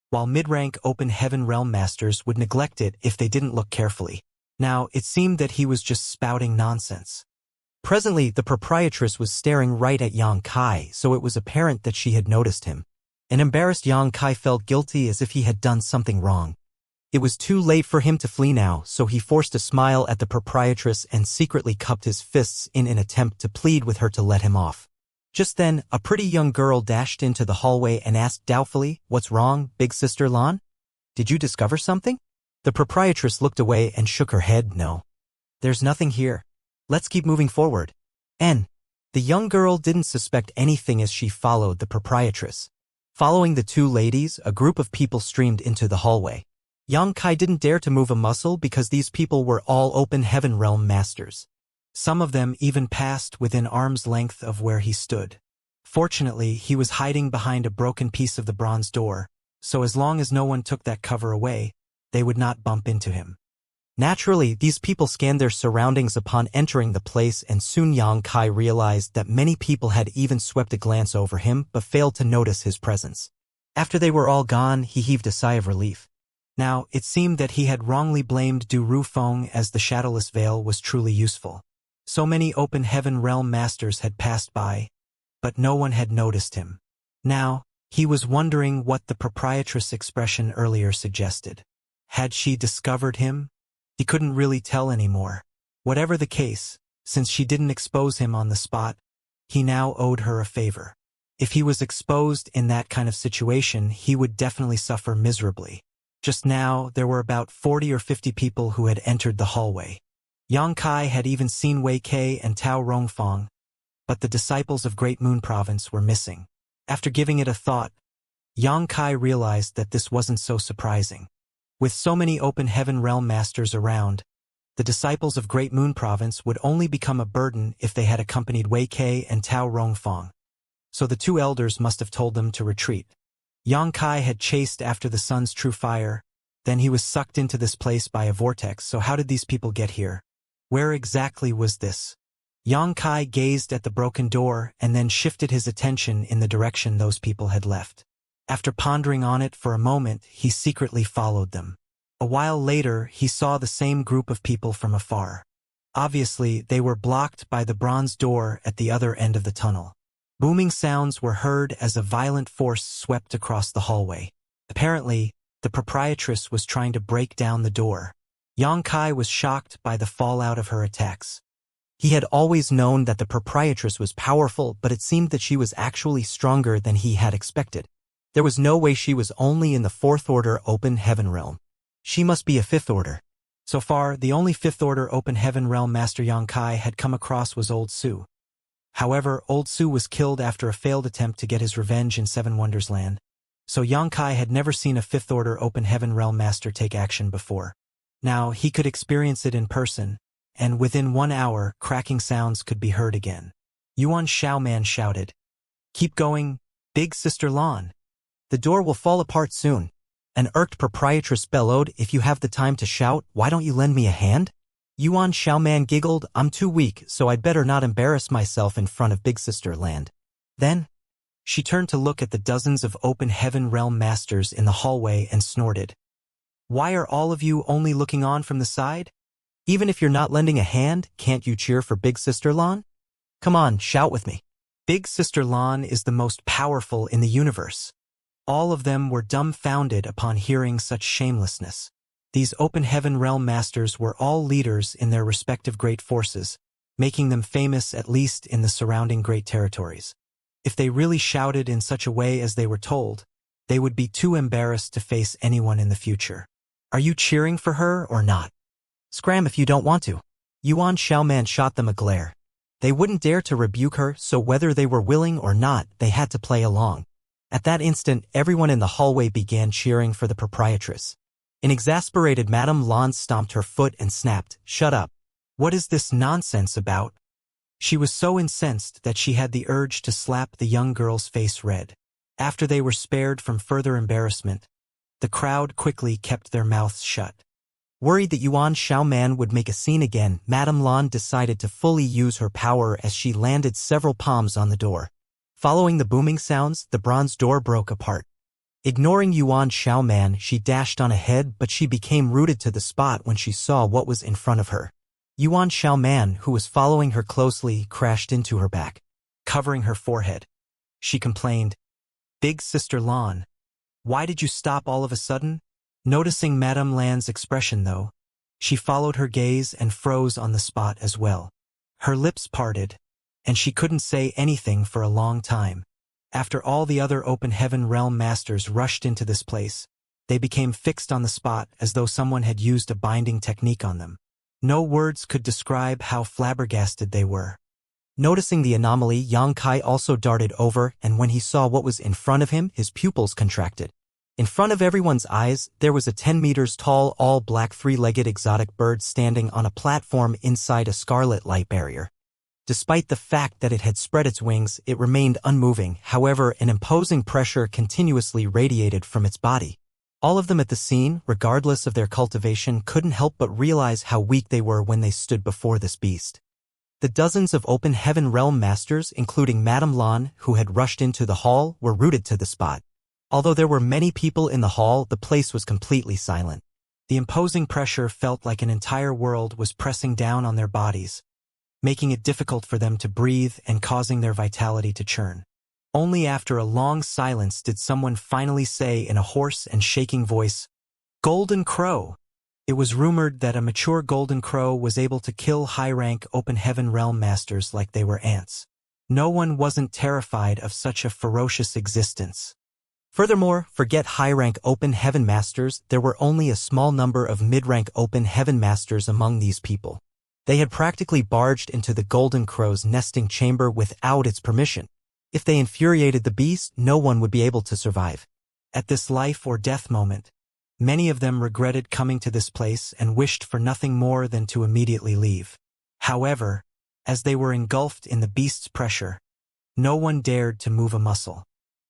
while mid-rank open heaven realm masters would neglect it if they didn't look carefully. Now, it seemed that he was just spouting nonsense. Presently, the proprietress was staring right at Xianxia, so it was apparent that she had noticed him. An embarrassed Xianxia felt guilty as if he had done something wrong. It was too late for him to flee now, so he forced a smile at the proprietress and secretly cupped his fists in an attempt to plead with her to let him off. Just then, a pretty young girl dashed into the hallway and asked doubtfully, "What's wrong, Big Sister Lan? Did you discover something?" The proprietress looked away and shook her head. "No. There's nothing here. Let's keep moving forward." The young girl didn't suspect anything as she followed the proprietress. Following the two ladies, a group of people streamed into the hallway. Xianxia didn't dare to move a muscle because these people were all open heaven realm masters. Some of them even passed within arm's length of where he stood. Fortunately, he was hiding behind a broken piece of the bronze door, so as long as no one took that cover away, they would not bump into him. Naturally, these people scanned their surroundings upon entering the place, and soon Yang Kai realized that many people had even swept a glance over him but failed to notice his presence. After they were all gone, he heaved a sigh of relief. Now, it seemed that he had wrongly blamed Du Rufeng as the shadowless veil was truly useful. So many open heaven realm masters had passed by, but no one had noticed him. Now, he was wondering what the proprietress expression earlier suggested. Had she discovered him? He couldn't really tell anymore. Whatever the case, since she didn't expose him on the spot, he now owed her a favor. If he was exposed in that kind of situation, he would definitely suffer miserably. Just now, there were about 40 or 50 people who had entered the hallway. Yang Kai had even seen Wei Kei and Tao Rongfang, but the disciples of Great Moon Province were missing. After giving it a thought, Yang Kai realized that this wasn't so surprising. With so many open heaven realm masters around, the disciples of Great Moon Province would only become a burden if they had accompanied Wei Kei and Tao Rongfang. So the two elders must have told them to retreat. Yang Kai had chased after the sun's true fire, then he was sucked into this place by a vortex, so how did these people get here? Where exactly was this? Yang Kai gazed at the broken door and then shifted his attention in the direction those people had left. After pondering on it for a moment, he secretly followed them. A while later, he saw the same group of people from afar. Obviously, they were blocked by the bronze door at the other end of the tunnel. Booming sounds were heard as a violent force swept across the hallway. Apparently, the proprietress was trying to break down the door. Yang Kai was shocked by the fallout of her attacks. He had always known that the proprietress was powerful, but it seemed that she was actually stronger than he had expected. There was no way she was only in the 4th order open heaven realm. She must be a 5th order. So far, the only 5th order open heaven realm master Yang Kai had come across was Old Su. However, Old Su was killed after a failed attempt to get his revenge in Seven Wonders Land, so Yang Kai had never seen a 5th order open heaven realm master take action before. Now, he could experience it in person, and within 1 hour, cracking sounds could be heard again. Yuan Xiaoman shouted, "Keep going, Big Sister Lan. The door will fall apart soon." An irked proprietress bellowed, "If you have the time to shout, why don't you lend me a hand?" Yuan Xiaoman giggled, "I'm too weak, so I'd better not embarrass myself in front of Big Sister Land." Then, she turned to look at the dozens of open heaven realm masters in the hallway and snorted. "Why are all of you only looking on from the side? Even if you're not lending a hand, can't you cheer for Big Sister Lan? Come on, shout with me. Big Sister Lan is the most powerful in the universe." All of them were dumbfounded upon hearing such shamelessness. These open heaven realm masters were all leaders in their respective great forces, making them famous at least in the surrounding great territories. If they really shouted in such a way as they were told, they would be too embarrassed to face anyone in the future. "Are you cheering for her or not? Scram if you don't want to." Yuan Xiaoman shot them a glare. They wouldn't dare to rebuke her, so whether they were willing or not, they had to play along. At that instant, everyone in the hallway began cheering for the proprietress. An exasperated Madame Lan stomped her foot and snapped, "Shut up. What is this nonsense about?" She was so incensed that she had the urge to slap the young girl's face red. After they were spared from further embarrassment, the crowd quickly kept their mouths shut. Worried that Yuan Xiaoman would make a scene again, Madame Lan decided to fully use her power as she landed several palms on the door. Following the booming sounds, the bronze door broke apart. Ignoring Yuan Xiaoman, she dashed on ahead, but she became rooted to the spot when she saw what was in front of her. Yuan Xiaoman, who was following her closely, crashed into her back, covering her forehead. She complained, "Big Sister Lan, why did you stop all of a sudden?" Noticing Madame Lan's expression, though, she followed her gaze and froze on the spot as well. Her lips parted, and she couldn't say anything for a long time. After all the other open heaven realm masters rushed into this place, they became fixed on the spot as though someone had used a binding technique on them. No words could describe how flabbergasted they were. Noticing the anomaly, Yang Kai also darted over, and when he saw what was in front of him, his pupils contracted. In front of everyone's eyes, there was a 10 meters tall, all-black three-legged exotic bird standing on a platform inside a scarlet light barrier. Despite the fact that it had spread its wings, it remained unmoving. However, an imposing pressure continuously radiated from its body. All of them at the scene, regardless of their cultivation, couldn't help but realize how weak they were when they stood before this beast. The dozens of open heaven realm masters, including Madame Lan, who had rushed into the hall, were rooted to the spot. Although there were many people in the hall, the place was completely silent. The imposing pressure felt like an entire world was pressing down on their bodies, making it difficult for them to breathe and causing their vitality to churn. Only after a long silence did someone finally say in a hoarse and shaking voice, "Golden Crow." It was rumored that a mature Golden Crow was able to kill high-rank open heaven realm masters like they were ants. No one wasn't terrified of such a ferocious existence. Furthermore, forget high-rank open heaven masters, there were only a small number of mid-rank open heaven masters among these people. They had practically barged into the Golden Crow's nesting chamber without its permission. If they infuriated the beast, no one would be able to survive. At this life or death moment, many of them regretted coming to this place and wished for nothing more than to immediately leave. However, as they were engulfed in the beast's pressure, no one dared to move a muscle.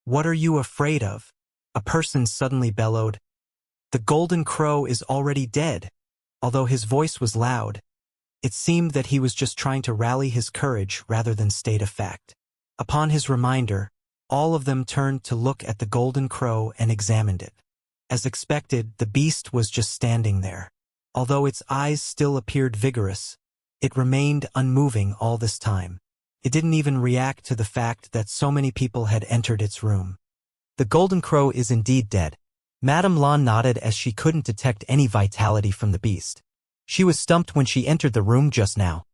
"What are you afraid of?" a person suddenly bellowed. "The Golden Crow is already dead." Although his voice was loud, it seemed that he was just trying to rally his courage rather than state a fact. Upon his reminder, all of them turned to look at the Golden Crow and examined it. As expected, the beast was just standing there. Although its eyes still appeared vigorous, it remained unmoving all this time. It didn't even react to the fact that so many people had entered its room. "The Golden Crow is indeed dead." Madame Lan nodded as she couldn't detect any vitality from the beast. She was stumped when she entered the room just now.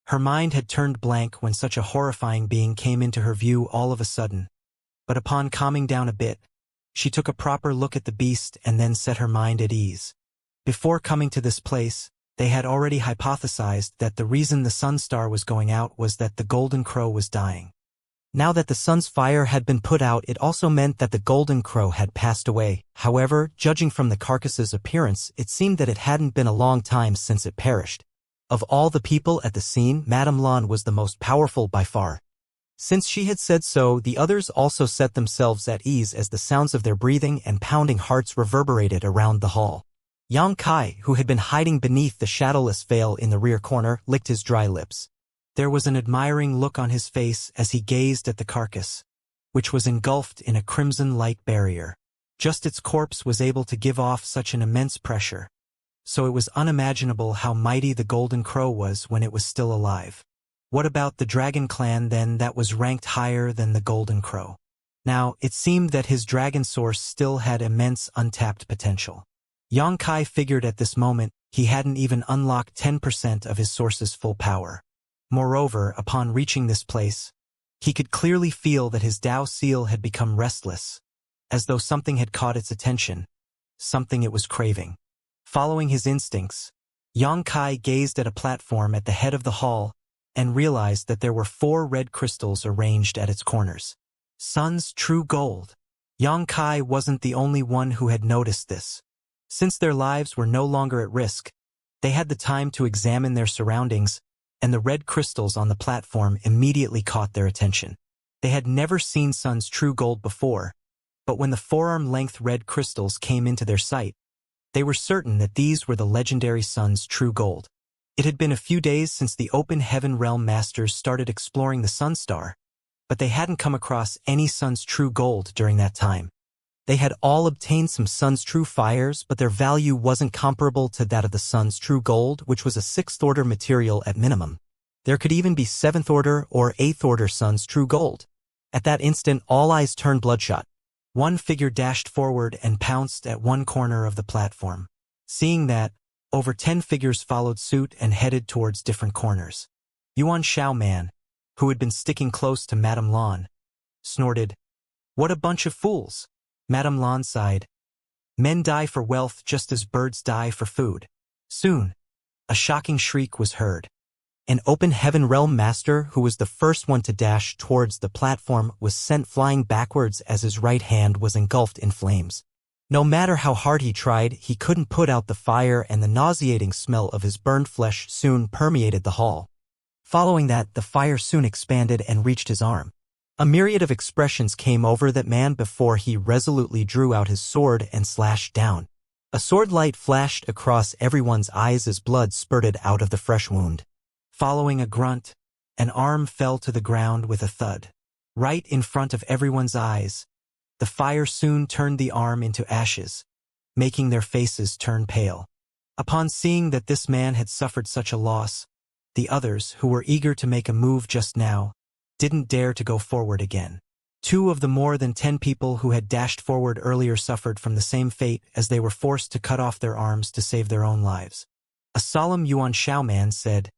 Her mind had turned blank when such a horrifying being came into her view all of a sudden. But upon calming down a bit, she took a proper look at the beast and then set her mind at ease. Before coming to this place, they had already hypothesized that the reason the sun star was going out was that the Golden Crow was dying. Now that the sun's fire had been put out, it also meant that the Golden Crow had passed away. However, judging from the carcass's appearance, it seemed that it hadn't been a long time since it perished. Of all the people at the scene, Madame Lan was the most powerful by far. Since she had said so, the others also set themselves at ease as the sounds of their breathing and pounding hearts reverberated around the hall. Xianxia, who had been hiding beneath the shadowless veil in the rear corner, licked his dry lips. There was an admiring look on his face as he gazed at the carcass, which was engulfed in a crimson light barrier. Just its corpse was able to give off such an immense pressure, so it was unimaginable how mighty the Golden Crow was when it was still alive. What about the Dragon Clan then that was ranked higher than the Golden Crow? Now, it seemed that his dragon source still had immense untapped potential. Xianxia figured at this moment he hadn't even unlocked 10% of his source's full power. Moreover, upon reaching this place, he could clearly feel that his Dao seal had become restless, as though something had caught its attention, something it was craving. Following his instincts, Xianxia gazed at a platform at the head of the hall and realized that there were 4 red crystals arranged at its corners. Sun's true gold. Xianxia wasn't the only one who had noticed this. Since their lives were no longer at risk, they had the time to examine their surroundings, and the red crystals on the platform immediately caught their attention. They had never seen Sun's true gold before, but when the forearm-length red crystals came into their sight, they were certain that these were the legendary Sun's true gold. It had been a few days since the Open Heaven Realm Masters started exploring the Sun Star, but they hadn't come across any Sun's true gold during that time. They had all obtained some Sun's true fires, but their value wasn't comparable to that of the Sun's true gold, which was a 6th-order material at minimum. There could even be 7th-order or 8th-order Sun's true gold. At that instant, all eyes turned bloodshot. One figure dashed forward and pounced at one corner of the platform. Seeing that, over 10 figures followed suit and headed towards different corners. Yuan Xiaoman, who had been sticking close to Madame Lan, snorted, "What a bunch of fools!" Madame Lan sighed. "Men die for wealth just as birds die for food." Soon, a shocking shriek was heard. An Open Heaven Realm Master, who was the first one to dash towards the platform, was sent flying backwards as his right hand was engulfed in flames. No matter how hard he tried, he couldn't put out the fire, and the nauseating smell of his burned flesh soon permeated the hall. Following that, the fire soon expanded and reached his arm. A myriad of expressions came over that man before he resolutely drew out his sword and slashed down. A sword light flashed across everyone's eyes as blood spurted out of the fresh wound. Following a grunt, an arm fell to the ground with a thud. Right in front of everyone's eyes, the fire soon turned the arm into ashes, making their faces turn pale. Upon seeing that this man had suffered such a loss, the others, who were eager to make a move just now, didn't dare to go forward again. 2 of the more than 10 people who had dashed forward earlier suffered from the same fate as they were forced to cut off their arms to save their own lives. A solemn Yuan man said,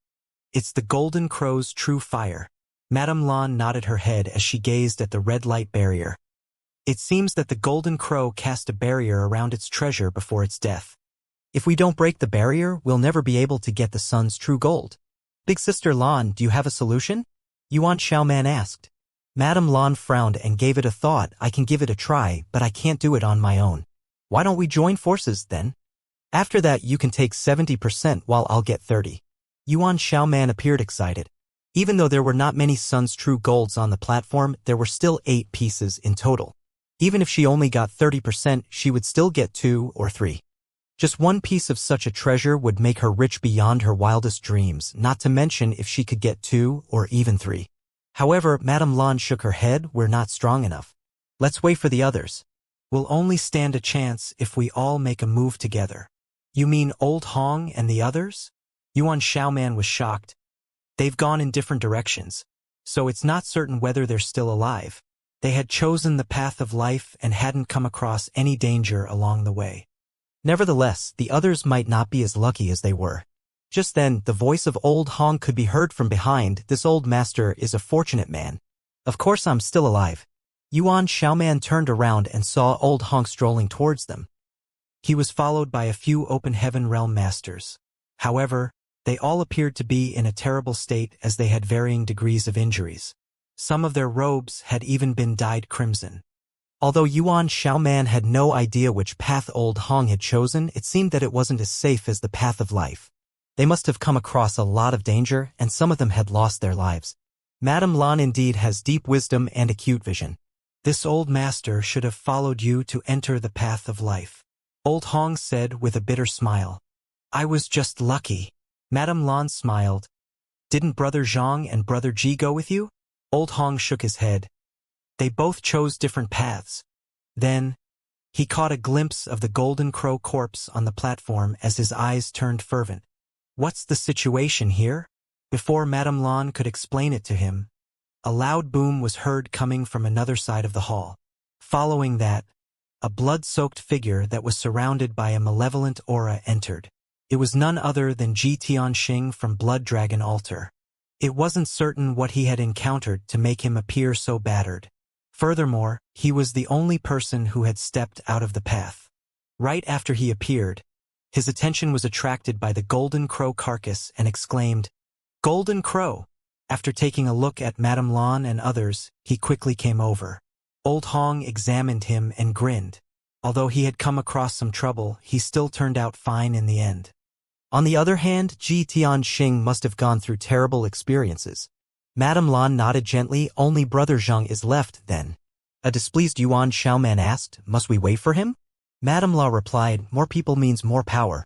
"It's the Golden Crow's true fire." Madame Lan nodded her head as she gazed at the red light barrier. It seems that the Golden Crow cast a barrier around its treasure before its death. If we don't break the barrier, we'll never be able to get the sun's true gold. Big Sister Lan, do you have a solution? Yuan man asked. Madame Lan frowned and gave it a thought. I can give it a try, but I can't do it on my own. Why don't we join forces then? After that you can take 70% while I'll get 30. Yuan man appeared excited. Even though there were not many sun's true golds on the platform, there were still 8 pieces in total. Even if she only got 30%, she would still get 2 or 3. Just one piece of such a treasure would make her rich beyond her wildest dreams, not to mention if she could get 2 or even 3. However, Madame Lan shook her head. We're not strong enough. Let's wait for the others. We'll only stand a chance if we all make a move together. You mean Old Hong and the others? Yuan man was shocked. They've gone in different directions, so it's not certain whether they're still alive. They had chosen the path of life and hadn't come across any danger along the way. Nevertheless, the others might not be as lucky as they were. Just then, the voice of Old Hong could be heard from behind. This old master is a fortunate man. Of course I'm still alive. Yuan man turned around and saw Old Hong strolling towards them. He was followed by a few open heaven realm masters. However, they all appeared to be in a terrible state as they had varying degrees of injuries. Some of their robes had even been dyed crimson. Although Yuan man had no idea which path Old Hong had chosen, it seemed that it wasn't as safe as the path of life. They must have come across a lot of danger, and some of them had lost their lives. Madame Lan indeed has deep wisdom and acute vision. This old master should have followed you to enter the path of life. Old Hong said with a bitter smile. I was just lucky. Madame Lan smiled. Didn't Brother Zhang and Brother Ji go with you? Old Hong shook his head. They both chose different paths. Then, he caught a glimpse of the Golden Crow corpse on the platform as his eyes turned fervent. What's the situation here? Before Madame Lan could explain it to him, a loud boom was heard coming from another side of the hall. Following that, a blood-soaked figure that was surrounded by a malevolent aura entered. It was none other than Ji Tianxing from Blood Dragon Altar. It wasn't certain what he had encountered to make him appear so battered. Furthermore, he was the only person who had stepped out of the path. Right after he appeared, his attention was attracted by the Golden Crow carcass and exclaimed, Golden Crow! After taking a look at Madame Lan and others, he quickly came over. Old Hong examined him and grinned. Although he had come across some trouble, he still turned out fine in the end. On the other hand, Ji Tianxing must have gone through terrible experiences. Madame Lan nodded gently. Only Brother Zhang is left, then. A displeased Yuan man asked, Must we wait for him? Madame La replied, More people means more power.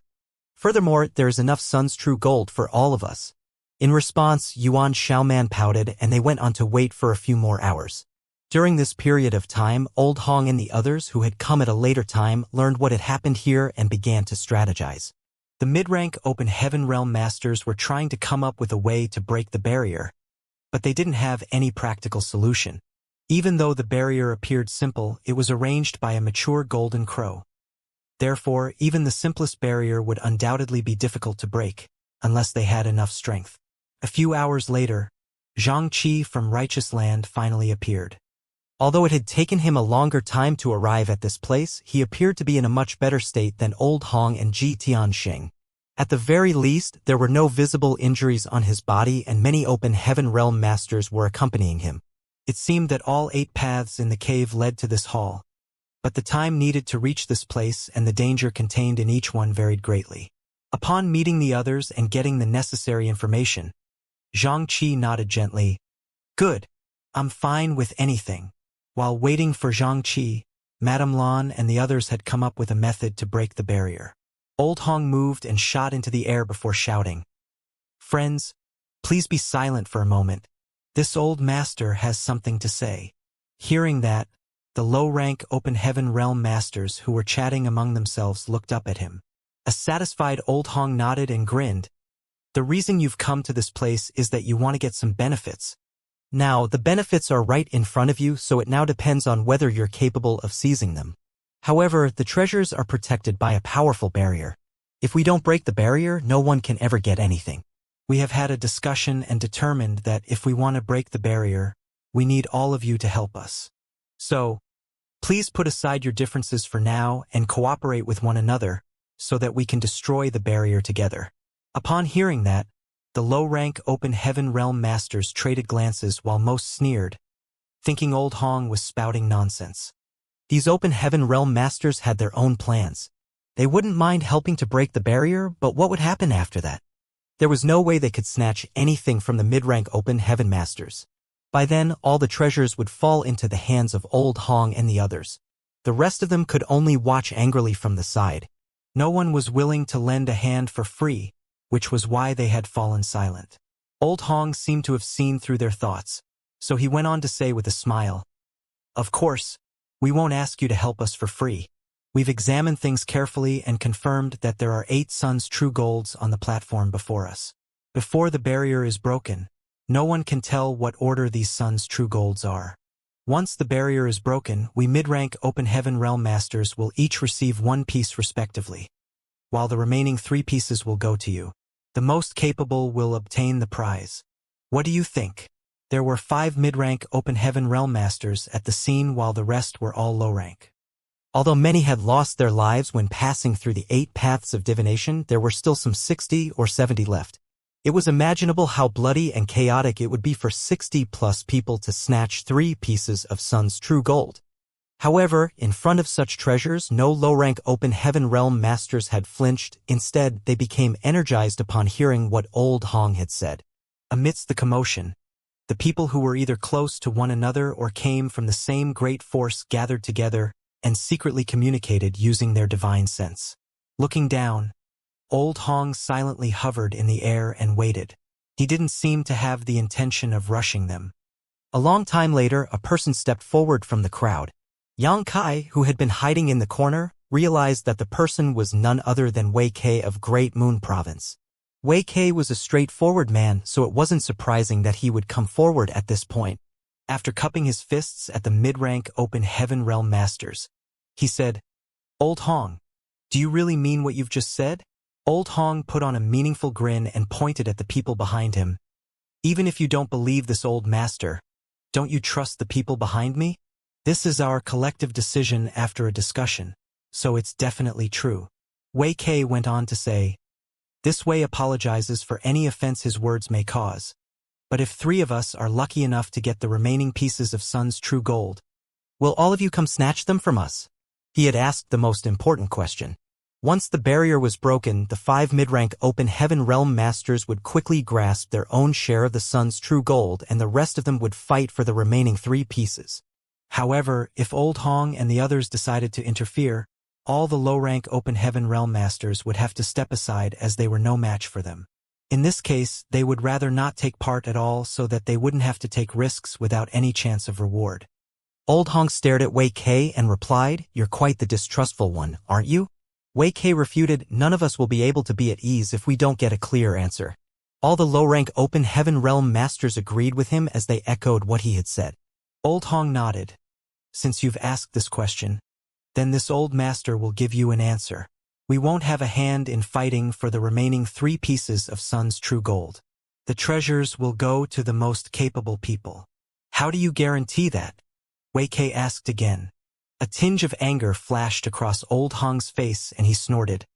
Furthermore, there is enough sun's true gold for all of us. In response, Yuan man pouted and they went on to wait for a few more hours. During this period of time, Old Hong and the others who had come at a later time learned what had happened here and began to strategize. The mid-rank Open Heaven Realm Masters were trying to come up with a way to break the barrier, but they didn't have any practical solution. Even though the barrier appeared simple, it was arranged by a mature Golden Crow. Therefore, even the simplest barrier would undoubtedly be difficult to break, unless they had enough strength. A few hours later, Xianxia from Righteous Land finally appeared. Although it had taken him a longer time to arrive at this place, he appeared to be in a much better state than Old Hong and Ji Tianxing. At the very least, there were no visible injuries on his body and many Open Heaven Realm Masters were accompanying him. It seemed that all 8 paths in the cave led to this hall, but the time needed to reach this place and the danger contained in each one varied greatly. Upon meeting the others and getting the necessary information, Xianxia nodded gently. Good. I'm fine with anything. While waiting for Xianxia, Madame Lan and the others had come up with a method to break the barrier. Old Hong moved and shot into the air before shouting. Friends, please be silent for a moment. This old master has something to say. Hearing that, the low-rank open heaven realm masters who were chatting among themselves looked up at him. A satisfied Old Hong nodded and grinned. The reason you've come to this place is that you want to get some benefits. Now, the benefits are right in front of you, so it now depends on whether you're capable of seizing them. However, the treasures are protected by a powerful barrier. If we don't break the barrier, no one can ever get anything. We have had a discussion and determined that if we want to break the barrier, we need all of you to help us. So, please put aside your differences for now and cooperate with one another so that we can destroy the barrier together. Upon hearing that, the low-rank open heaven realm masters traded glances while most sneered, thinking Old Hong was spouting nonsense. These open heaven realm masters had their own plans. They wouldn't mind helping to break the barrier, but what would happen after that? There was no way they could snatch anything from the mid-rank open heaven masters. By then, all the treasures would fall into the hands of Old Hong and the others. The rest of them could only watch angrily from the side. No one was willing to lend a hand for free, which was why they had fallen silent. Old Hong seemed to have seen through their thoughts, so he went on to say with a smile, Of course, we won't ask you to help us for free. We've examined things carefully and confirmed that there are 8 Sun's true golds on the platform before us. Before the barrier is broken, no one can tell what order these Sun's true golds are. Once the barrier is broken, we mid-rank open heaven realm masters will each receive 1 piece respectively, while the remaining 3 pieces will go to you. The most capable will obtain the prize. What do you think? There were 5 mid-rank open heaven realm masters at the scene while the rest were all low-rank. Although many had lost their lives when passing through the 8 paths of divination, there were still some 60 or 70 left. It was imaginable how bloody and chaotic it would be for 60-plus people to snatch 3 pieces of Sun's true gold. However, in front of such treasures, no low-rank open heaven realm masters had flinched. Instead, they became energized upon hearing what Old Hong had said. Amidst the commotion, the people who were either close to one another or came from the same great force gathered together and secretly communicated using their divine sense. Looking down, Old Hong silently hovered in the air and waited. He didn't seem to have the intention of rushing them. A long time later, a person stepped forward from the crowd. Yang Kai, who had been hiding in the corner, realized that the person was none other than Wei Kai of Great Moon Province. Wei Kai was a straightforward man, so it wasn't surprising that he would come forward at this point. After cupping his fists at the mid-rank open heaven realm masters, he said, Old Hong, do you really mean what you've just said? Old Hong put on a meaningful grin and pointed at the people behind him. Even if you don't believe this old master, don't you trust the people behind me? This is our collective decision after a discussion, so it's definitely true. Wei Kai went on to say, This Wei apologizes for any offense his words may cause. But if 3 of us are lucky enough to get the remaining pieces of Sun's true gold, will all of you come snatch them from us? He had asked the most important question. Once the barrier was broken, the 5 mid-rank open heaven realm masters would quickly grasp their own share of the Sun's true gold, and the rest of them would fight for the remaining 3 pieces. However, if Old Hong and the others decided to interfere, all the low-rank open heaven realm masters would have to step aside as they were no match for them. In this case, they would rather not take part at all so that they wouldn't have to take risks without any chance of reward. Old Hong stared at Wei Kai and replied, You're quite the distrustful one, aren't you? Wei Kai refuted, None of us will be able to be at ease if we don't get a clear answer. All the low-rank open heaven realm masters agreed with him as they echoed what he had said. Old Hong nodded. Since you've asked this question, then this old master will give you an answer. We won't have a hand in fighting for the remaining 3 pieces of Sun's true gold. The treasures will go to the most capable people. How do you guarantee that? Wei Kai asked again. A tinge of anger flashed across Old Hong's face and he snorted.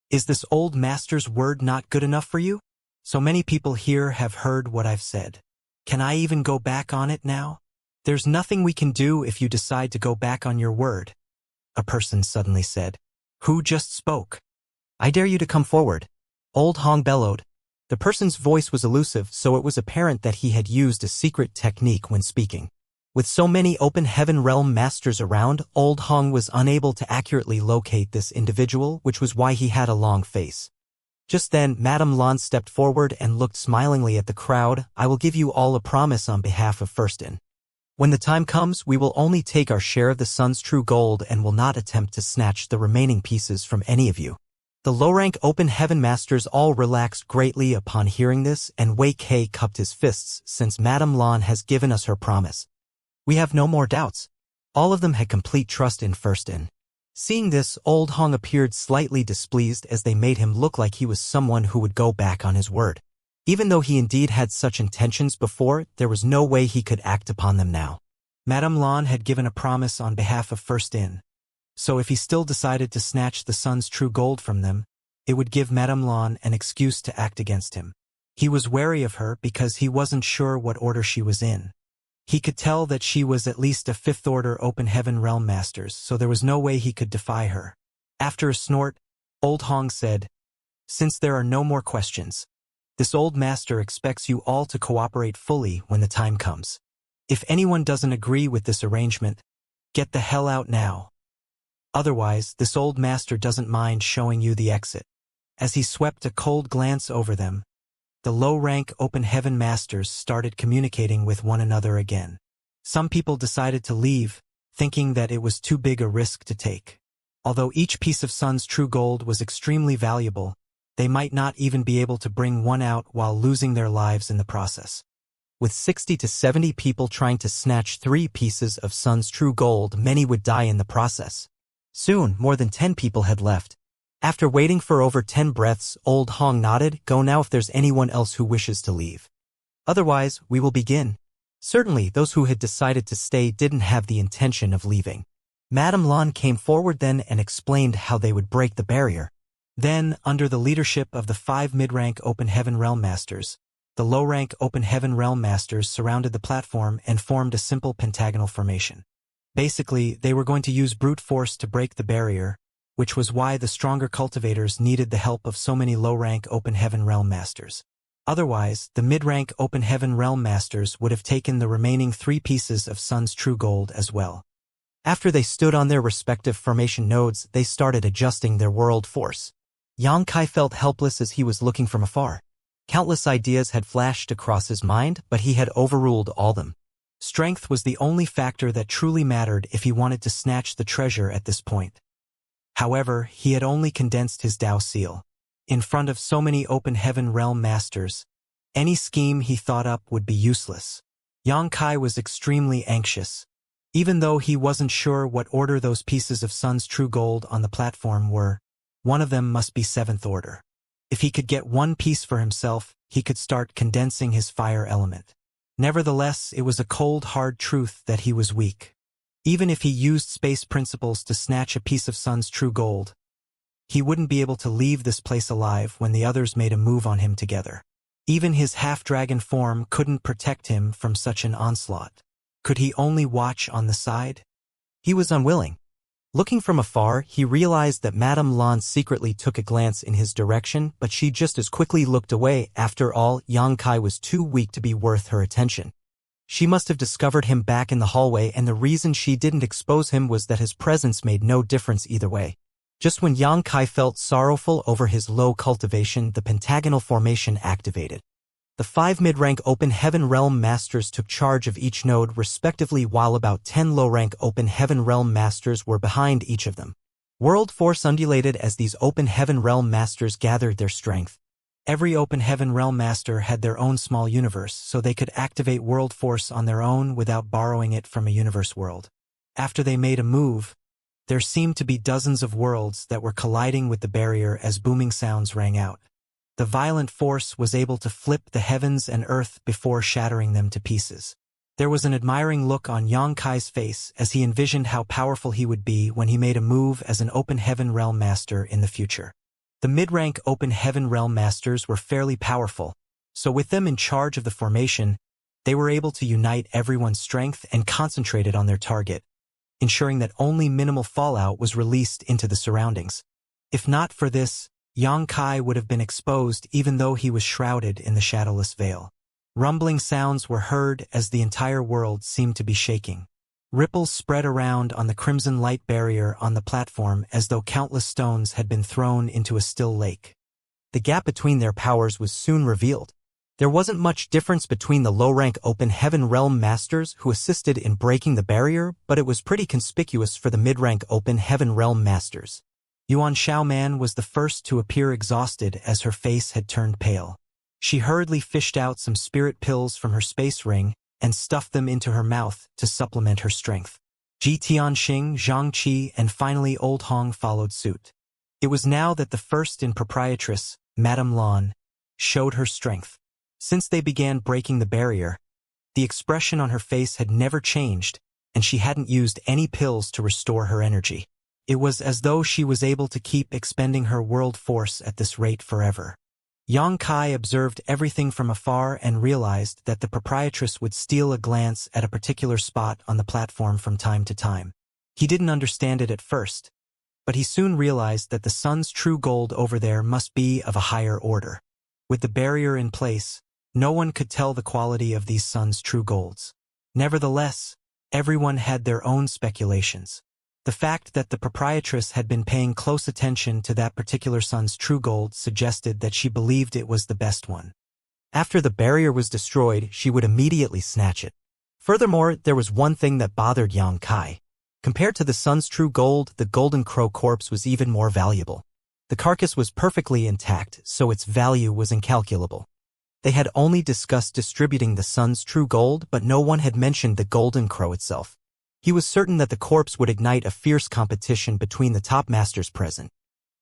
Is this old master's word not good enough for you? So many people here have heard what I've said. Can I even go back on it now? There's nothing we can do if you decide to go back on your word. A person suddenly said. Who just spoke? I dare you to come forward. Old Hong bellowed. The person's voice was elusive, so it was apparent that he had used a secret technique when speaking. With so many open heaven realm masters around, Old Hong was unable to accurately locate this individual, which was why he had a long face. Just then, Madame Lan stepped forward and looked smilingly at the crowd. I will give you all a promise on behalf of First In. When the time comes, we will only take our share of the sun's true gold and will not attempt to snatch the remaining pieces from any of you. The low-rank open heaven masters all relaxed greatly upon hearing this, and Wei Kei cupped his fists. Since Madame Lan has given us her promise, we have no more doubts. All of them had complete trust in First In. Seeing this, Old Hong appeared slightly displeased as they made him look like he was someone who would go back on his word. Even though he indeed had such intentions before, there was no way he could act upon them now. Madame Lan had given a promise on behalf of First In. So if he still decided to snatch the sun's true gold from them, it would give Madame Lan an excuse to act against him. He was wary of her because he wasn't sure what order she was in. He could tell that she was at least a fifth-order open heaven realm masters, so there was no way he could defy her. After a snort, Old Hong said, "Since there are no more questions, this old master expects you all to cooperate fully when the time comes. If anyone doesn't agree with this arrangement, get the hell out now. Otherwise, this old master doesn't mind showing you the exit." As he swept a cold glance over them, the low-rank open heaven masters started communicating with one another again. Some people decided to leave, thinking that it was too big a risk to take. Although each piece of sun's true gold was extremely valuable, they might not even be able to bring one out while losing their lives in the process. With 60 to 70 people trying to snatch 3 pieces of sun's true gold, many would die in the process. Soon, more than 10 people had left. After waiting for over 10 breaths, Old Hong nodded. "Go now if there's anyone else who wishes to leave. Otherwise, we will begin." Certainly, those who had decided to stay didn't have the intention of leaving. Madame Lan came forward then and explained how they would break the barrier. Then, under the leadership of the 5 mid-rank Open Heaven Realm Masters, the low-rank Open Heaven Realm Masters surrounded the platform and formed a simple pentagonal formation. Basically, they were going to use brute force to break the barrier, which was why the stronger cultivators needed the help of so many low-rank Open Heaven Realm Masters. Otherwise, the mid-rank Open Heaven Realm Masters would have taken the remaining 3 pieces of sun's true gold as well. After they stood on their respective formation nodes, they started adjusting their world force. Xianxia felt helpless as he was looking from afar. Countless ideas had flashed across his mind, but he had overruled all them. Strength was the only factor that truly mattered if he wanted to snatch the treasure at this point. However, he had only condensed his Dao seal. In front of so many Open Heaven Realm Masters, any scheme he thought up would be useless. Xianxia was extremely anxious. Even though he wasn't sure what order those pieces of sun's true gold on the platform were, one of them must be 7th order. If he could get one piece for himself, he could start condensing his fire element. Nevertheless, it was a cold, hard truth that he was weak. Even if he used space principles to snatch a piece of sun's true gold, he wouldn't be able to leave this place alive when the others made a move on him together. Even his half-dragon form couldn't protect him from such an onslaught. Could he only watch on the side? He was unwilling. Looking from afar, he realized that Madame Lan secretly took a glance in his direction, but she just as quickly looked away. After all, Xianxia was too weak to be worth her attention. She must have discovered him back in the hallway, and the reason she didn't expose him was that his presence made no difference either way. Just when Xianxia felt sorrowful over his low cultivation, the pentagonal formation activated. The 5 mid-rank Open Heaven Realm Masters took charge of each node respectively, while about 10 low-rank Open Heaven Realm Masters were behind each of them. World force undulated as these Open Heaven Realm Masters gathered their strength. Every Open Heaven Realm Master had their own small universe, so they could activate world force on their own without borrowing it from a universe world. After they made a move, there seemed to be dozens of worlds that were colliding with the barrier as booming sounds rang out. The violent force was able to flip the heavens and earth before shattering them to pieces. There was an admiring look on Xianxia's face as he envisioned how powerful he would be when he made a move as an Open Heaven Realm Master in the future. The mid-rank Open Heaven Realm Masters were fairly powerful, so with them in charge of the formation, they were able to unite everyone's strength and concentrate it on their target, ensuring that only minimal fallout was released into the surroundings. If not for this, Yang Kai would have been exposed even though he was shrouded in the shadowless veil. Rumbling sounds were heard as the entire world seemed to be shaking. Ripples spread around on the crimson light barrier on the platform as though countless stones had been thrown into a still lake. The gap between their powers was soon revealed. There wasn't much difference between the low-rank Open Heaven Realm Masters who assisted in breaking the barrier, but it was pretty conspicuous for the mid-rank Open Heaven Realm Masters. Yuan Xiaoman was the first to appear exhausted as her face had turned pale. She hurriedly fished out some spirit pills from her space ring and stuffed them into her mouth to supplement her strength. Ji Tianxing, Zhang Qi, and finally Old Hong followed suit. It was now that the first in proprietress, Madame Lan, showed her strength. Since they began breaking the barrier, the expression on her face had never changed, and she hadn't used any pills to restore her energy. It was as though she was able to keep expending her world force at this rate forever. Yang Kai observed everything from afar and realized that the proprietress would steal a glance at a particular spot on the platform from time to time. He didn't understand it at first, but he soon realized that the sun's true gold over there must be of a higher order. With the barrier in place, no one could tell the quality of these sun's true golds. Nevertheless, everyone had their own speculations. The fact that the proprietress had been paying close attention to that particular sun's true gold suggested that she believed it was the best one. After the barrier was destroyed, she would immediately snatch it. Furthermore, there was one thing that bothered Yang Kai. Compared to the sun's true gold, the golden crow corpse was even more valuable. The carcass was perfectly intact, so its value was incalculable. They had only discussed distributing the sun's true gold, but no one had mentioned the golden crow itself. He was certain that the corpse would ignite a fierce competition between the top masters present.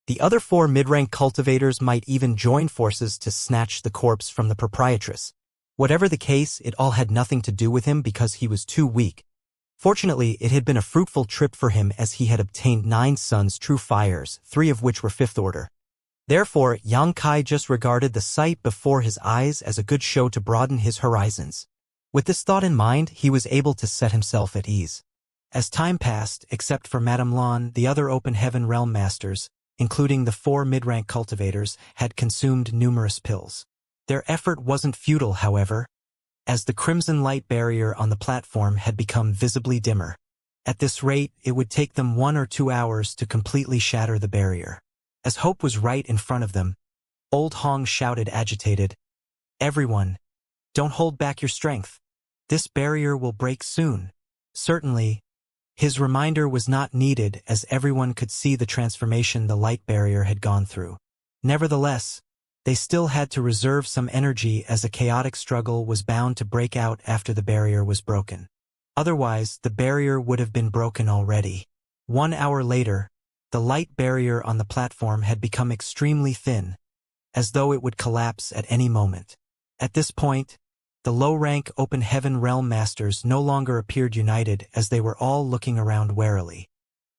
The other 4 mid-rank cultivators might even join forces to snatch the corpse from the proprietress. Whatever the case, it all had nothing to do with him because he was too weak. Fortunately, it had been a fruitful trip for him as he had obtained 9 sun's true fires, 3 of which were 5th order. Therefore, Yang Kai just regarded the sight before his eyes as a good show to broaden his horizons. With this thought in mind, he was able to set himself at ease. As time passed, except for Madame Lan, the other Open Heaven Realm Masters, including the 4 mid-rank cultivators, had consumed numerous pills. Their effort wasn't futile, however, as the crimson light barrier on the platform had become visibly dimmer. At this rate, it would take them 1 or 2 hours to completely shatter the barrier. As hope was right in front of them, Old Hong shouted agitated, "Everyone, don't hold back your strength. This barrier will break soon." Certainly, his reminder was not needed as everyone could see the transformation the light barrier had gone through. Nevertheless, they still had to reserve some energy as a chaotic struggle was bound to break out after the barrier was broken. Otherwise, the barrier would have been broken already. 1 hour later, the light barrier on the platform had become extremely thin, as though it would collapse at any moment. At this point, the low-rank Open Heaven Realm Masters no longer appeared united as they were all looking around warily.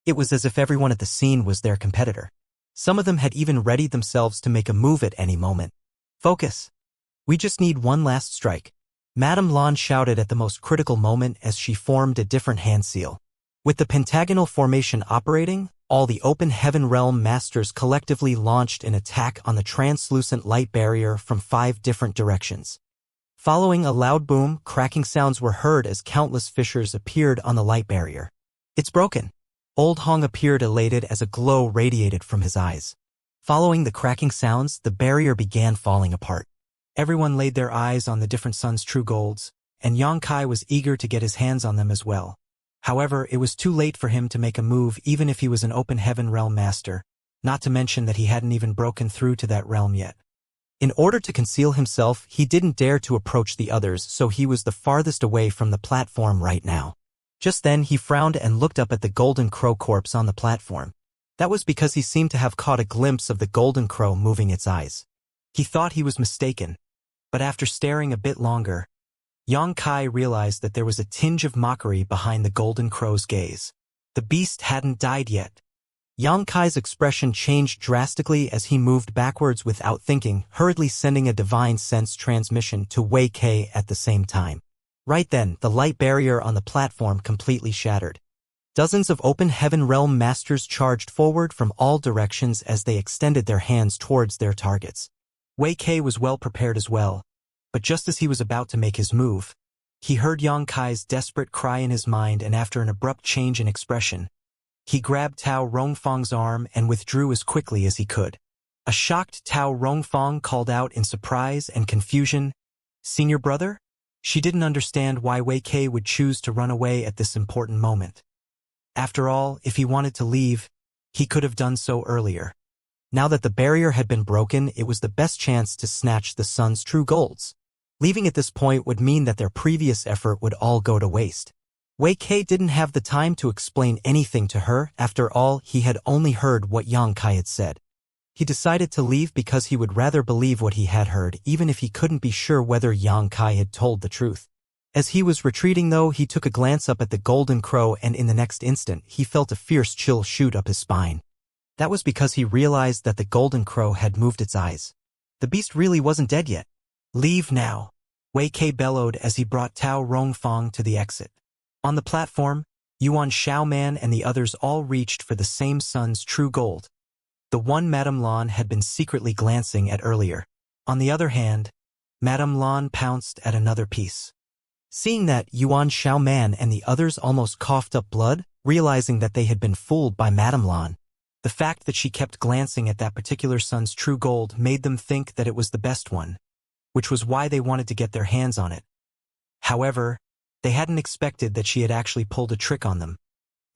It was as if everyone at the scene was their competitor. Some of them had even readied themselves to make a move at any moment. "Focus! We just need one last strike," Madame Lan shouted at the most critical moment as she formed a different hand seal. With the pentagonal formation operating, all the Open Heaven Realm Masters collectively launched an attack on the translucent light barrier from 5 different directions. Following a loud boom, cracking sounds were heard as countless fissures appeared on the light barrier. "It's broken." Old Hong appeared elated as a glow radiated from his eyes. Following the cracking sounds, the barrier began falling apart. Everyone laid their eyes on the different sun's true golds, and Yang Kai was eager to get his hands on them as well. However, it was too late for him to make a move even if he was an Open Heaven Realm Master, not to mention that he hadn't even broken through to that realm yet. In order to conceal himself, he didn't dare to approach the others, so he was the farthest away from the platform right now. Just then he frowned and looked up at the golden crow corpse on the platform. That was because he seemed to have caught a glimpse of the golden crow moving its eyes. He thought he was mistaken, but after staring a bit longer, Yang Kai realized that there was a tinge of mockery behind the golden crow's gaze. The beast hadn't died yet. Yang Kai's expression changed drastically as he moved backwards without thinking, hurriedly sending a divine sense transmission to Wei Kei at the same time. Right then, the light barrier on the platform completely shattered. Dozens of open heaven realm masters charged forward from all directions as they extended their hands towards their targets. Wei Kai was well prepared as well, but just as he was about to make his move, he heard Yang Kai's desperate cry in his mind, and after an abrupt change in expression, he grabbed Tao Rongfang's arm and withdrew as quickly as he could. A shocked Tao Rongfang called out in surprise and confusion, "Senior brother?" She didn't understand why Wei Kai would choose to run away at this important moment. After all, if he wanted to leave, he could have done so earlier. Now that the barrier had been broken, it was the best chance to snatch the sun's true golds. Leaving at this point would mean that their previous effort would all go to waste. Wei Kai didn't have the time to explain anything to her. After all, he had only heard what Yang Kai had said. He decided to leave because he would rather believe what he had heard, even if he couldn't be sure whether Yang Kai had told the truth. As he was retreating though, he took a glance up at the golden crow, and in the next instant he felt a fierce chill shoot up his spine. That was because he realized that the golden crow had moved its eyes. The beast really wasn't dead yet. "Leave now," Wei Kai bellowed as he brought Tao Rongfang to the exit. On the platform, Yuan Xiaoman and the others all reached for the same sun's true gold, the one Madame Lan had been secretly glancing at earlier. On the other hand, Madame Lan pounced at another piece. Seeing that, Yuan Xiaoman and the others almost coughed up blood, realizing that they had been fooled by Madame Lan. The fact that she kept glancing at that particular sun's true gold made them think that it was the best one, which was why they wanted to get their hands on it. However, they hadn't expected that she had actually pulled a trick on them.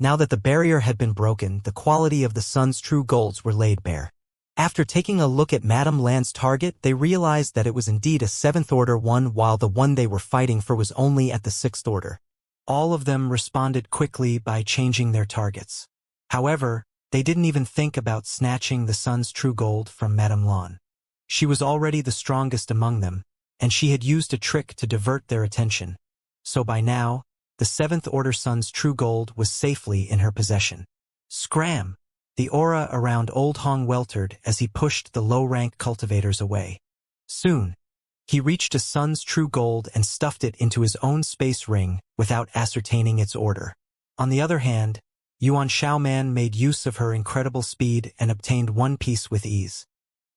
Now that the barrier had been broken, the quality of the sun's true golds were laid bare. After taking a look at Madame Lan's target, they realized that it was indeed a 7th order one, while the one they were fighting for was only at the 6th order. All of them responded quickly by changing their targets. However, they didn't even think about snatching the sun's true gold from Madame Lan. She was already the strongest among them, and she had used a trick to divert their attention. So by now, the 7th order sun's true gold was safely in her possession. Scram! The aura around Old Hong weltered as he pushed the low-rank cultivators away. Soon, he reached a sun's true gold and stuffed it into his own space ring without ascertaining its order. On the other hand, Yuan Xiaoman made use of her incredible speed and obtained one piece with ease.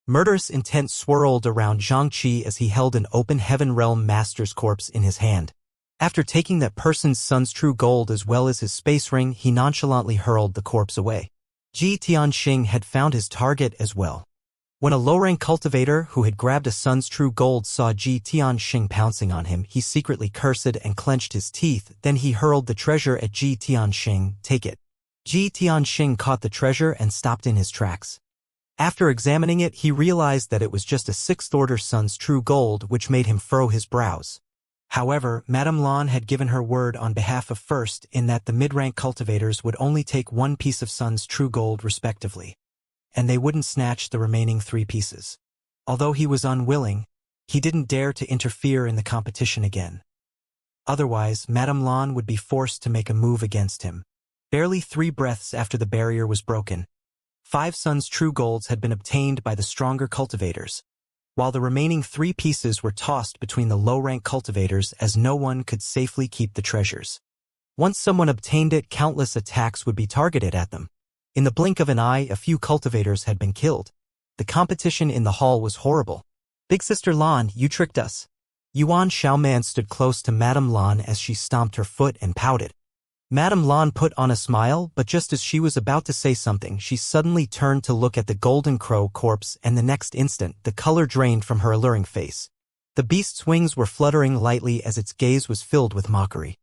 Murderous intent swirled around Xianxia as he held an open heaven realm master's corpse in his hand. After taking that person's sun's true gold as well as his space ring, he nonchalantly hurled the corpse away. Ji Tianxing had found his target as well. When a low-rank cultivator who had grabbed a sun's true gold saw Ji Tianxing pouncing on him, he secretly cursed and clenched his teeth. Then he hurled the treasure at Ji Tianxing. "Take it." Ji Tianxing caught the treasure and stopped in his tracks. After examining it, he realized that it was just a 6th order sun's true gold, which made him furrow his brows. However, Madame Lan had given her word on behalf of First in that the mid-rank cultivators would only take one piece of sun's true gold respectively, and they wouldn't snatch the remaining 3 pieces. Although he was unwilling, he didn't dare to interfere in the competition again. Otherwise, Madame Lan would be forced to make a move against him. Barely 3 breaths after the barrier was broken, 5 sun's true golds had been obtained by the stronger cultivators, while the remaining 3 pieces were tossed between the low-rank cultivators as no one could safely keep the treasures. Once someone obtained it, countless attacks would be targeted at them. In the blink of an eye, a few cultivators had been killed. The competition in the hall was horrible. "Big Sister Lan, you tricked us." Yuan Xiaoman stood close to Madame Lan as she stomped her foot and pouted. Madame Lan put on a smile, but just as she was about to say something, she suddenly turned to look at the golden crow corpse, and the next instant, the color drained from her alluring face. The beast's wings were fluttering lightly as its gaze was filled with mockery.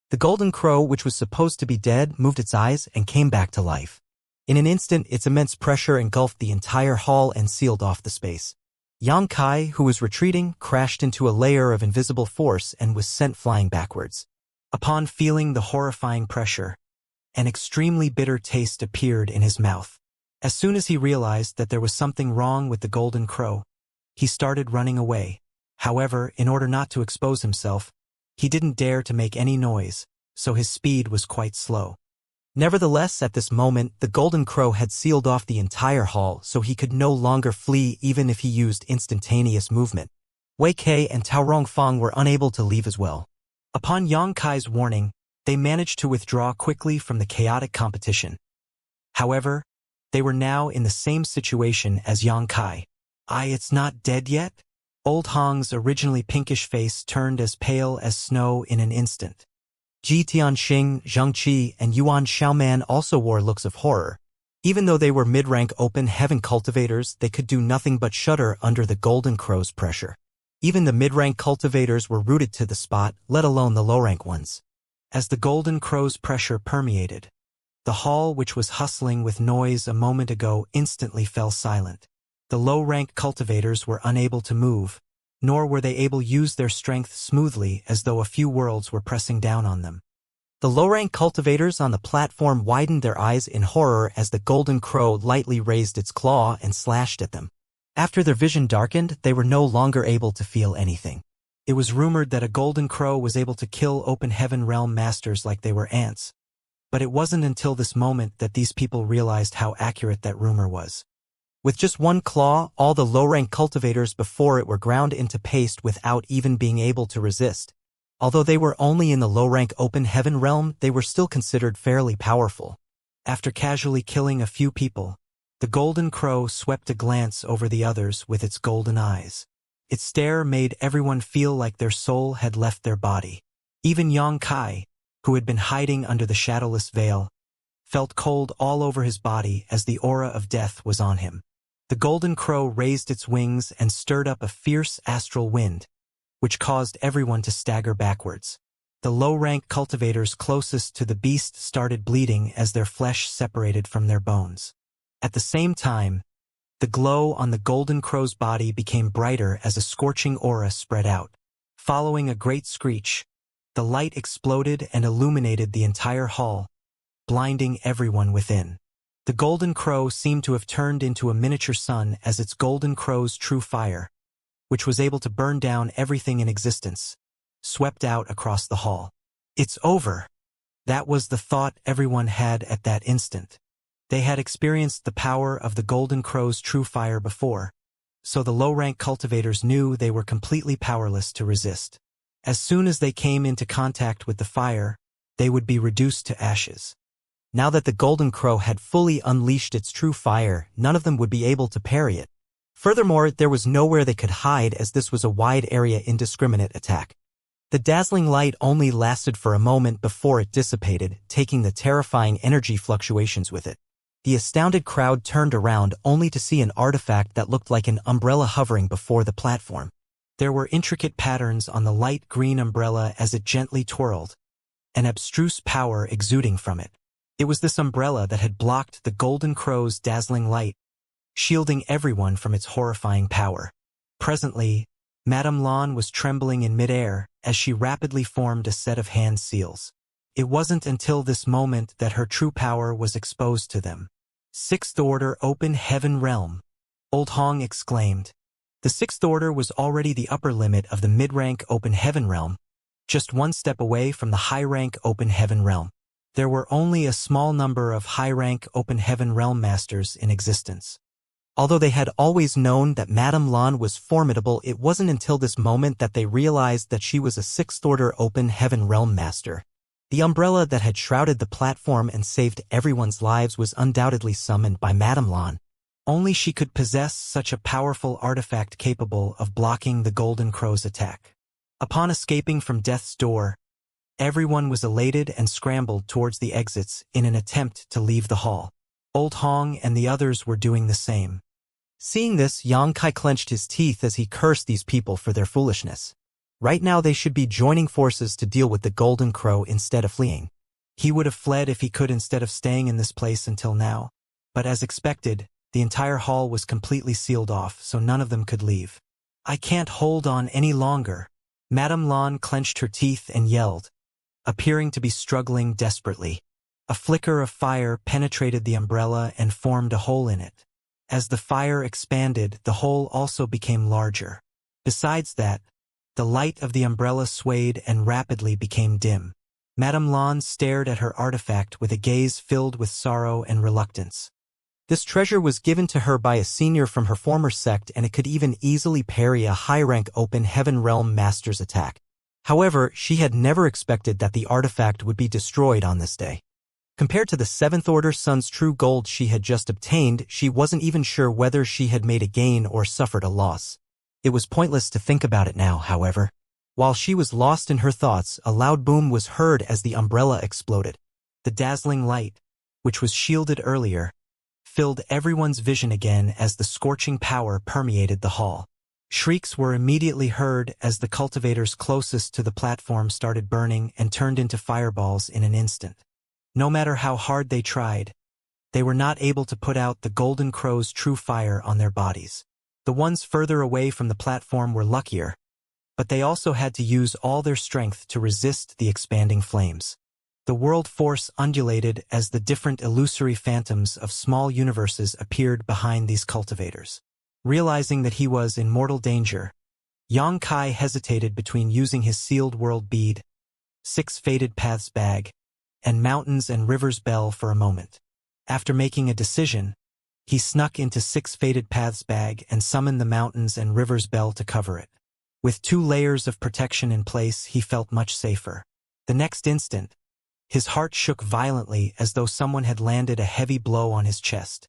The golden crow, which was supposed to be dead, moved its eyes and came back to life. In an instant, its immense pressure engulfed the entire hall and sealed off the space. Yang Kai, who was retreating, crashed into a layer of invisible force and was sent flying backwards. Upon feeling the horrifying pressure, an extremely bitter taste appeared in his mouth. As soon as he realized that there was something wrong with the golden crow, he started running away. However, in order not to expose himself, he didn't dare to make any noise, so his speed was quite slow. Nevertheless, at this moment, the golden crow had sealed off the entire hall, so he could no longer flee even if he used instantaneous movement. Wei Kai and Tao Rongfang were unable to leave as well. Upon Yang Kai's warning, They managed to withdraw quickly from the chaotic competition. However, they were now in the same situation as Xianxia. It's not dead yet? Old Hong's originally pinkish face turned as pale as snow in an instant. Ji Tianxing, Zhang Qi, and Yuan Xiaoman also wore looks of horror. Even though they were mid-rank open heaven cultivators, they could do nothing but shudder under the Golden Crow's pressure. Even the mid-rank cultivators were rooted to the spot, let alone the low-rank ones. As the Golden Crow's pressure permeated, the hall, which was hustling with noise a moment ago, instantly fell silent. The low-rank cultivators were unable to move, nor were they able to use their strength smoothly as though a few worlds were pressing down on them. The low-rank cultivators on the platform widened their eyes in horror as the Golden Crow lightly raised its claw and slashed at them. After their vision darkened, they were no longer able to feel anything. It was rumored that a Golden Crow was able to kill open heaven realm masters like they were ants. But it wasn't until this moment that these people realized how accurate that rumor was. With just one claw, all the low-rank cultivators before it were ground into paste without even being able to resist. Although they were only in the low-rank open heaven realm, they were still considered fairly powerful. After casually killing a few people, the Golden Crow swept a glance over the others with its golden eyes. Its stare made everyone feel like their soul had left their body. Even Xianxia, who had been hiding under the shadowless veil, felt cold all over his body as the aura of death was on him. The Golden Crow raised its wings and stirred up a fierce astral wind, which caused everyone to stagger backwards. The low-rank cultivators closest to the beast started bleeding as their flesh separated from their bones. At the same time, the glow on the Golden Crow's body became brighter as a scorching aura spread out. Following a great screech, the light exploded and illuminated the entire hall, blinding everyone within. The Golden Crow seemed to have turned into a miniature sun as its Golden Crow's true fire, which was able to burn down everything in existence, swept out across the hall. It's over. That was the thought everyone had at that instant. They had experienced the power of the Golden Crow's true fire before, so the low-rank cultivators knew they were completely powerless to resist. As soon as they came into contact with the fire, they would be reduced to ashes. Now that the Golden Crow had fully unleashed its true fire, none of them would be able to parry it. Furthermore, there was nowhere they could hide as this was a wide-area indiscriminate attack. The dazzling light only lasted for a moment before it dissipated, taking the terrifying energy fluctuations with it. The astounded crowd turned around only to see an artifact that looked like an umbrella hovering before the platform. There were intricate patterns on the light green umbrella as it gently twirled, an abstruse power exuding from it. It was this umbrella that had blocked the Golden Crow's dazzling light, shielding everyone from its horrifying power. Presently, Madame Lan was trembling in midair as she rapidly formed a set of hand seals. It wasn't until this moment that her true power was exposed to them. Sixth Order Open Heaven Realm, Old Hong exclaimed. The Sixth Order was already the upper limit of the mid-rank Open Heaven Realm, just one step away from the high-rank Open Heaven Realm. There were only a small number of high-rank Open Heaven Realm Masters in existence. Although they had always known that Madame Lan was formidable, it wasn't until this moment that they realized that she was a Sixth Order Open Heaven Realm Master. The umbrella that had shrouded the platform and saved everyone's lives was undoubtedly summoned by Madame Lan. Only she could possess such a powerful artifact capable of blocking the Golden Crow's attack. Upon escaping from death's door, everyone was elated and scrambled towards the exits in an attempt to leave the hall. Old Hong and the others were doing the same. Seeing this, Xianxia clenched his teeth as he cursed these people for their foolishness. Right now they should be joining forces to deal with the Golden Crow instead of fleeing. He would have fled if he could instead of staying in this place until now. But as expected, the entire hall was completely sealed off, so none of them could leave. I can't hold on any longer. Madame Lan clenched her teeth and yelled, appearing to be struggling desperately. A flicker of fire penetrated the umbrella and formed a hole in it. As the fire expanded, the hole also became larger. Besides that, the light of the umbrella swayed and rapidly became dim. Madame Lan stared at her artifact with a gaze filled with sorrow and reluctance. This treasure was given to her by a senior from her former sect, and it could even easily parry a high-rank Open Heaven Realm Master's attack. However, she had never expected that the artifact would be destroyed on this day. Compared to the 7th Order Sun's true gold she had just obtained, she wasn't even sure whether she had made a gain or suffered a loss. It was pointless to think about it now, however. While she was lost in her thoughts, a loud boom was heard as the umbrella exploded. The dazzling light, which was shielded earlier, filled everyone's vision again as the scorching power permeated the hall. Shrieks were immediately heard as the cultivators closest to the platform started burning and turned into fireballs in an instant. No matter how hard they tried, they were not able to put out the Golden Crow's true fire on their bodies. The ones further away from the platform were luckier, but they also had to use all their strength to resist the expanding flames. The world force undulated as the different illusory phantoms of small universes appeared behind these cultivators. Realizing that he was in mortal danger, Xianxia hesitated between using his sealed world bead, 6 Fated Paths bag, and Mountains and Rivers bell for a moment. After making a decision, he snuck into 6 Fated Paths bag and summoned the Mountains and Rivers bell to cover it. With 2 layers of protection in place, he felt much safer. The next instant, his heart shook violently as though someone had landed a heavy blow on his chest.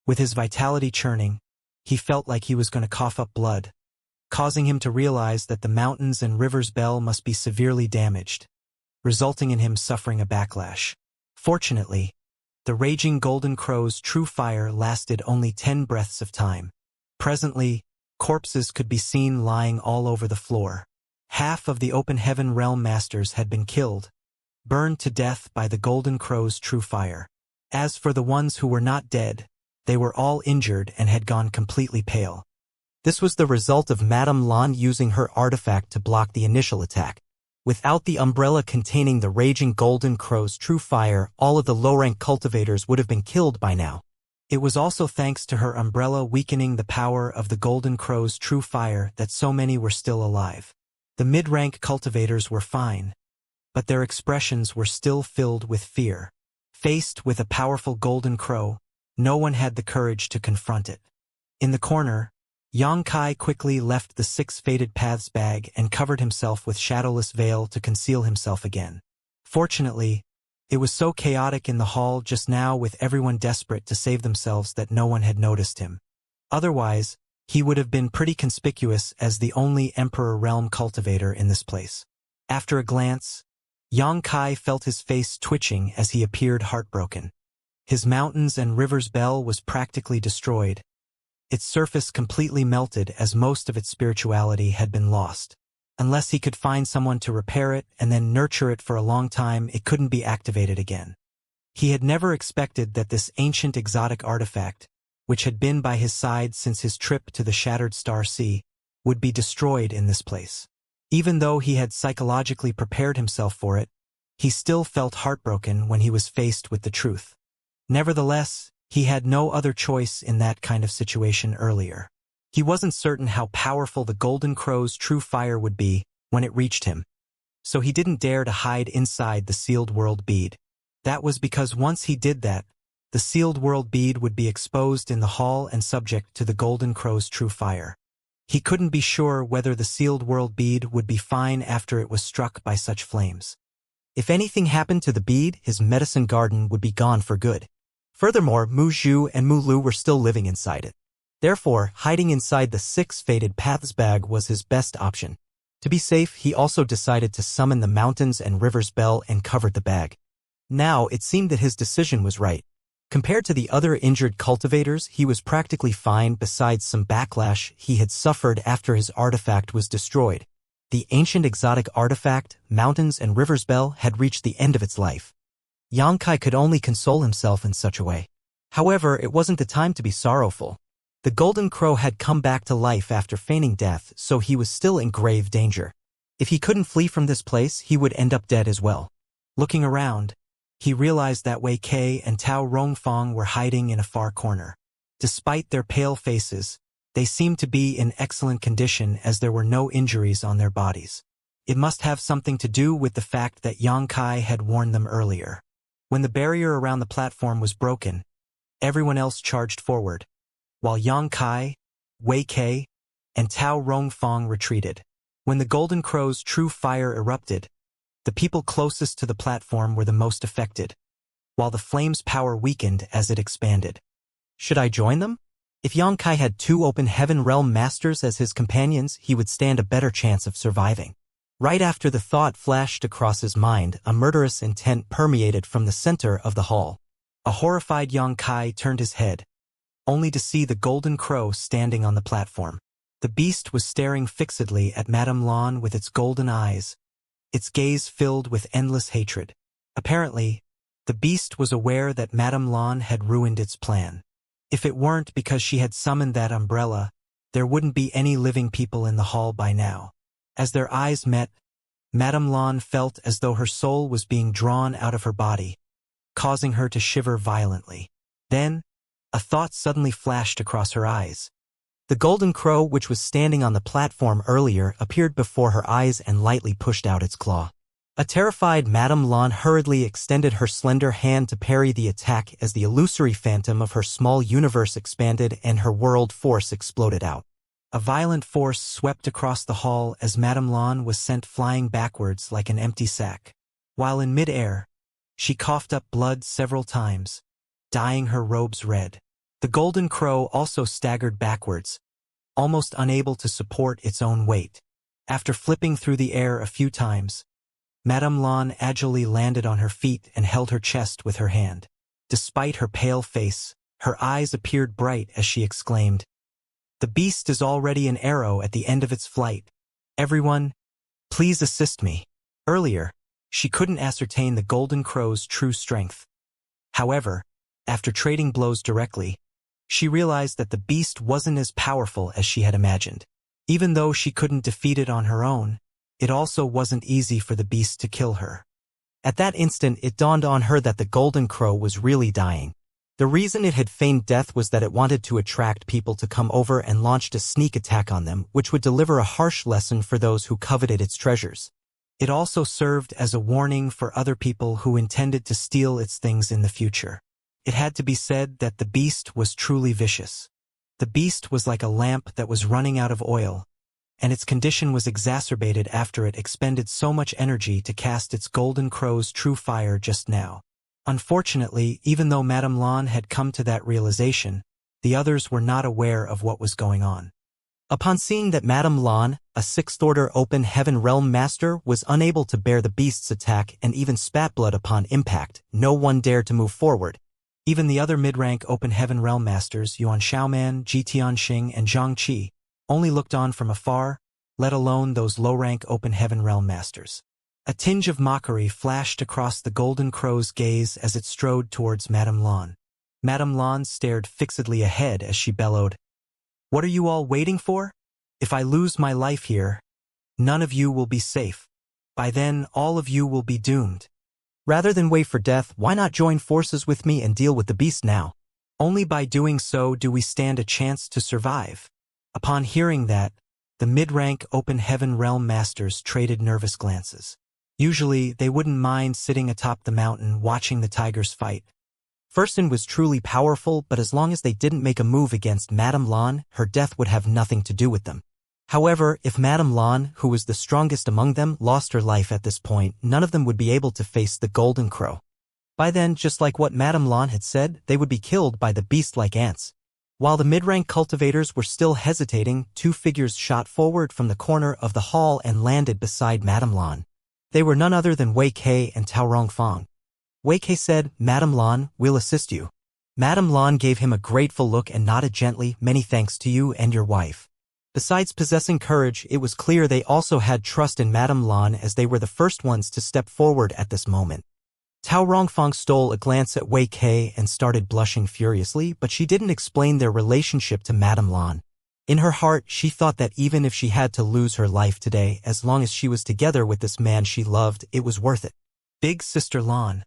With his vitality churning, he felt like he was going to cough up blood, causing him to realize that the Mountains and Rivers bell must be severely damaged, resulting in him suffering a backlash. Fortunately, the raging Golden Crow's true fire lasted only 10 breaths of time. Presently, corpses could be seen lying all over the floor. Half of the Open Heaven Realm Masters had been killed, burned to death by the Golden Crow's true fire. As for the ones who were not dead, they were all injured and had gone completely pale. This was the result of Madame Lan using her artifact to block the initial attack. Without the umbrella containing the raging Golden Crow's true fire, all of the low-rank cultivators would have been killed by now. It was also thanks to her umbrella weakening the power of the Golden Crow's true fire that so many were still alive. The mid-rank cultivators were fine, but their expressions were still filled with fear. Faced with a powerful Golden Crow, no one had the courage to confront it. In the corner, Xianxia quickly left the 6 Fated Paths bag and covered himself with shadowless veil to conceal himself again. Fortunately, it was so chaotic in the hall just now with everyone desperate to save themselves that no one had noticed him. Otherwise, he would have been pretty conspicuous as the only Emperor Realm cultivator in this place. After a glance, Xianxia felt his face twitching as he appeared heartbroken. His Mountains and Rivers bell was practically destroyed. Its surface completely melted as most of its spirituality had been lost. Unless he could find someone to repair it and then nurture it for a long time, it couldn't be activated again. He had never expected that this ancient exotic artifact, which had been by his side since his trip to the Shattered Star Sea, would be destroyed in this place. Even though he had psychologically prepared himself for it, he still felt heartbroken when he was faced with the truth. Nevertheless, he had no other choice in that kind of situation earlier. He wasn't certain how powerful the Golden Crow's true fire would be when it reached him, so he didn't dare to hide inside the sealed world bead. That was because once he did that, the sealed world bead would be exposed in the hall and subject to the Golden Crow's true fire. He couldn't be sure whether the sealed world bead would be fine after it was struck by such flames. If anything happened to the bead, his medicine garden would be gone for good. Furthermore, Mu Zhu and Mu Lu were still living inside it. Therefore, hiding inside the 6 Fated Paths bag was his best option. To be safe, he also decided to summon the Mountains and Rivers bell and covered the bag. Now, it seemed that his decision was right. Compared to the other injured cultivators, he was practically fine besides some backlash he had suffered after his artifact was destroyed. The ancient exotic artifact, Mountains and Rivers bell, had reached the end of its life. Xianxia could only console himself in such a way. However, it wasn't the time to be sorrowful. The Golden Crow had come back to life after feigning death, so he was still in grave danger. If he couldn't flee from this place, he would end up dead as well. Looking around, he realized that Wei Kei and Tao Rongfang were hiding in a far corner. Despite their pale faces, they seemed to be in excellent condition as there were no injuries on their bodies. It must have something to do with the fact that Xianxia had warned them earlier. When the barrier around the platform was broken, everyone else charged forward, while Xianxia, Wei Kei, and Tao Rongfang retreated. When the Golden Crow's true fire erupted, the people closest to the platform were the most affected, while the flame's power weakened as it expanded. Should I join them? If Xianxia had 2 open heaven realm masters as his companions, he would stand a better chance of surviving. Right after the thought flashed across his mind, a murderous intent permeated from the center of the hall. A horrified Xianxia turned his head, only to see the Golden Crow standing on the platform. The beast was staring fixedly at Madame Lan with its golden eyes, its gaze filled with endless hatred. Apparently, the beast was aware that Madame Lan had ruined its plan. If it weren't because she had summoned that umbrella, there wouldn't be any living people in the hall by now. As their eyes met, Madame Lan felt as though her soul was being drawn out of her body, causing her to shiver violently. Then, a thought suddenly flashed across her eyes. The Golden Crow, which was standing on the platform earlier, appeared before her eyes and lightly pushed out its claw. A terrified Madame Lan hurriedly extended her slender hand to parry the attack as the illusory phantom of her small universe expanded and her world force exploded out. A violent force swept across the hall as Madame Lan was sent flying backwards like an empty sack. While in mid-air, she coughed up blood several times, dyeing her robes red. The Golden Crow also staggered backwards, almost unable to support its own weight. After flipping through the air a few times, Madame Lan agilely landed on her feet and held her chest with her hand. Despite her pale face, her eyes appeared bright as she exclaimed, "The beast is already an arrow at the end of its flight. Everyone, please assist me." Earlier, she couldn't ascertain the Golden Crow's true strength. However, after trading blows directly, she realized that the beast wasn't as powerful as she had imagined. Even though she couldn't defeat it on her own, it also wasn't easy for the beast to kill her. At that instant, it dawned on her that the Golden Crow was really dying. The reason it had feigned death was that it wanted to attract people to come over and launched a sneak attack on them, which would deliver a harsh lesson for those who coveted its treasures. It also served as a warning for other people who intended to steal its things in the future. It had to be said that the beast was truly vicious. The beast was like a lamp that was running out of oil, and its condition was exacerbated after it expended so much energy to cast its Golden Crow's true fire just now. Unfortunately, even though Madame Lan had come to that realization, the others were not aware of what was going on. Upon seeing that Madame Lan, a 6th-order open heaven realm master, was unable to bear the beast's attack and even spat blood upon impact, no one dared to move forward. Even the other mid-rank open heaven realm masters, Yuan Xiaoman, Ji Tianxing, and Zhang Qi, only looked on from afar, let alone those low-rank open heaven realm masters. A tinge of mockery flashed across the Golden Crow's gaze as it strode towards Madame Lan. Madame Lan stared fixedly ahead as she bellowed, "What are you all waiting for? If I lose my life here, none of you will be safe. By then, all of you will be doomed. Rather than wait for death, why not join forces with me and deal with the beast now? Only by doing so do we stand a chance to survive." Upon hearing that, the mid-rank open heaven realm masters traded nervous glances. Usually, they wouldn't mind sitting atop the mountain watching the tigers fight. Fursten was truly powerful, but as long as they didn't make a move against Madame Lan, her death would have nothing to do with them. However, if Madame Lan, who was the strongest among them, lost her life at this point, none of them would be able to face the Golden Crow. By then, just like what Madame Lan had said, they would be killed by the beast like ants. While the mid-rank cultivators were still hesitating, 2 figures shot forward from the corner of the hall and landed beside Madame Lan. They were none other than Wei Ke and Tao Rongfang. Wei Ke said, "Madame Lan, we'll assist you." Madame Lan gave him a grateful look and nodded gently, "Many thanks to you and your wife." Besides possessing courage, it was clear they also had trust in Madame Lan as they were the first ones to step forward at this moment. Tao Rongfang stole a glance at Wei Ke and started blushing furiously, but she didn't explain their relationship to Madame Lan. In her heart, she thought that even if she had to lose her life today, as long as she was together with this man she loved, it was worth it. "Big Sister Lan,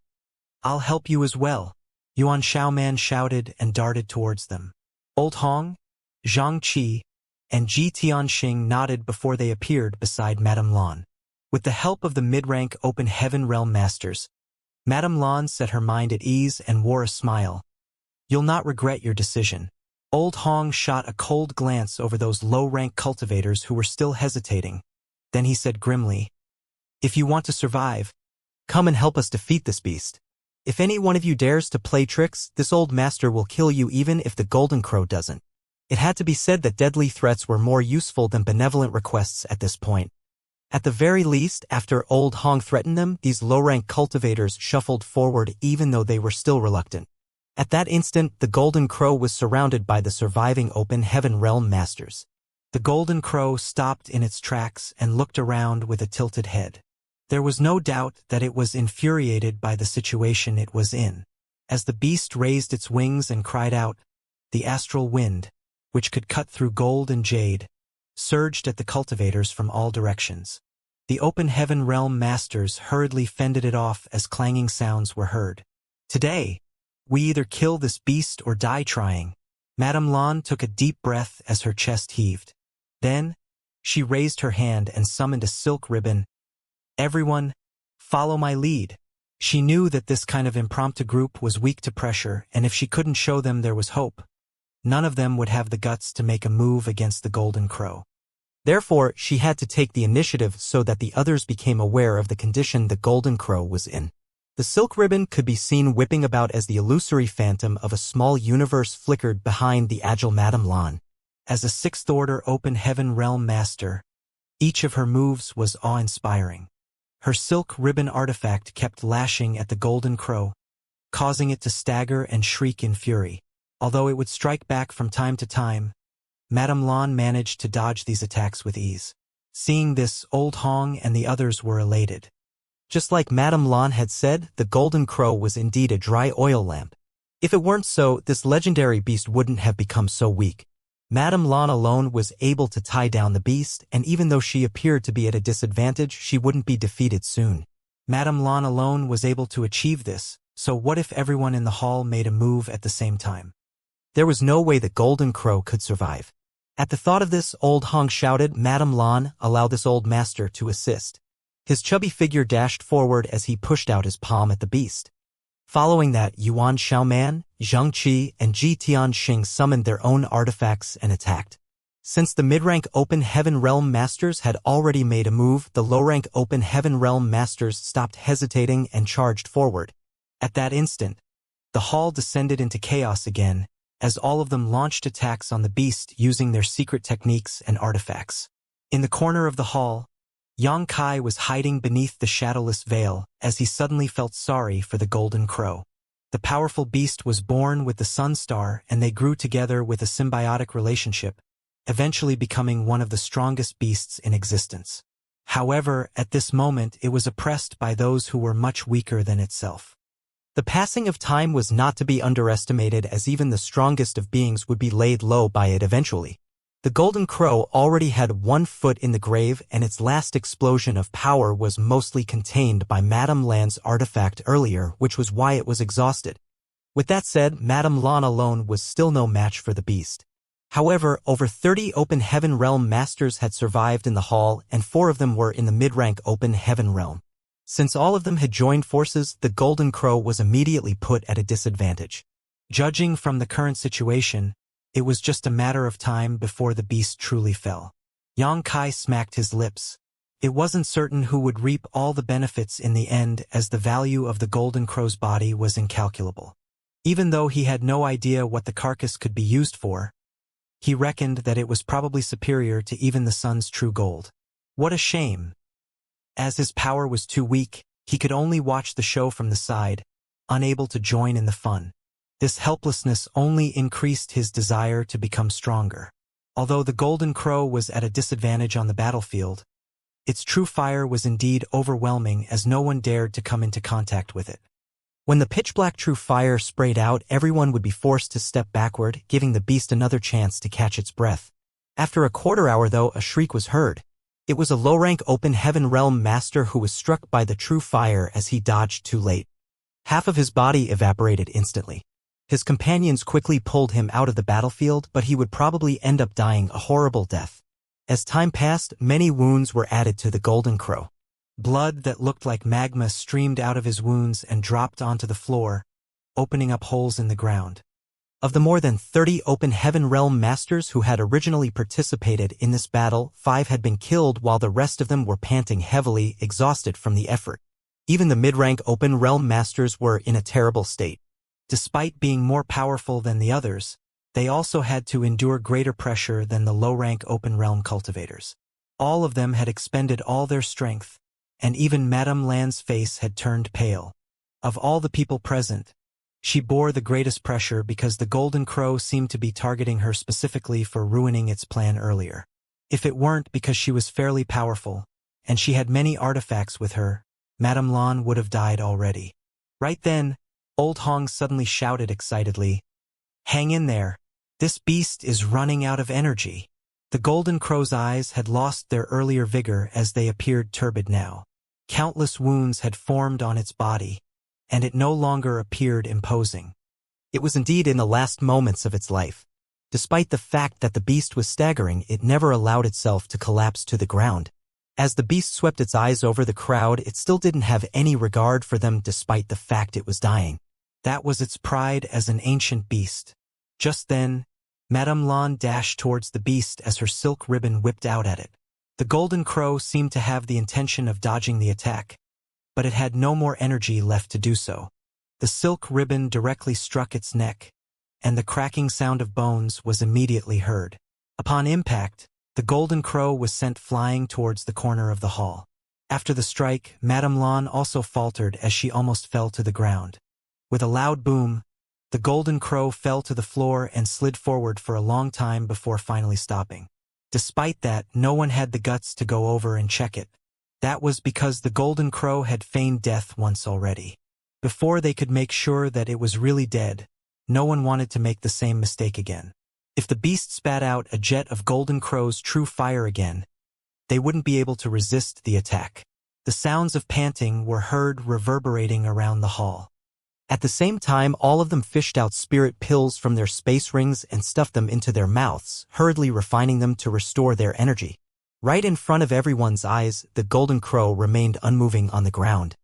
I'll help you as well," Yuan Xiaoman shouted and darted towards them. Old Hong, Zhang Qi, and Ji Tianxing nodded before they appeared beside Madame Lan. With the help of the mid-rank open heaven realm masters, Madame Lan set her mind at ease and wore a smile. "You'll not regret your decision." Old Hong shot a cold glance over those low-rank cultivators who were still hesitating, Then he said grimly, "If you want to survive, come and help us defeat this beast. If any one of you dares to play tricks, this old master will kill you even if the golden crow doesn't." It had to be said that deadly threats were more useful than benevolent requests at this point. At the very least, after Old Hong threatened them, these low-rank cultivators shuffled forward even though they were still reluctant. At that instant, the Golden Crow was surrounded by the surviving Open Heaven Realm Masters. The Golden Crow stopped in its tracks and looked around with a tilted head. There was no doubt that it was infuriated by the situation it was in. As the beast raised its wings and cried out, the astral wind, which could cut through gold and jade, surged at the cultivators from all directions. The Open Heaven Realm Masters hurriedly fended it off as clanging sounds were heard. "Today, we either kill this beast or die trying." Madame Lan took a deep breath as her chest heaved. Then, she raised her hand and summoned a silk ribbon. "Everyone, follow my lead." She knew that this kind of impromptu group was weak to pressure, and if she couldn't show them there was hope, none of them would have the guts to make a move against the Golden Crow. Therefore, she had to take the initiative so that the others became aware of the condition the Golden Crow was in. The silk ribbon could be seen whipping about as the illusory phantom of a small universe flickered behind the agile Madame Lan. As a sixth-order Open Heaven Realm Master, each of her moves was awe-inspiring. Her silk ribbon artifact kept lashing at the Golden Crow, causing it to stagger and shriek in fury. Although it would strike back from time to time, Madame Lan managed to dodge these attacks with ease. Seeing this, Old Hong and the others were elated. Just like Madame Lan had said, the Golden Crow was indeed a dry oil lamp. If it weren't so, this legendary beast wouldn't have become so weak. Madame Lan alone was able to tie down the beast, and even though she appeared to be at a disadvantage, she wouldn't be defeated soon. Madame Lan alone was able to achieve this, so what if everyone in the hall made a move at the same time? There was no way the Golden Crow could survive. At the thought of this, Old Hong shouted, "Madame Lan, allow this old master to assist." His chubby figure dashed forward as he pushed out his palm at the beast. Following that, Yuan Xiaoman, Zhang Qi, and Ji Tianxing summoned their own artifacts and attacked. Since the mid-rank Open Heaven Realm Masters had already made a move, the low-rank Open Heaven Realm Masters stopped hesitating and charged forward. At that instant, the hall descended into chaos again, as all of them launched attacks on the beast using their secret techniques and artifacts. In the corner of the hall, Yang Kai was hiding beneath the shadowless veil as he suddenly felt sorry for the Golden Crow. The powerful beast was born with the Sun Star, and they grew together with a symbiotic relationship, eventually becoming one of the strongest beasts in existence. However, at this moment it was oppressed by those who were much weaker than itself. The passing of time was not to be underestimated, as even the strongest of beings would be laid low by it eventually. The Golden Crow already had 1 foot in the grave, and its last explosion of power was mostly contained by Madame Lan's artifact earlier, which was why it was exhausted. With that said, Madame Lan alone was still no match for the beast. However, over 30 Open Heaven Realm Masters had survived in the hall, and 4 of them were in the mid-rank Open Heaven Realm. Since all of them had joined forces, the Golden Crow was immediately put at a disadvantage. Judging from the current situation, it was just a matter of time before the beast truly fell. Yang Kai smacked his lips. It wasn't certain who would reap all the benefits in the end, as the value of the Golden Crow's body was incalculable. Even though he had no idea what the carcass could be used for, he reckoned that it was probably superior to even the sun's true gold. What a shame! As his power was too weak, he could only watch the show from the side, unable to join in the fun. This helplessness only increased his desire to become stronger. Although the Golden Crow was at a disadvantage on the battlefield, its true fire was indeed overwhelming, as no one dared to come into contact with it. When the pitch-black true fire sprayed out, everyone would be forced to step backward, giving the beast another chance to catch its breath. After a quarter hour, though, a shriek was heard. It was a low-rank Open Heaven Realm Master who was struck by the true fire as he dodged too late. Half of his body evaporated instantly. His companions quickly pulled him out of the battlefield, but he would probably end up dying a horrible death. As time passed, many wounds were added to the Golden Crow. Blood that looked like magma streamed out of his wounds and dropped onto the floor, opening up holes in the ground. Of the more than 30 Open Heaven Realm Masters who had originally participated in this battle, 5 had been killed while the rest of them were panting heavily, exhausted from the effort. Even the mid-rank Open Realm Masters were in a terrible state. Despite being more powerful than the others, they also had to endure greater pressure than the low-rank Open Realm cultivators. All of them had expended all their strength, and even Madame Lan's face had turned pale. Of all the people present, she bore the greatest pressure because the Golden Crow seemed to be targeting her specifically for ruining its plan earlier. If it weren't because she was fairly powerful, and she had many artifacts with her, Madame Lan would have died already. Right then, Old Hong suddenly shouted excitedly, "Hang in there! This beast is running out of energy." The Golden Crow's eyes had lost their earlier vigor as they appeared turbid now. Countless wounds had formed on its body, and it no longer appeared imposing. It was indeed in the last moments of its life. Despite the fact that the beast was staggering, it never allowed itself to collapse to the ground. As the beast swept its eyes over the crowd, it still didn't have any regard for them despite the fact it was dying. That was its pride as an ancient beast. Just then, Madame Lan dashed towards the beast as her silk ribbon whipped out at it. The Golden Crow seemed to have the intention of dodging the attack, but it had no more energy left to do so. The silk ribbon directly struck its neck, and the cracking sound of bones was immediately heard. Upon impact, the Golden Crow was sent flying towards the corner of the hall. After the strike, Madame Lan also faltered as she almost fell to the ground. With a loud boom, the Golden Crow fell to the floor and slid forward for a long time before finally stopping. Despite that, no one had the guts to go over and check it. That was because the Golden Crow had feigned death once already. Before they could make sure that it was really dead, no one wanted to make the same mistake again. If the beast spat out a jet of Golden Crow's true fire again, they wouldn't be able to resist the attack. The sounds of panting were heard reverberating around the hall. At the same time, all of them fished out spirit pills from their space rings and stuffed them into their mouths, hurriedly refining them to restore their energy. Right in front of everyone's eyes, the Golden Crow remained unmoving on the ground.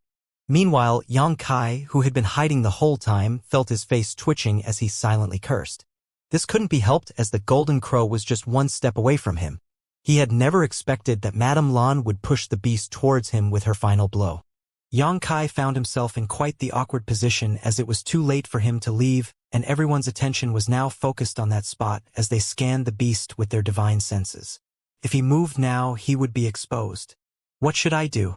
Meanwhile, Yang Kai, who had been hiding the whole time, felt his face twitching as he silently cursed. This couldn't be helped as the Golden Crow was just one step away from him. He had never expected that Madame Lan would push the beast towards him with her final blow. Yang Kai found himself in quite the awkward position as it was too late for him to leave, and everyone's attention was now focused on that spot as they scanned the beast with their divine senses. If he moved now, he would be exposed. What should I do?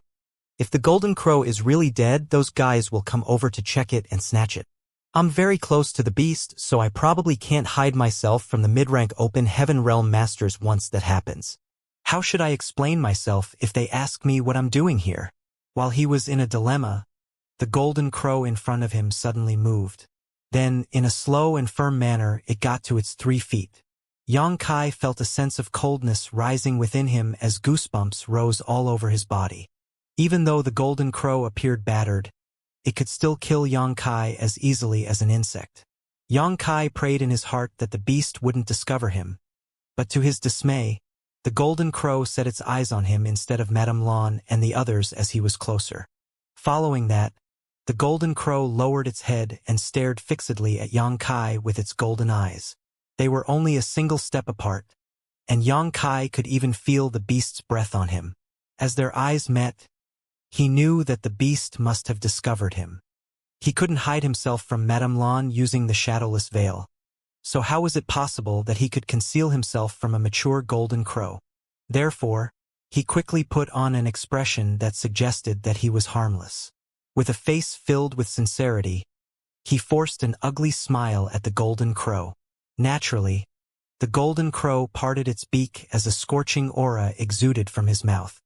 If the Golden Crow is really dead, those guys will come over to check it and snatch it. I'm very close to the beast, so I probably can't hide myself from the mid-rank Open Heaven Realm Masters once that happens. How should I explain myself if they ask me what I'm doing here? While he was in a dilemma, the Golden Crow in front of him suddenly moved. Then, in a slow and firm manner, it got to its 3 feet. Yang Kai felt a sense of coldness rising within him as goosebumps rose all over his body. Even though the Golden Crow appeared battered, it could still kill Yang Kai as easily as an insect. Yang Kai prayed in his heart that the beast wouldn't discover him. But to his dismay, the Golden Crow set its eyes on him instead of Madame Lan and the others as he was closer. Following that, the Golden Crow lowered its head and stared fixedly at Yang Kai with its golden eyes. They were only a single step apart, and Yang Kai could even feel the beast's breath on him. As their eyes met, he knew that the beast must have discovered him. He couldn't hide himself from Madame Lan using the shadowless veil. So how was it possible that he could conceal himself from a mature Golden Crow? Therefore, he quickly put on an expression that suggested that he was harmless. With a face filled with sincerity, he forced an ugly smile at the Golden Crow. Naturally, the Golden Crow parted its beak as a scorching aura exuded from his mouth.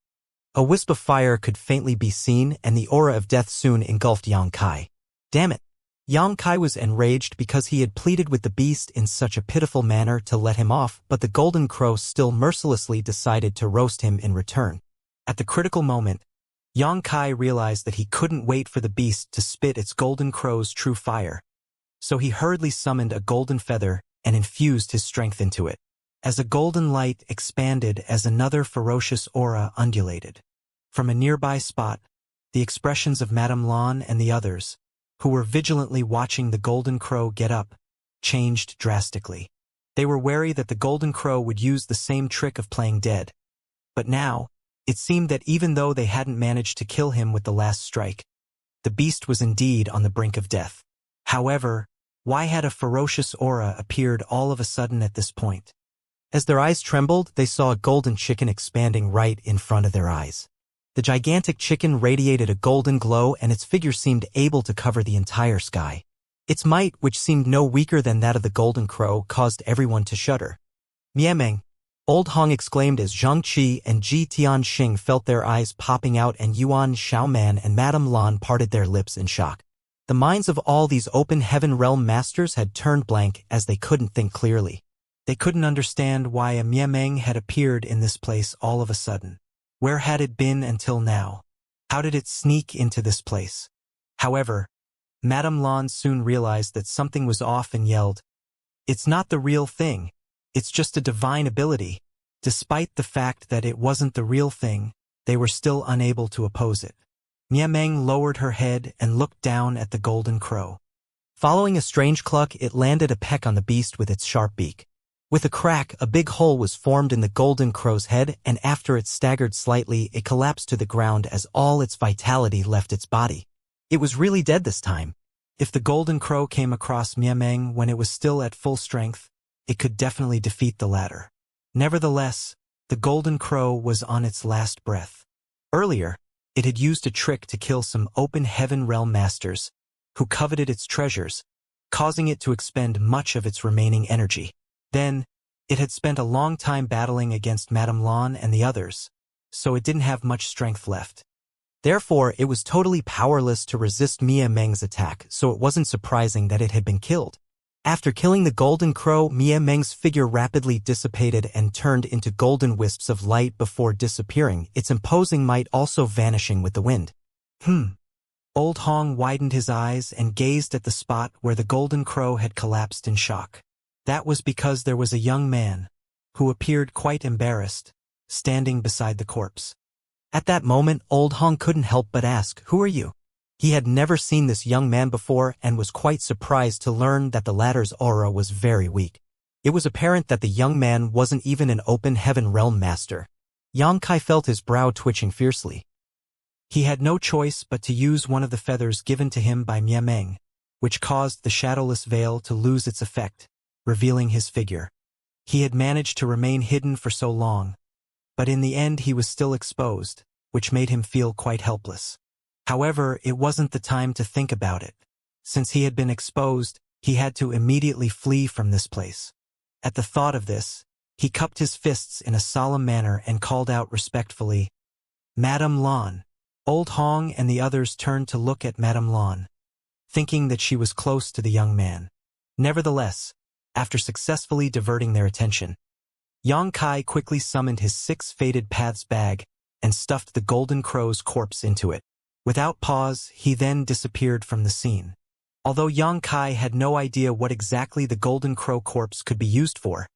A wisp of fire could faintly be seen, and the aura of death soon engulfed Yang Kai. Damn it! Yang Kai was enraged because he had pleaded with the beast in such a pitiful manner to let him off, but the Golden Crow still mercilessly decided to roast him in return. At the critical moment, Yang Kai realized that he couldn't wait for the beast to spit its Golden Crow's true fire. So he hurriedly summoned a golden feather and infused his strength into it. As a golden light expanded as another ferocious aura undulated. From a nearby spot, the expressions of Madame Lan and the others, who were vigilantly watching the Golden Crow get up, changed drastically. They were wary that the Golden Crow would use the same trick of playing dead. But now, it seemed that even though they hadn't managed to kill him with the last strike, the beast was indeed on the brink of death. However, why had a ferocious aura appeared all of a sudden at this point? As their eyes trembled, they saw a golden chicken expanding right in front of their eyes. The gigantic chicken radiated a golden glow and its figure seemed able to cover the entire sky. Its might, which seemed no weaker than that of the Golden Crow, caused everyone to shudder. "Miameng!" Old Hong exclaimed as Xianxia and Ji Tianxing felt their eyes popping out and Yuan Xiaoman and Madame Lan parted their lips in shock. The minds of all these open heaven realm masters had turned blank as they couldn't think clearly. They couldn't understand why a Miameng had appeared in this place all of a sudden. Where had it been until now? How did it sneak into this place? However, Madame Lan soon realized that something was off and yelled, "It's not the real thing. It's just a divine ability." Despite the fact that it wasn't the real thing, they were still unable to oppose it. Miameng lowered her head and looked down at the Golden Crow. Following a strange cluck, it landed a peck on the beast with its sharp beak. With a crack, a big hole was formed in the Golden Crow's head, and after it staggered slightly, it collapsed to the ground as all its vitality left its body. It was really dead this time. If the Golden Crow came across Miameng when it was still at full strength, it could definitely defeat the latter. Nevertheless, the Golden Crow was on its last breath. Earlier, it had used a trick to kill some open heaven realm masters who coveted its treasures, causing it to expend much of its remaining energy. Then, it had spent a long time battling against Madame Lan and the others, so it didn't have much strength left. Therefore, it was totally powerless to resist Miameng's attack, so it wasn't surprising that it had been killed. After killing the Golden Crow, Miameng's figure rapidly dissipated and turned into golden wisps of light before disappearing, its imposing might also vanishing with the wind. Old Hong widened his eyes and gazed at the spot where the Golden Crow had collapsed in shock. That was because there was a young man, who appeared quite embarrassed, standing beside the corpse. At that moment, Old Hong couldn't help but ask, "Who are you?" He had never seen this young man before and was quite surprised to learn that the latter's aura was very weak. It was apparent that the young man wasn't even an open heaven realm master. Xianxia felt his brow twitching fiercely. He had no choice but to use one of the feathers given to him by Miameng, which caused the shadowless veil to lose its effect, revealing his figure. He had managed to remain hidden for so long, but in the end he was still exposed, which made him feel quite helpless. However, it wasn't the time to think about it. Since he had been exposed, he had to immediately flee from this place. At the thought of this, he cupped his fists in a solemn manner and called out respectfully, "Madame Lan." Old Hong and the others turned to look at Madame Lan, thinking that she was close to the young man. Nevertheless, after successfully diverting their attention, Xianxia quickly summoned his 6 Fated Paths bag and stuffed the Golden Crow's corpse into it. Without pause, he then disappeared from the scene. Although Xianxia had no idea what exactly the Golden Crow corpse could be used for,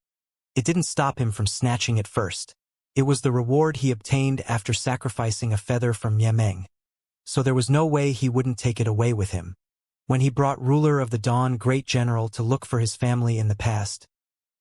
it didn't stop him from snatching it first. It was the reward he obtained after sacrificing a feather from Miameng, so there was no way he wouldn't take it away with him. When he brought Ruler of the Dawn Great General to look for his family in the past,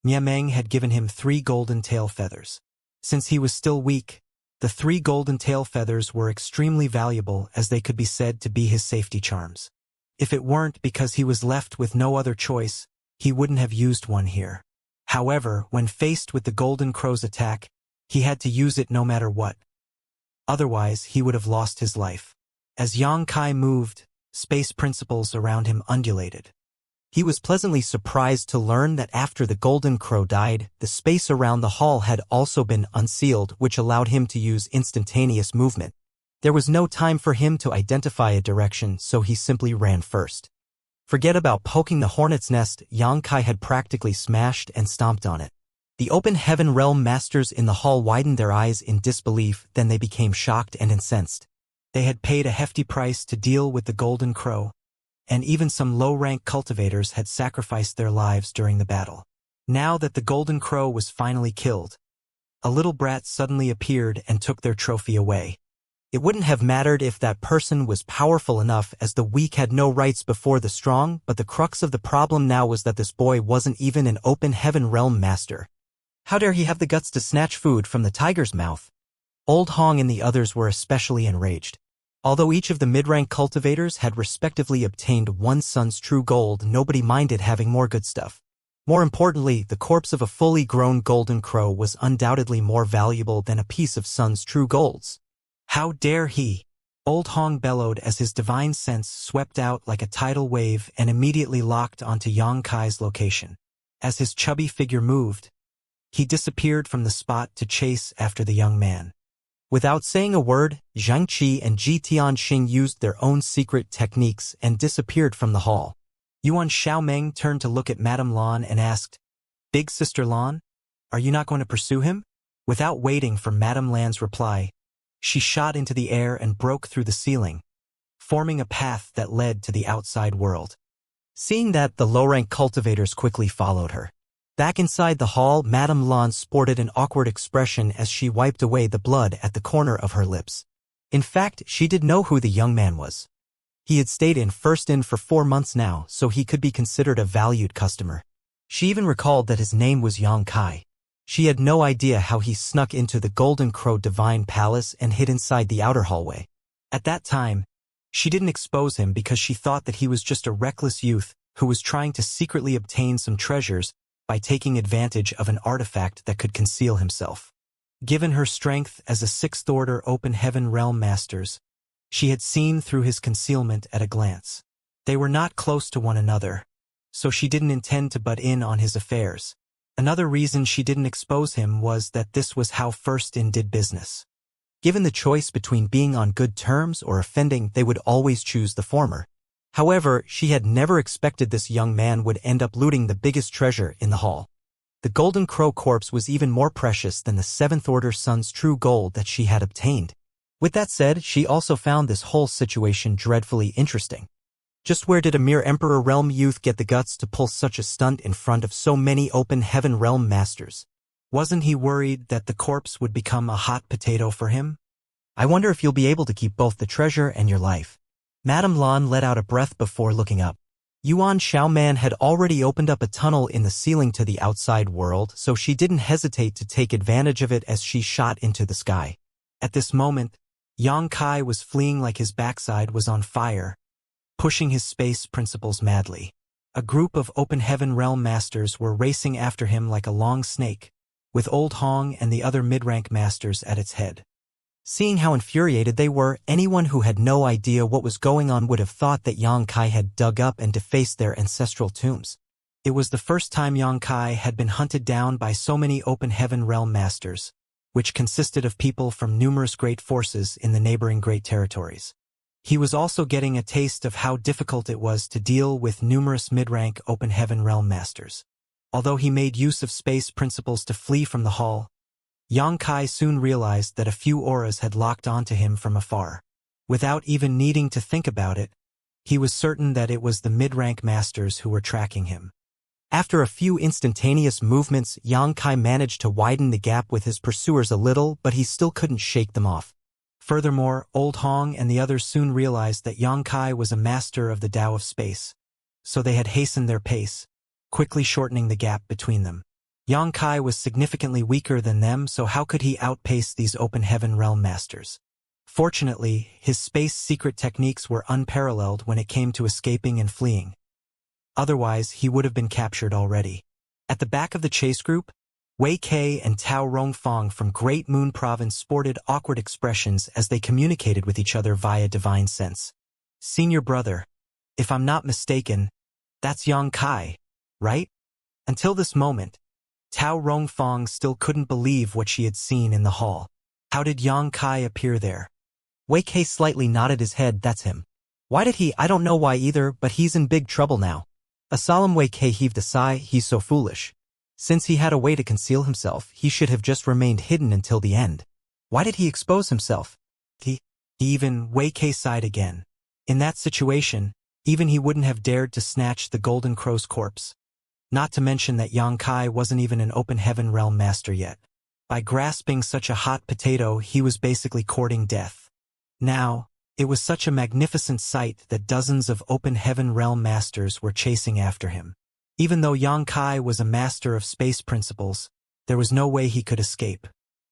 Miameng had given him 3 golden tail feathers. Since he was still weak, the 3 golden tail feathers were extremely valuable as they could be said to be his safety charms. If it weren't because he was left with no other choice, he wouldn't have used one here. However, when faced with the Golden Crow's attack, he had to use it no matter what. Otherwise, he would have lost his life. As Xianxia moved, space principles around him undulated. He was pleasantly surprised to learn that after the Golden Crow died, the space around the hall had also been unsealed, which allowed him to use instantaneous movement. There was no time for him to identify a direction, so he simply ran first. Forget about poking the hornet's nest, Xianxia had practically smashed and stomped on it. The open heaven realm masters in the hall widened their eyes in disbelief, then they became shocked and incensed. They had paid a hefty price to deal with the Golden Crow, and even some low-rank cultivators had sacrificed their lives during the battle. Now that the Golden Crow was finally killed, a little brat suddenly appeared and took their trophy away. It wouldn't have mattered if that person was powerful enough, as the weak had no rights before the strong, but the crux of the problem now was that this boy wasn't even an open heaven realm master. How dare he have the guts to snatch food from the tiger's mouth? Old Hong and the others were especially enraged. Although each of the mid-rank cultivators had respectively obtained one sun's true gold, nobody minded having more good stuff. More importantly, the corpse of a fully grown golden crow was undoubtedly more valuable than a piece of sun's true golds. How dare he? Old Hong bellowed as his divine sense swept out like a tidal wave and immediately locked onto Yang Kai's location. As his chubby figure moved, he disappeared from the spot to chase after the young man. Without saying a word, Xianxia and Ji Tianxing used their own secret techniques and disappeared from the hall. Yuan Xiaomeng turned to look at Madame Lan and asked, "Big Sister Lan, are you not going to pursue him?" Without waiting for Madame Lan's reply, she shot into the air and broke through the ceiling, forming a path that led to the outside world. Seeing that, the low-rank cultivators quickly followed her. Back inside the hall, Madame Lan sported an awkward expression as she wiped away the blood at the corner of her lips. In fact, she did know who the young man was. He had stayed in for 4 months now, so he could be considered a valued customer. She even recalled that his name was Yang Kai. She had no idea how he snuck into the Golden Crow Divine Palace and hid inside the outer hallway. At that time, she didn't expose him because she thought that he was just a reckless youth who was trying to secretly obtain some treasures by taking advantage of an artifact that could conceal himself. Given her strength as a 6th-order open heaven realm masters, she had seen through his concealment at a glance. They were not close to one another, so she didn't intend to butt in on his affairs. Another reason she didn't expose him was that this was how First In did business. Given the choice between being on good terms or offending, they would always choose the former. However, she had never expected this young man would end up looting the biggest treasure in the hall. The Golden Crow corpse was even more precious than the 7th-order sun's true gold that she had obtained. With that said, she also found this whole situation dreadfully interesting. Just where did a mere Emperor Realm youth get the guts to pull such a stunt in front of so many open heaven realm masters? Wasn't he worried that the corpse would become a hot potato for him? I wonder if you'll be able to keep both the treasure and your life. Madame Lan let out a breath before looking up. Yuan Xiaoman had already opened up a tunnel in the ceiling to the outside world, so she didn't hesitate to take advantage of it as she shot into the sky. At this moment, Yang Kai was fleeing like his backside was on fire, pushing his space principles madly. A group of open heaven realm masters were racing after him like a long snake, with Old Hong and the other mid-rank masters at its head. Seeing how infuriated they were, anyone who had no idea what was going on would have thought that Yang Kai had dug up and defaced their ancestral tombs. It was the first time Yang Kai had been hunted down by so many open heaven realm masters, which consisted of people from numerous great forces in the neighboring great territories. He was also getting a taste of how difficult it was to deal with numerous mid-rank open heaven realm masters. Although he made use of space principles to flee from the hall, Yang Kai soon realized that a few auras had locked onto him from afar. Without even needing to think about it, he was certain that it was the mid-rank masters who were tracking him. After a few instantaneous movements, Yang Kai managed to widen the gap with his pursuers a little, but he still couldn't shake them off. Furthermore, Old Hong and the others soon realized that Yang Kai was a master of the Tao of space, so they had hastened their pace, quickly shortening the gap between them. Yang Kai was significantly weaker than them, so how could he outpace these open heaven realm masters? Fortunately, his space secret techniques were unparalleled when it came to escaping and fleeing. Otherwise, he would have been captured already. At the back of the chase group, Wei Kei and Tao Rongfang from Great Moon Province sported awkward expressions as they communicated with each other via divine sense. "Senior brother, if I'm not mistaken, that's Yang Kai, right?" Until this moment, Tao Rongfang still couldn't believe what she had seen in the hall. How did Yang Kai appear there? Wei Kei slightly nodded his head. "That's him." "Why did he? I don't know why either, but he's in big trouble now." A solemn Wei Kei heaved a sigh. "He's so foolish. Since he had a way to conceal himself, he should have just remained hidden until the end. Why did he expose himself?" Even Wei Kei sighed again. In that situation, even he wouldn't have dared to snatch the Golden Crow's corpse. Not to mention that Yang Kai wasn't even an open heaven realm master yet. By grasping such a hot potato, he was basically courting death. Now, it was such a magnificent sight that dozens of open heaven realm masters were chasing after him. Even though Yang Kai was a master of space principles, there was no way he could escape.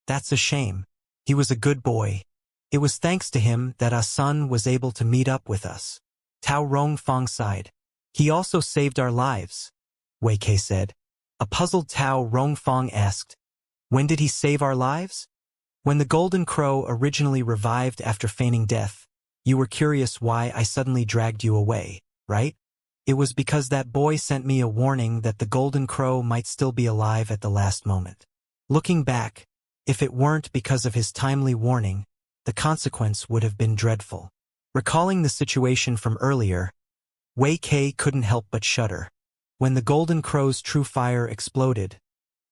That's a shame. He was a good boy. It was thanks to him that Sun was able to meet up with us. Tao Rongfang sighed. He also saved our lives, Wei Kei said. A puzzled Tao Rongfang asked, when did he save our lives? When the Golden Crow originally revived after feigning death, you were curious why I suddenly dragged you away, right? It was because that boy sent me a warning that the Golden Crow might still be alive at the last moment. Looking back, if it weren't because of his timely warning, the consequence would have been dreadful. Recalling the situation from earlier, Wei Kei couldn't help but shudder. When the Golden Crow's true fire exploded,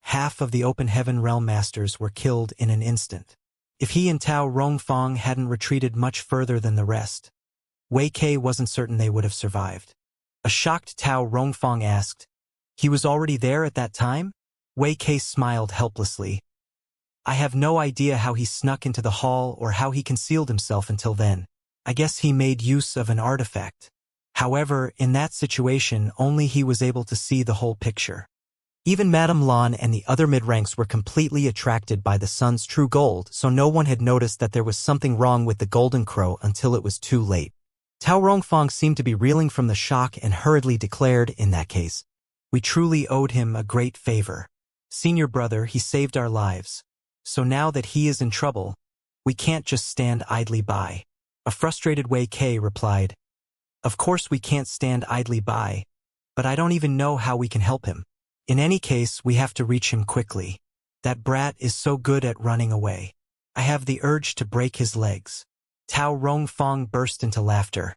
half of the Open Heaven Realm Masters were killed in an instant. If he and Tao Rongfang hadn't retreated much further than the rest, Wei Kei wasn't certain they would have survived. A shocked Tao Rongfang asked, he was already there at that time? Wei Kei smiled helplessly. I have no idea how he snuck into the hall or how he concealed himself until then. I guess he made use of an artifact. However, in that situation, only he was able to see the whole picture. Even Madame Lan and the other mid-ranks were completely attracted by the sun's true gold, so no one had noticed that there was something wrong with the Golden Crow until it was too late. Tao Rongfang seemed to be reeling from the shock and hurriedly declared, in that case, we truly owed him a great favor. Senior brother, he saved our lives. So now that he is in trouble, we can't just stand idly by. A frustrated Wei Kei replied, of course we can't stand idly by, but I don't even know how we can help him. In any case, we have to reach him quickly. That brat is so good at running away. I have the urge to break his legs. Tao Rongfang burst into laughter.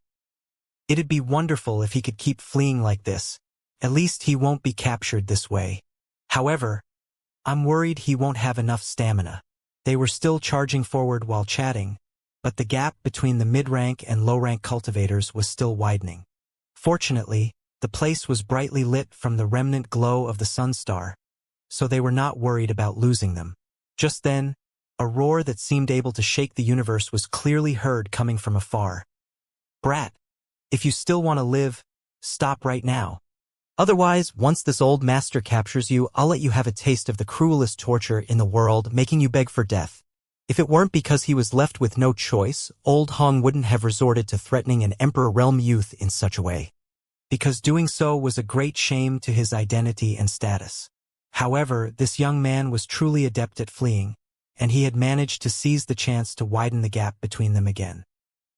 It'd be wonderful if he could keep fleeing like this. At least he won't be captured this way. However, I'm worried he won't have enough stamina. They were still charging forward while chatting, but the gap between the mid-rank and low-rank cultivators was still widening. Fortunately, the place was brightly lit from the remnant glow of the sun star, so they were not worried about losing them. Just then, a roar that seemed able to shake the universe was clearly heard coming from afar. Brat, if you still want to live, stop right now. Otherwise, once this old master captures you, I'll let you have a taste of the cruelest torture in the world, making you beg for death. If it weren't because he was left with no choice, old Hong wouldn't have resorted to threatening an Emperor Realm youth in such a way. Because doing so was a great shame to his identity and status. However, this young man was truly adept at fleeing, and he had managed to seize the chance to widen the gap between them again.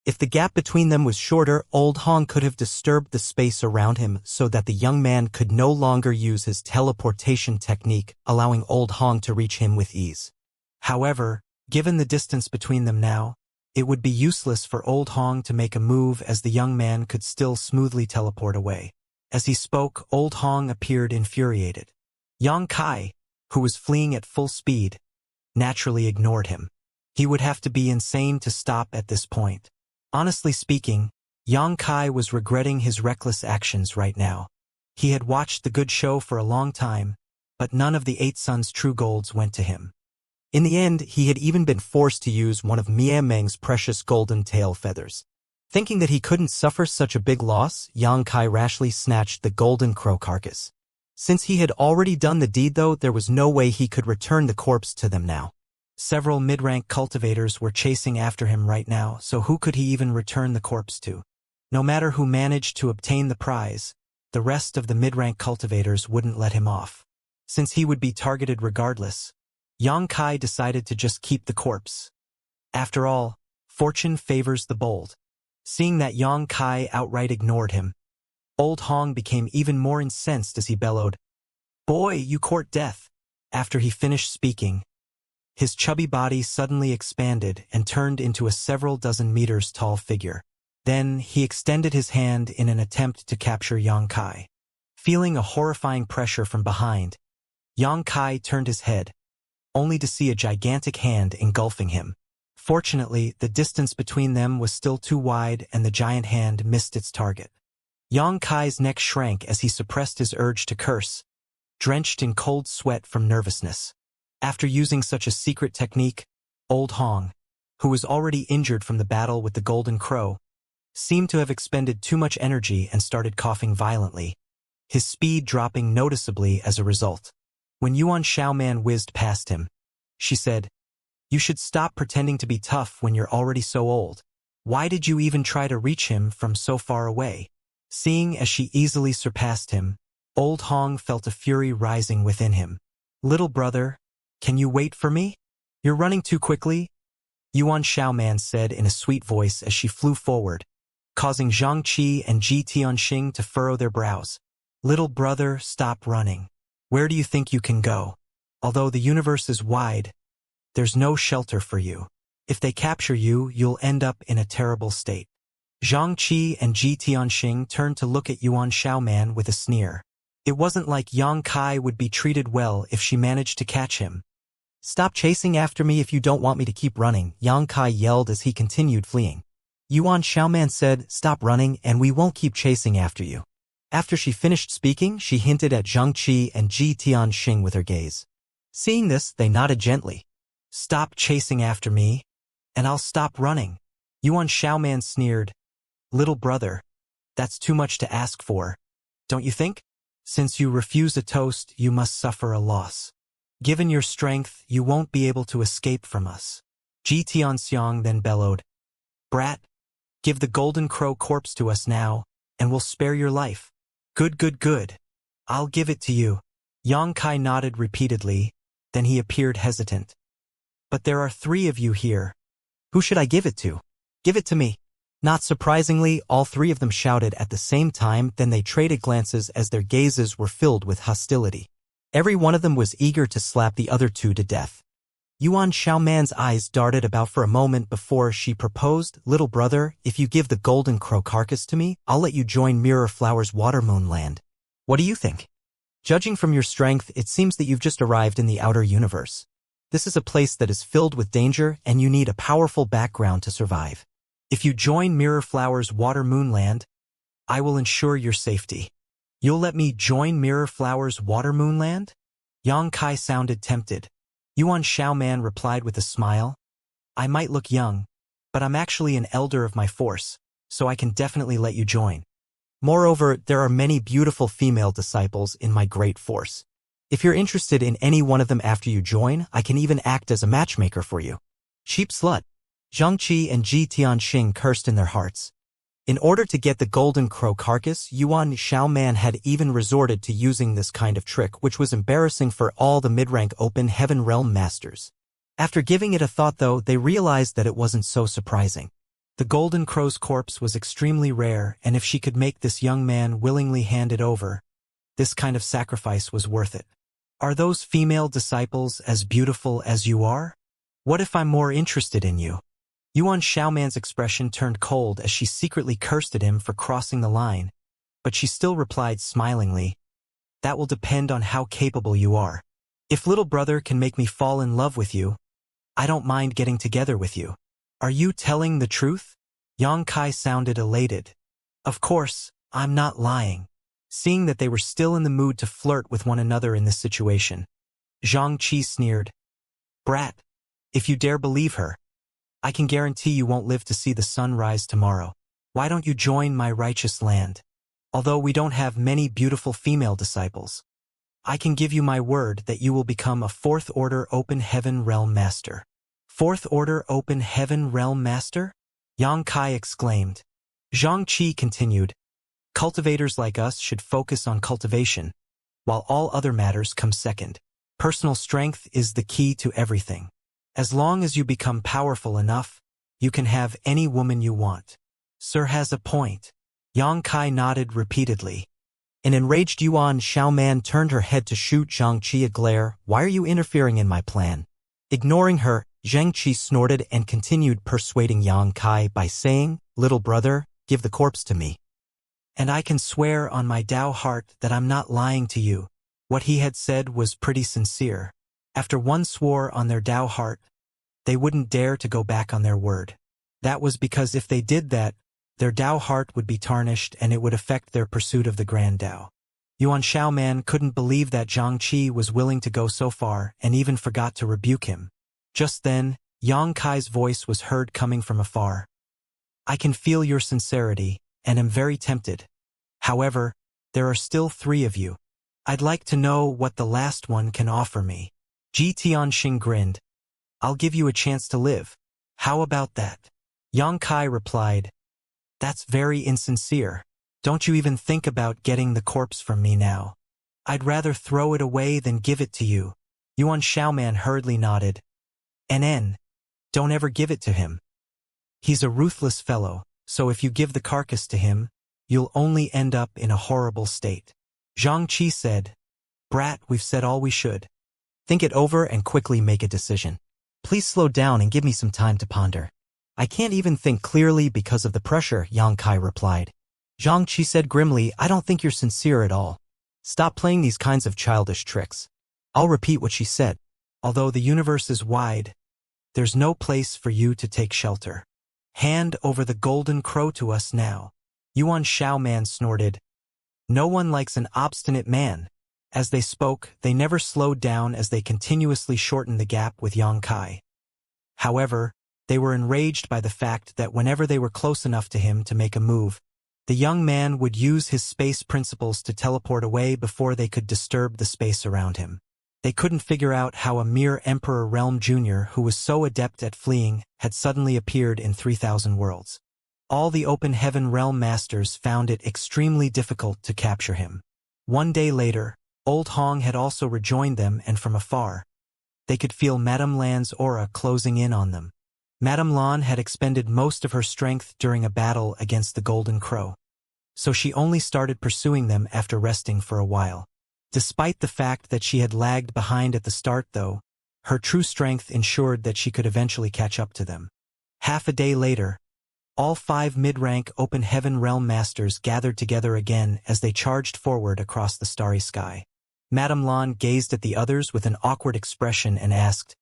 If the gap between them was shorter, old Hong could have disturbed the space around him so that the young man could no longer use his teleportation technique, allowing old Hong to reach him with ease. However, given the distance between them now, it would be useless for old Hong to make a move as the young man could still smoothly teleport away. As he spoke, old Hong appeared infuriated. Yang Kai, who was fleeing at full speed, naturally ignored him. He would have to be insane to stop at this point. Honestly speaking, Yang Kai was regretting his reckless actions right now. He had watched the good show for a long time, but none of the 8 Sons' true golds went to him. In the end, he had even been forced to use one of Mia Meng's precious golden tail feathers. Thinking that he couldn't suffer such a big loss, Yang Kai rashly snatched the golden crow carcass. Since he had already done the deed though, there was no way he could return the corpse to them now. Several mid-rank cultivators were chasing after him right now, so who could he even return the corpse to? No matter who managed to obtain the prize, the rest of the mid-rank cultivators wouldn't let him off. Since he would be targeted regardless, Yang Kai decided to just keep the corpse. After all, fortune favors the bold. Seeing that Yang Kai outright ignored him, old Hong became even more incensed as he bellowed, "Boy, you court death." After he finished speaking, his chubby body suddenly expanded and turned into a several dozen meters tall figure. Then he extended his hand in an attempt to capture Yang Kai. Feeling a horrifying pressure from behind, Yang Kai turned his head, only to see a gigantic hand engulfing him. Fortunately, the distance between them was still too wide and the giant hand missed its target. Yang Kai's neck shrank as he suppressed his urge to curse, drenched in cold sweat from nervousness. After using such a secret technique, old Hong, who was already injured from the battle with the Golden Crow, seemed to have expended too much energy and started coughing violently, his speed dropping noticeably as a result. When Yuan Xiaoman whizzed past him, she said, "You should stop pretending to be tough when you're already so old. Why did you even try to reach him from so far away?" Seeing as she easily surpassed him, Old Hong felt a fury rising within him. "Little brother, can you wait for me? You're running too quickly," Yuan Xiaoman said in a sweet voice as she flew forward, causing Zhang Qi and Ji Tianxing to furrow their brows. "Little brother, stop running. Where do you think you can go? Although the universe is wide, there's no shelter for you. If they capture you, you'll end up in a terrible state." Zhang Qi and Ji Tianxing turned to look at Yuan Xiaoman with a sneer. It wasn't like Yang Kai would be treated well if she managed to catch him. "Stop chasing after me if you don't want me to keep running," Yang Kai yelled as he continued fleeing. Yuan Xiaoman said, "Stop running and we won't keep chasing after you." After she finished speaking, she hinted at Zhang Qi and Ji Tianxing with her gaze. Seeing this, they nodded gently. "Stop chasing after me, and I'll stop running," Yuan Xiaoman sneered. "Little brother, that's too much to ask for, don't you think? Since you refuse a toast, you must suffer a loss. Given your strength, you won't be able to escape from us." Ji Tianxiang then bellowed, "Brat, give the Golden Crow corpse to us now, and we'll spare your life." "Good, good, good. I'll give it to you." Yang Kai nodded repeatedly, then he appeared hesitant. "But there are 3 of you here. Who should I give it to?" "Give it to me." Not surprisingly, all 3 of them shouted at the same time, then they traded glances as their gazes were filled with hostility. Every one of them was eager to slap the other 2 to death. Yuan Xiaoman's eyes darted about for a moment before she proposed, "Little brother, if you give the Golden Crow carcass to me, I'll let you join Mirror Flower's Watermoon Land. What do you think? Judging from your strength, it seems that you've just arrived in the outer universe. This is a place that is filled with danger, and you need a powerful background to survive. If you join Mirror Flower's Watermoon Land, I will ensure your safety." "You'll let me join Mirror Flower's Watermoon Land?" Yang Kai sounded tempted. Yuan Xiaoman replied with a smile, "I might look young, but I'm actually an elder of my force, so I can definitely let you join. Moreover, there are many beautiful female disciples in my great force. If you're interested in any one of them after you join, I can even act as a matchmaker for you." "Cheap slut." Zhang Qi and Ji Tianxing cursed in their hearts. In order to get the Golden Crow carcass, Yuan Xiaoman had even resorted to using this kind of trick, which was embarrassing for all the mid-rank Open Heaven Realm masters. After giving it a thought, though, they realized that it wasn't so surprising. The Golden Crow's corpse was extremely rare, and if she could make this young man willingly hand it over, this kind of sacrifice was worth it. "Are those female disciples as beautiful as you are? What if I'm more interested in you?" Yuan Xiaoman's expression turned cold as she secretly cursed at him for crossing the line, but she still replied smilingly, "That will depend on how capable you are. If little brother can make me fall in love with you, I don't mind getting together with you." "Are you telling the truth?" Yang Kai sounded elated. "Of course, I'm not lying." Seeing that they were still in the mood to flirt with one another in this situation, Zhang Qi sneered, "Brat, if you dare believe her, I can guarantee you won't live to see the sun rise tomorrow. Why don't you join my righteous land? Although we don't have many beautiful female disciples, I can give you my word that you will become a 4th Order Open Heaven Realm Master." "4th Order Open Heaven Realm Master?" Yang Kai exclaimed. Zhang Qi continued, "Cultivators like us should focus on cultivation, while all other matters come second. Personal strength is the key to everything. As long as you become powerful enough, you can have any woman you want." "Sir has a point." Yang Kai nodded repeatedly. An enraged Yuan Xiaoman turned her head to shoot Zhang Qi a glare. "Why are you interfering in my plan?" Ignoring her, Zhang Qi snorted and continued persuading Yang Kai by saying, "Little brother, give the corpse to me. And I can swear on my Tao heart that I'm not lying to you." What he had said was pretty sincere. After one swore on their Tao heart, they wouldn't dare to go back on their word. That was because if they did that, their Tao heart would be tarnished and it would affect their pursuit of the Grand Tao. Yuan Xiaoman couldn't believe that Zhang Qi was willing to go so far and even forgot to rebuke him. Just then, Yang Kai's voice was heard coming from afar. I can feel your sincerity, and am very tempted. However, there are still 3 of you. I'd like to know what the last one can offer me. Ji Tianxing grinned. I'll give you a chance to live. How about that? Yang Kai replied. That's very insincere. Don't you even think about getting the corpse from me now. I'd rather throw it away than give it to you. Yuan Xiaoman hurriedly nodded. NN. Don't ever give it to him. He's a ruthless fellow, so if you give the carcass to him, you'll only end up in a horrible state. Zhang Qi said, Brat, we've said all we should. Think it over and quickly make a decision. Please slow down and give me some time to ponder. I can't even think clearly because of the pressure, Yang Kai replied. Zhang Qi said grimly, I don't think you're sincere at all. Stop playing these kinds of childish tricks. I'll repeat what she said. Although the universe is wide, there's no place for you to take shelter. Hand over the golden crow to us now. Yuan Xiaoman snorted. No one likes an obstinate man. As they spoke, they never slowed down as they continuously shortened the gap with Yang Kai. However, they were enraged by the fact that whenever they were close enough to him to make a move, the young man would use his space principles to teleport away before they could disturb the space around him. They couldn't figure out how a mere Emperor Realm Jr. who was so adept at fleeing had suddenly appeared in 3,000 worlds. All the Open Heaven Realm Masters found it extremely difficult to capture him. One day later, Old Hong had also rejoined them, and from afar, they could feel Madame Lan's aura closing in on them. Madame Lan had expended most of her strength during a battle against the Golden Crow, so she only started pursuing them after resting for a while. Despite the fact that she had lagged behind at the start though, her true strength ensured that she could eventually catch up to them. Half a day later, all 5 mid-rank Open Heaven Realm Masters gathered together again as they charged forward across the starry sky. Madame Lan gazed at the others with an awkward expression and asked,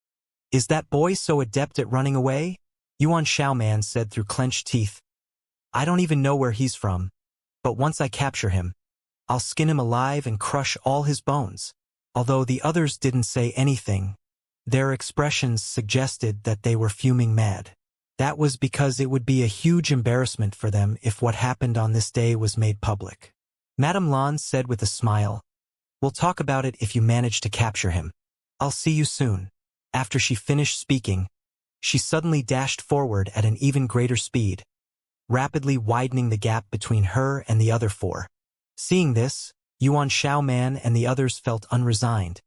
Is that boy so adept at running away? Yuan Xiaoman said through clenched teeth, I don't even know where he's from, but once I capture him, I'll skin him alive and crush all his bones. Although the others didn't say anything, their expressions suggested that they were fuming mad. That was because it would be a huge embarrassment for them if what happened on this day was made public. Madame Lan said with a smile, We'll talk about it if you manage to capture him. I'll see you soon. After she finished speaking, she suddenly dashed forward at an even greater speed, rapidly widening the gap between her and the other 4. Seeing this, Yuan Xiaoman and the others felt unresigned,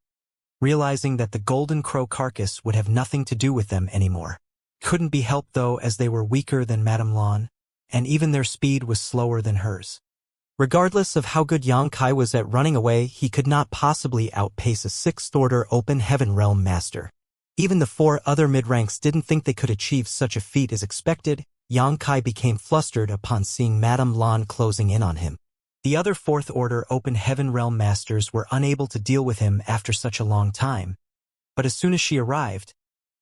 realizing that the Golden Crow carcass would have nothing to do with them anymore. Couldn't be helped though, as they were weaker than Madame Lan, and even their speed was slower than hers. Regardless of how good Yang Kai was at running away, he could not possibly outpace a 6th-order Open Heaven Realm Master. Even the 4 other mid-ranks didn't think they could achieve such a feat as expected. Yang Kai became flustered upon seeing Madame Lan closing in on him. The other 4th-order Open Heaven Realm Masters were unable to deal with him after such a long time, but as soon as she arrived,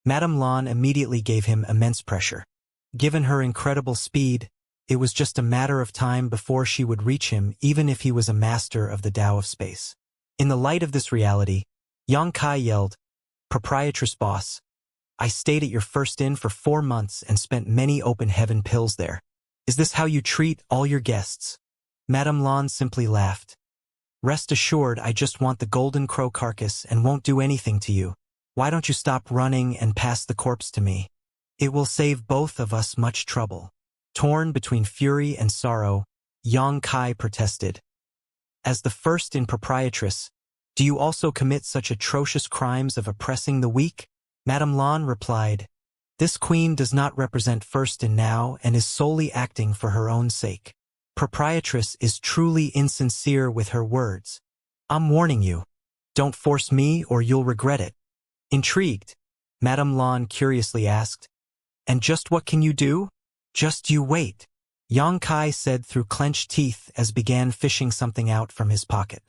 Madame Lan immediately gave him immense pressure. Given her incredible speed, it was just a matter of time before she would reach him, even if he was a master of the Tao of Space. In the light of this reality, Yang Kai yelled, Proprietress boss, I stayed at your first inn for 4 months and spent many Open Heaven pills there. Is this how you treat all your guests? Madame Lan simply laughed. Rest assured, I just want the Golden Crow carcass and won't do anything to you. Why don't you stop running and pass the corpse to me? It will save both of us much trouble. Torn between fury and sorrow, Yang Kai protested. As the first in proprietress, do you also commit such atrocious crimes of oppressing the weak? Madame Lan replied, This queen does not represent first in now and is solely acting for her own sake. Proprietress is truly insincere with her words. I'm warning you. Don't force me or you'll regret it. Intrigued, Madame Lan curiously asked, And just what can you do? Just you wait, Yang Kai said through clenched teeth as began fishing something out from his pocket.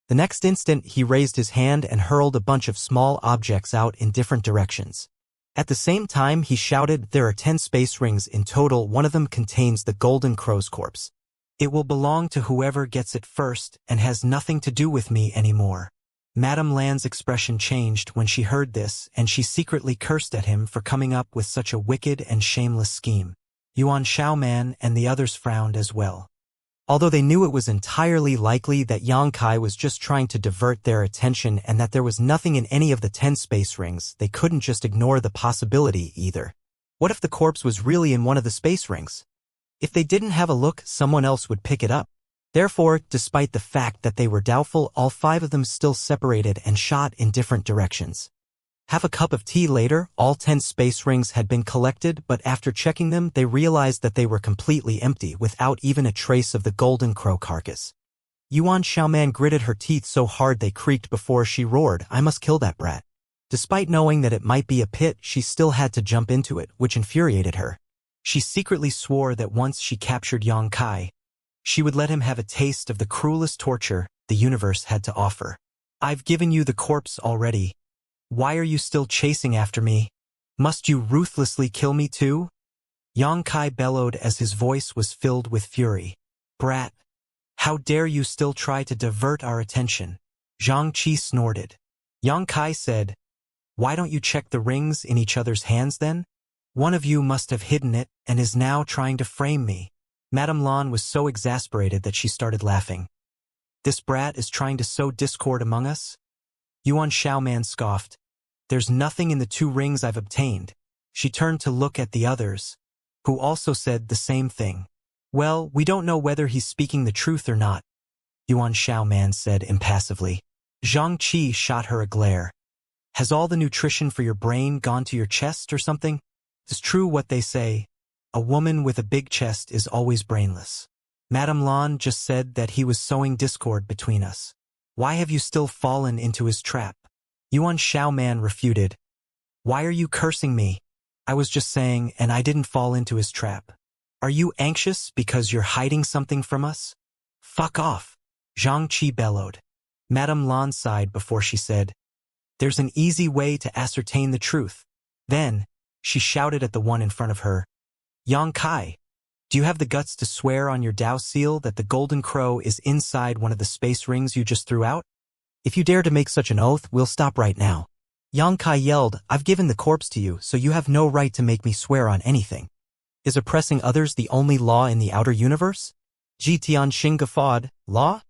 The next instant, he raised his hand and hurled a bunch of small objects out in different directions. At the same time, he shouted, There are 10 space rings in total. One of them contains the Golden Crow's corpse. It will belong to whoever gets it first and has nothing to do with me anymore. Madame Lan's expression changed when she heard this, and she secretly cursed at him for coming up with such a wicked and shameless scheme. Yuan Xiaoman and the others frowned as well. Although they knew it was entirely likely that Yang Kai was just trying to divert their attention and that there was nothing in any of the 10 space rings, they couldn't just ignore the possibility either. What if the corpse was really in one of the space rings? If they didn't have a look, someone else would pick it up. Therefore, despite the fact that they were doubtful, all 5 of them still separated and shot in different directions. Half a cup of tea later, all 10 space rings had been collected, but after checking them, they realized that they were completely empty, without even a trace of the golden crow carcass. Yuan Xiaoman gritted her teeth so hard they creaked before she roared, "I must kill that brat." Despite knowing that it might be a pit, she still had to jump into it, which infuriated her. She secretly swore that once she captured Yang Kai, she would let him have a taste of the cruelest torture the universe had to offer. "I've given you the corpse already. Why are you still chasing after me? Must you ruthlessly kill me too?" Yang Kai bellowed as his voice was filled with fury. "Brat! How dare you still try to divert our attention?" Zhang Qi snorted. Yang Kai said, "Why don't you check the rings in each other's hands then? One of you must have hidden it and is now trying to frame me." Madame Lan was so exasperated that she started laughing. "This brat is trying to sow discord among us?" Yuan Xiaoman scoffed. "There's nothing in the 2 rings I've obtained." She turned to look at the others, who also said the same thing. "Well, we don't know whether he's speaking the truth or not," Yuan Xiaoman said impassively. Zhang Qi shot her a glare. "Has all the nutrition for your brain gone to your chest or something? It's true what they say. A woman with a big chest is always brainless. Madame Lan just said that he was sowing discord between us. Why have you still fallen into his trap?" Yuan Xiaoman refuted. "Why are you cursing me? I was just saying, and I didn't fall into his trap. Are you anxious because you're hiding something from us?" "Fuck off," Zhang Qi bellowed. Madame Lan sighed before she said, "There's an easy way to ascertain the truth." Then, she shouted at the one in front of her, "Yang Kai, do you have the guts to swear on your Tao seal that the golden crow is inside one of the space rings you just threw out? If you dare to make such an oath, we'll stop right now." Yang Kai yelled, "I've given the corpse to you, so you have no right to make me swear on anything. Is oppressing others the only law in the outer universe?" Ji Tianxing guffawed, "Law?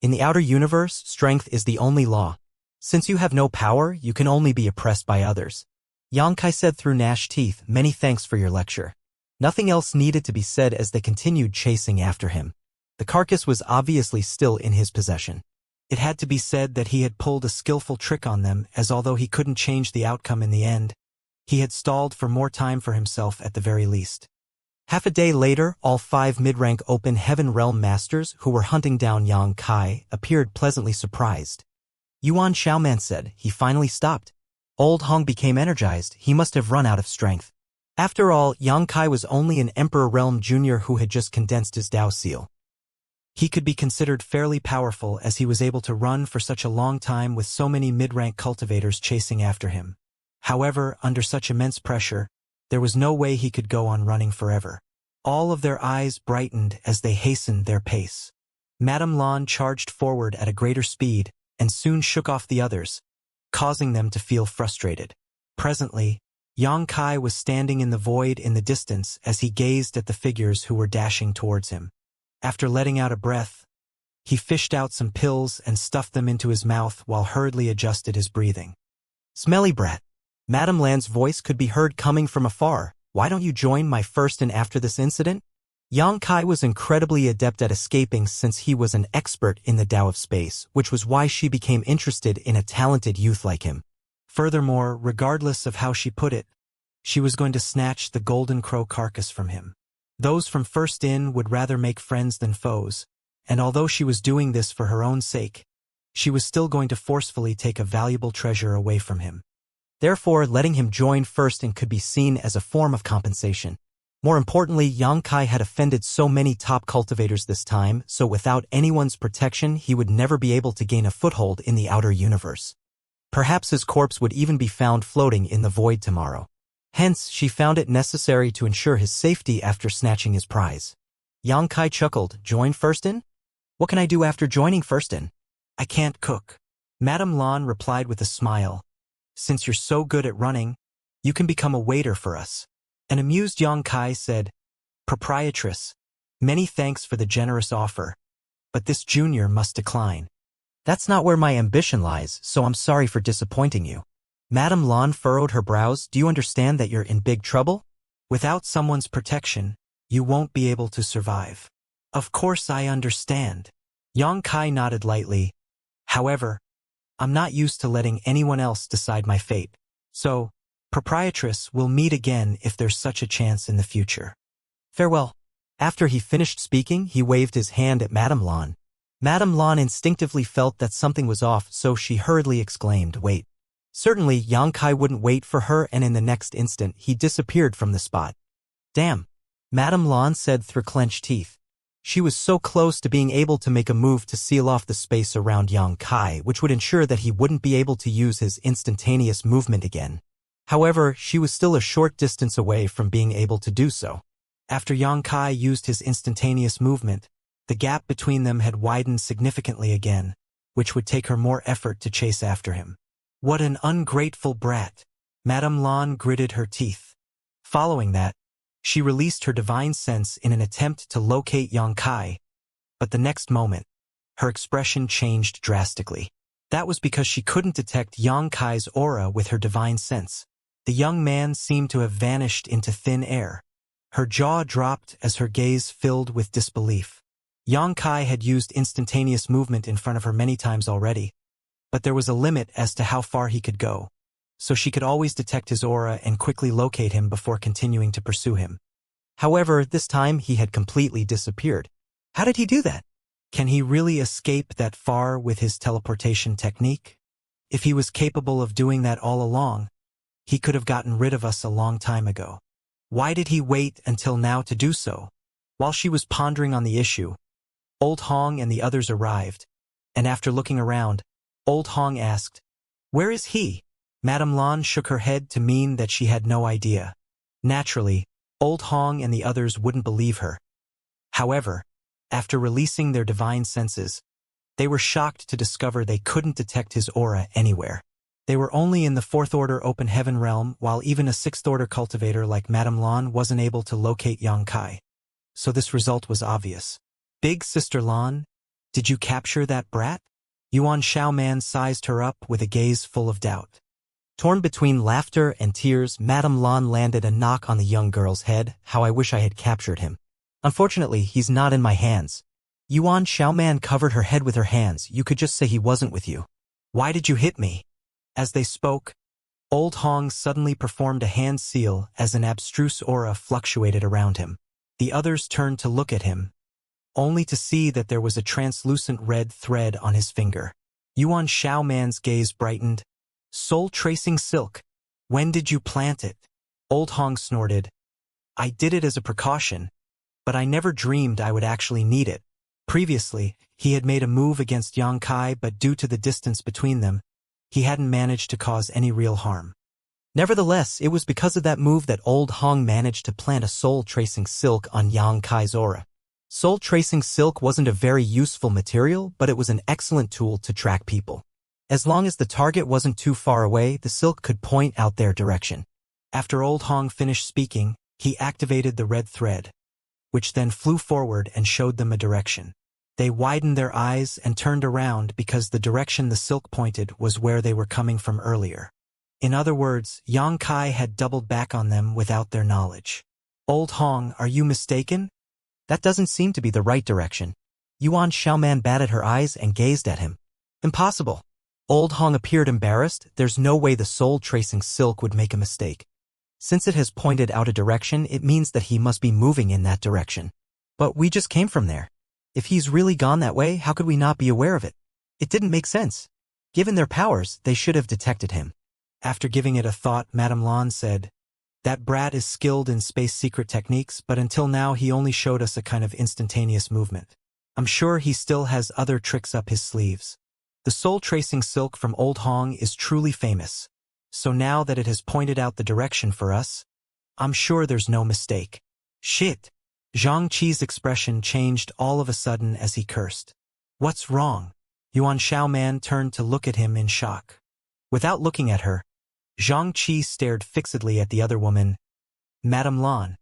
In the outer universe, strength is the only law. Since you have no power, you can only be oppressed by others." Yang Kai said through gnashed teeth, "Many thanks for your lecture." Nothing else needed to be said as they continued chasing after him. The carcass was obviously still in his possession. It had to be said that he had pulled a skillful trick on them, as although he couldn't change the outcome in the end, he had stalled for more time for himself at the very least. Half a day later, all 5 mid-rank open heaven realm masters who were hunting down Yang Kai appeared pleasantly surprised. Yuan Xiaoman said, "He finally stopped." Old Hong became energized. He must have run out of strength. After all, Yang Kai was only an Emperor Realm Junior who had just condensed his Tao seal. He could be considered fairly powerful as he was able to run for such a long time with so many mid-rank cultivators chasing after him. However, under such immense pressure, there was no way he could go on running forever. All of their eyes brightened as they hastened their pace. Madame Lan charged forward at a greater speed and soon shook off the others, causing them to feel frustrated. Presently, Yang Kai was standing in the void in the distance as he gazed at the figures who were dashing towards him. After letting out a breath, he fished out some pills and stuffed them into his mouth while hurriedly adjusted his breathing. "Smelly brat." Madame Lan's voice could be heard coming from afar. "Why don't you join my first and after this incident?" Yang Kai was incredibly adept at escaping since he was an expert in the Tao of space, which was why she became interested in a talented youth like him. Furthermore, regardless of how she put it, she was going to snatch the golden crow carcass from him. Those from first in would rather make friends than foes, and although she was doing this for her own sake, she was still going to forcefully take a valuable treasure away from him. Therefore, letting him join first in could be seen as a form of compensation. More importantly, Yang Kai had offended so many top cultivators this time, so without anyone's protection he would never be able to gain a foothold in the outer universe. Perhaps his corpse would even be found floating in the void tomorrow. Hence, she found it necessary to ensure his safety after snatching his prize. Yang Kai chuckled, "Join Firstin? What can I do after joining Firstin?" "I can't cook." Madame Lan replied with a smile. Since you're so good at running, you can become a waiter for us. An amused Yang Kai said, Proprietress, many thanks for the generous offer, but this junior must decline. That's not where my ambition lies, so I'm sorry for disappointing you. Madame Lan furrowed her brows. Do you understand that you're in big trouble? Without someone's protection, you won't be able to survive. Of course I understand. Yang Kai nodded lightly. However, I'm not used to letting anyone else decide my fate. So, proprietress, we'll meet again if there's such a chance in the future. Farewell. After he finished speaking, he waved his hand at Madame Lan. Madame Lan instinctively felt that something was off, so she hurriedly exclaimed, wait. Certainly, Yang Kai wouldn't wait for her, and in the next instant, he disappeared from the spot. Damn, Madame Lan said through clenched teeth. She was so close to being able to make a move to seal off the space around Yang Kai, which would ensure that he wouldn't be able to use his instantaneous movement again. However, she was still a short distance away from being able to do so. After Yang Kai used his instantaneous movement, the gap between them had widened significantly again, which would take her more effort to chase after him. What an ungrateful brat! Madame Lan gritted her teeth. Following that, she released her divine sense in an attempt to locate Yang Kai, but the next moment, her expression changed drastically. That was because she couldn't detect Yang Kai's aura with her divine sense. The young man seemed to have vanished into thin air. Her jaw dropped as her gaze filled with disbelief. Yang Kai had used instantaneous movement in front of her many times already, but there was a limit as to how far he could go, so she could always detect his aura and quickly locate him before continuing to pursue him. However, this time he had completely disappeared. How did he do that? Can he really escape that far with his teleportation technique? If he was capable of doing that all along, he could have gotten rid of us a long time ago. Why did he wait until now to do so? While she was pondering on the issue, Old Hong and the others arrived, and after looking around, Old Hong asked, Where is he? Madame Lan shook her head to mean that she had no idea. Naturally, Old Hong and the others wouldn't believe her. However, after releasing their divine senses, they were shocked to discover they couldn't detect his aura anywhere. They were only in the 4th Order Open Heaven realm, while even a 6th Order cultivator like Madame Lan wasn't able to locate Yang Kai. So this result was obvious. Big Sister Lan, did you capture that brat? Yuan Xiaoman sized her up with a gaze full of doubt. Torn between laughter and tears, Madame Lan landed a knock on the young girl's head. How I wish I had captured him. Unfortunately, he's not in my hands. Yuan Xiaoman covered her head with her hands. You could just say he wasn't with you. Why did you hit me? As they spoke, Old Hong suddenly performed a hand seal as an abstruse aura fluctuated around him. The others turned to look at him, only to see that there was a translucent red thread on his finger. Yuan Xiaoman's gaze brightened. Soul-tracing silk. When did you plant it? Old Hong snorted. I did it as a precaution, but I never dreamed I would actually need it. Previously, he had made a move against Yang Kai, but due to the distance between them, he hadn't managed to cause any real harm. Nevertheless, it was because of that move that Old Hong managed to plant a soul-tracing silk on Yang Kai's aura. Soul-tracing silk wasn't a very useful material, but it was an excellent tool to track people. As long as the target wasn't too far away, the silk could point out their direction. After Old Hong finished speaking, he activated the red thread, which then flew forward and showed them a direction. They widened their eyes and turned around because the direction the silk pointed was where they were coming from earlier. In other words, Yang Kai had doubled back on them without their knowledge. Old Hong, are you mistaken? That doesn't seem to be the right direction. Yuan Xiaoman batted her eyes and gazed at him. Impossible. Old Hong appeared embarrassed. There's no way the soul-tracing silk would make a mistake. Since it has pointed out a direction, it means that he must be moving in that direction. But we just came from there. If he's really gone that way, how could we not be aware of it? It didn't make sense. Given their powers, they should have detected him. After giving it a thought, Madame Lan said, That brat is skilled in space secret techniques, but until now he only showed us a kind of instantaneous movement. I'm sure he still has other tricks up his sleeves. The soul-tracing silk from Old Hong is truly famous, so now that it has pointed out the direction for us, I'm sure there's no mistake. Shit! Zhang Qi's expression changed all of a sudden as he cursed. What's wrong? Yuan Xiaoman turned to look at him in shock. Without looking at her, Zhang Qi stared fixedly at the other woman. Madame Lan.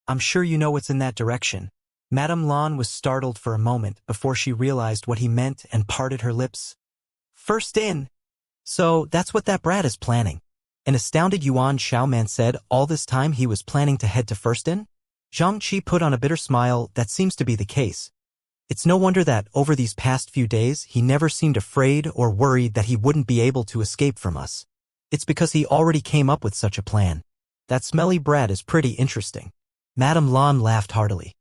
I'm sure you know what's in that direction. Madame Lan was startled for a moment before she realized what he meant and parted her lips. First in. So that's what that brat is planning. An astounded Yuan Xiaoman said all this time he was planning to head to First in? Zhang Qi put on a bitter smile. That seems to be the case. It's no wonder that, over these past few days, he never seemed afraid or worried that he wouldn't be able to escape from us. It's because he already came up with such a plan. That smelly brat is pretty interesting. Madame Lan laughed heartily.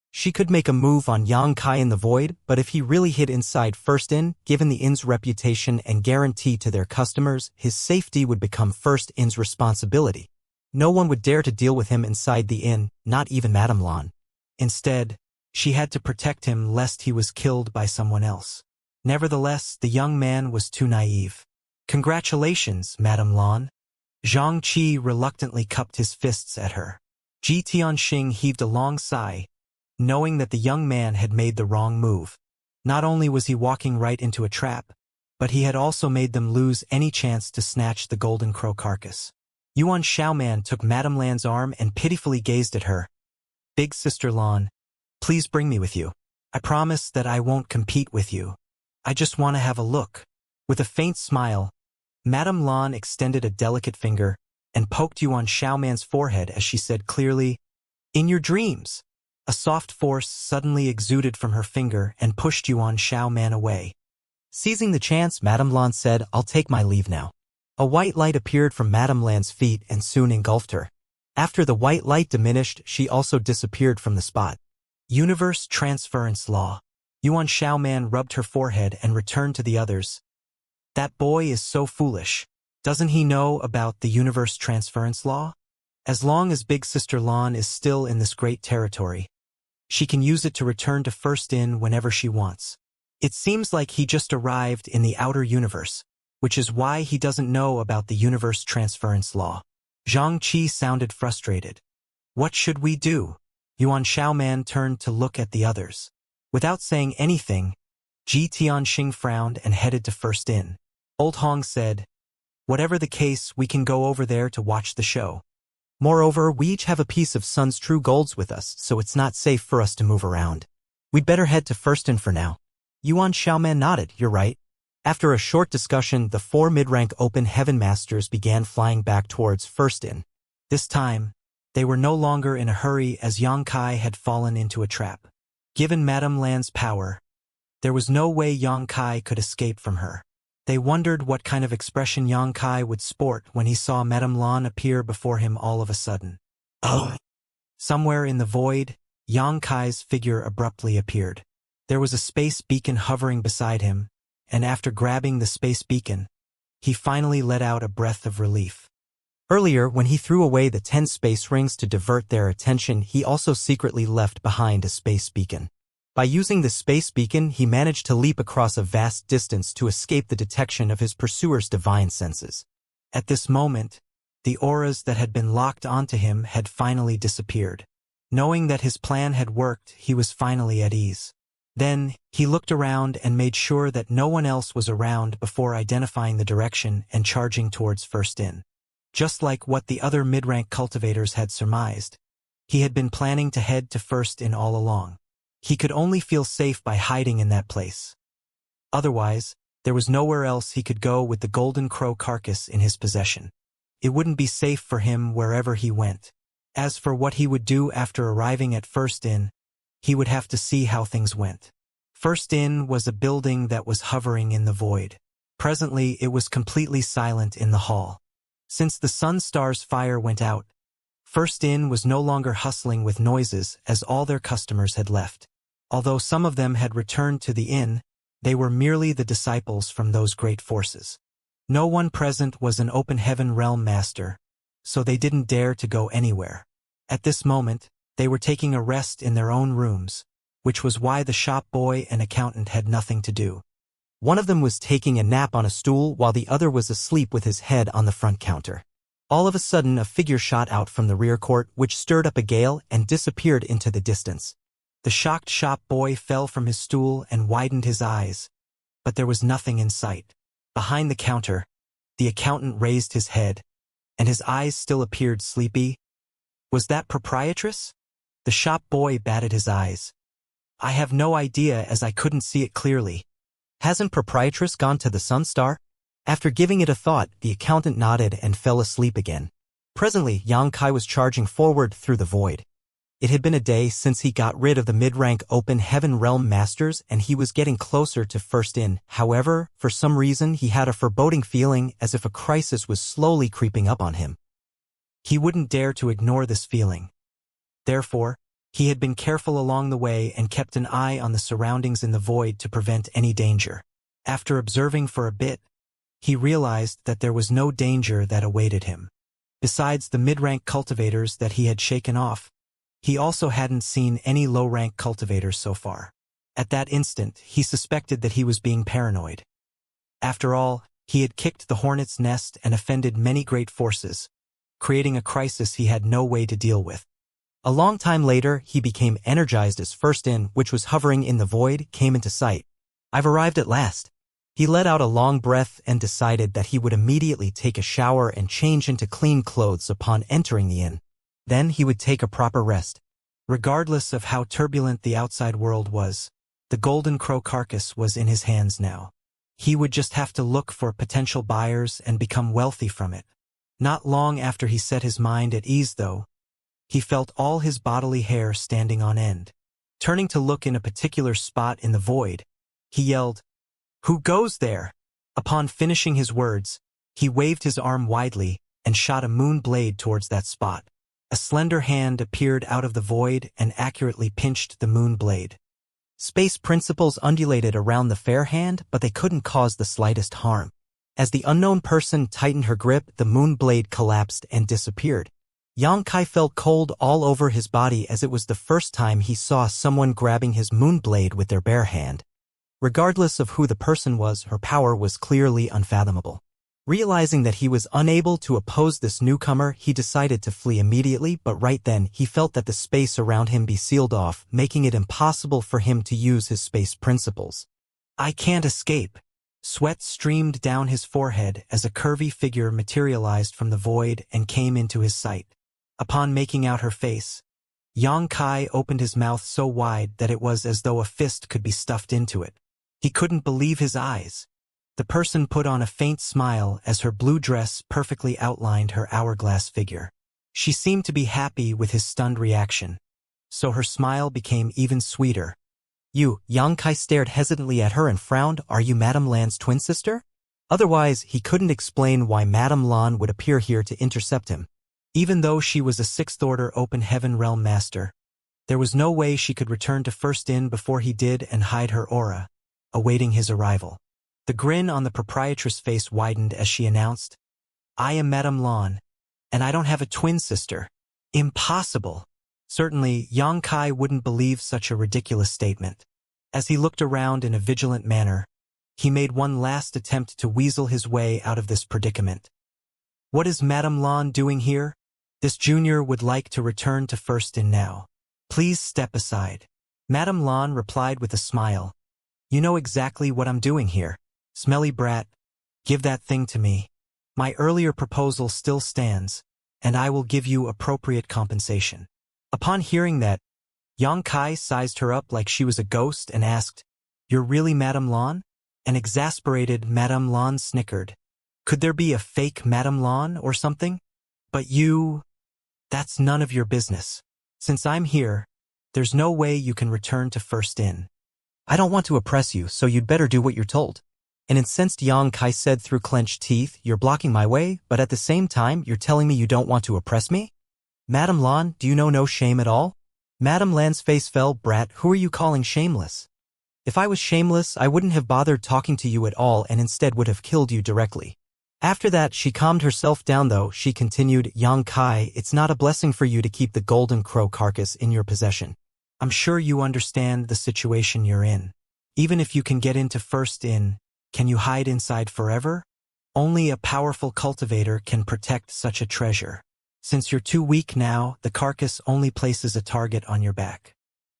She could make a move on Yang Kai in the void, but if he really hid inside First in, given the inn's reputation and guarantee to their customers, his safety would become First in's responsibility. No one would dare to deal with him inside the inn, not even Madame Lan. Instead, she had to protect him lest he was killed by someone else. Nevertheless, the young man was too naive. Congratulations, Madame Lan. Zhang Qi reluctantly cupped his fists at her. Ji Tianxing heaved a long sigh, knowing that the young man had made the wrong move. Not only was he walking right into a trap, but he had also made them lose any chance to snatch the golden crow carcass. Yuan Xiaoman took Madame Lan's arm and pitifully gazed at her. Big Sister Lan, please bring me with you. I promise that I won't compete with you. I just want to have a look. With a faint smile, Madame Lan extended a delicate finger and poked Yuan Xiaoman's forehead as she said clearly, In your dreams. A soft force suddenly exuded from her finger and pushed Yuan Xiaoman away. Seizing the chance, Madame Lan said, I'll take my leave now. A white light appeared from Madame Lan's feet and soon engulfed her. After the white light diminished, she also disappeared from the spot. Universe Transference Law. Yuan Xiaoman rubbed her forehead and returned to the others. That boy is so foolish. Doesn't he know about the Universe Transference Law? As long as Big Sister Lan is still in this great territory, she can use it to return to First in whenever she wants. It seems like he just arrived in the outer universe, which is why he doesn't know about the Universe Transference Law. Zhang Qi sounded frustrated. What should we do? Yuan Xiaoman turned to look at the others. Without saying anything, Ji Tianxing frowned and headed to First in. Old Hong said, Whatever the case, we can go over there to watch the show. Moreover, we each have a piece of Sun's true golds with us, so it's not safe for us to move around. We'd better head to First in for now. Yuan Xiaoman nodded, You're right. After a short discussion, the 4 mid-rank open heaven masters began flying back towards First in. This time, they were no longer in a hurry as Yang Kai had fallen into a trap. Given Madame Lan's power, there was no way Yang Kai could escape from her. They wondered what kind of expression Yang Kai would sport when he saw Madame Lan appear before him all of a sudden. Oh! Somewhere in the void, Yang Kai's figure abruptly appeared. There was a space beacon hovering beside him, and after grabbing the space beacon, he finally let out a breath of relief. Earlier, when he threw away the 10 space rings to divert their attention, he also secretly left behind a space beacon. By using the space beacon, he managed to leap across a vast distance to escape the detection of his pursuer's divine senses. At this moment, the auras that had been locked onto him had finally disappeared. Knowing that his plan had worked, he was finally at ease. Then, he looked around and made sure that no one else was around before identifying the direction and charging towards First in. Just like what the other mid-rank cultivators had surmised, he had been planning to head to First in all along. He could only feel safe by hiding in that place. Otherwise, there was nowhere else he could go with the golden crow carcass in his possession. It wouldn't be safe for him wherever he went. As for what he would do after arriving at First in, he would have to see how things went. First in was a building that was hovering in the void. Presently, it was completely silent in the hall. Since the Sun Star's fire went out, First in was no longer hustling with noises as all their customers had left. Although some of them had returned to the inn, they were merely the disciples from those great forces. No one present was an open heaven realm master, so they didn't dare to go anywhere. At this moment, they were taking a rest in their own rooms, which was why the shop boy and accountant had nothing to do. One of them was taking a nap on a stool while the other was asleep with his head on the front counter. All of a sudden, a figure shot out from the rear court, which stirred up a gale and disappeared into the distance. The shocked shop boy fell from his stool and widened his eyes. but there was nothing in sight. Behind the counter, the accountant raised his head, and his eyes still appeared sleepy. Was that proprietress? The shop boy batted his eyes. I have no idea, as I couldn't see it clearly. Hasn't proprietress gone to the Sunstar? After giving it a thought, the accountant nodded and fell asleep again. Presently, Xianxia was charging forward through the void. It had been a day since he got rid of the mid-rank open heaven realm masters, and he was getting closer to first in. However, for some reason he had a foreboding feeling, as if a crisis was slowly creeping up on him. He wouldn't dare to ignore this feeling. Therefore, he had been careful along the way and kept an eye on the surroundings in the void to prevent any danger. After observing for a bit, he realized that there was no danger that awaited him. Besides the mid-rank cultivators that he had shaken off, he also hadn't seen any low-rank cultivators so far. At that instant, he suspected that he was being paranoid. After all, he had kicked the hornet's nest and offended many great forces, creating a crisis he had no way to deal with. A long time later, he became energized as First In, which was hovering in the void, came into sight. I've arrived at last. He let out a long breath and decided that he would immediately take a shower and change into clean clothes upon entering the inn. Then he would take a proper rest. Regardless of how turbulent the outside world was, the golden crow carcass was in his hands now. He would just have to look for potential buyers and become wealthy from it. Not long after he set his mind at ease, though, he felt all his bodily hair standing on end. Turning to look in a particular spot in the void, he yelled, "Who goes there?" Upon finishing his words, he waved his arm widely and shot a moon blade towards that spot. A slender hand appeared out of the void and accurately pinched the moon blade. Space principles undulated around the fair hand, but they couldn't cause the slightest harm. As the unknown person tightened her grip, the moon blade collapsed and disappeared. Xianxia felt cold all over his body, as it was the first time he saw someone grabbing his moon blade with their bare hand. Regardless of who the person was, her power was clearly unfathomable. Realizing that he was unable to oppose this newcomer, he decided to flee immediately, but right then he felt that the space around him be sealed off, making it impossible for him to use his space principles. I can't escape. Sweat streamed down his forehead as a curvy figure materialized from the void and came into his sight. Upon making out her face, Xianxia opened his mouth so wide that it was as though a fist could be stuffed into it. He couldn't believe his eyes. The person put on a faint smile as her blue dress perfectly outlined her hourglass figure. She seemed to be happy with his stunned reaction, so her smile became even sweeter. You, Xianxia stared hesitantly at her and frowned. Are you Madame Lan's twin sister? Otherwise, he couldn't explain why Madame Lan would appear here to intercept him. Even though she was a 6th-order open heaven realm master, there was no way she could return to First In before he did and hide her aura, awaiting his arrival. The grin on the proprietress' face widened as she announced, I am Madame Lan, and I don't have a twin sister. Impossible. Certainly, Xianxia wouldn't believe such a ridiculous statement. As he looked around in a vigilant manner, he made one last attempt to weasel his way out of this predicament. What is Madame Lan doing here? This junior would like to return to First In now. Please step aside. Madame Lan replied with a smile. You know exactly what I'm doing here. Smelly brat, give that thing to me. My earlier proposal still stands, and I will give you appropriate compensation. Upon hearing that, Xianxia sized her up like she was a ghost and asked, You're really Madame Lan? An exasperated Madame Lan snickered. Could there be a fake Madame Lan or something? But you... That's none of your business. Since I'm here, there's no way you can return to First In. I don't want to oppress you, so you'd better do what you're told. An incensed Xianxia said through clenched teeth, You're blocking my way, but at the same time, you're telling me you don't want to oppress me? Madame Lan, do you know no shame at all? Madame Lan's face fell. Brat, who are you calling shameless? If I was shameless, I wouldn't have bothered talking to you at all and instead would have killed you directly. After that, she calmed herself down though. She continued, Xianxia, it's not a blessing for you to keep the golden crow carcass in your possession. I'm sure you understand the situation you're in. Even if you can get into First In, can you hide inside forever? Only a powerful cultivator can protect such a treasure. Since you're too weak now, the carcass only places a target on your back.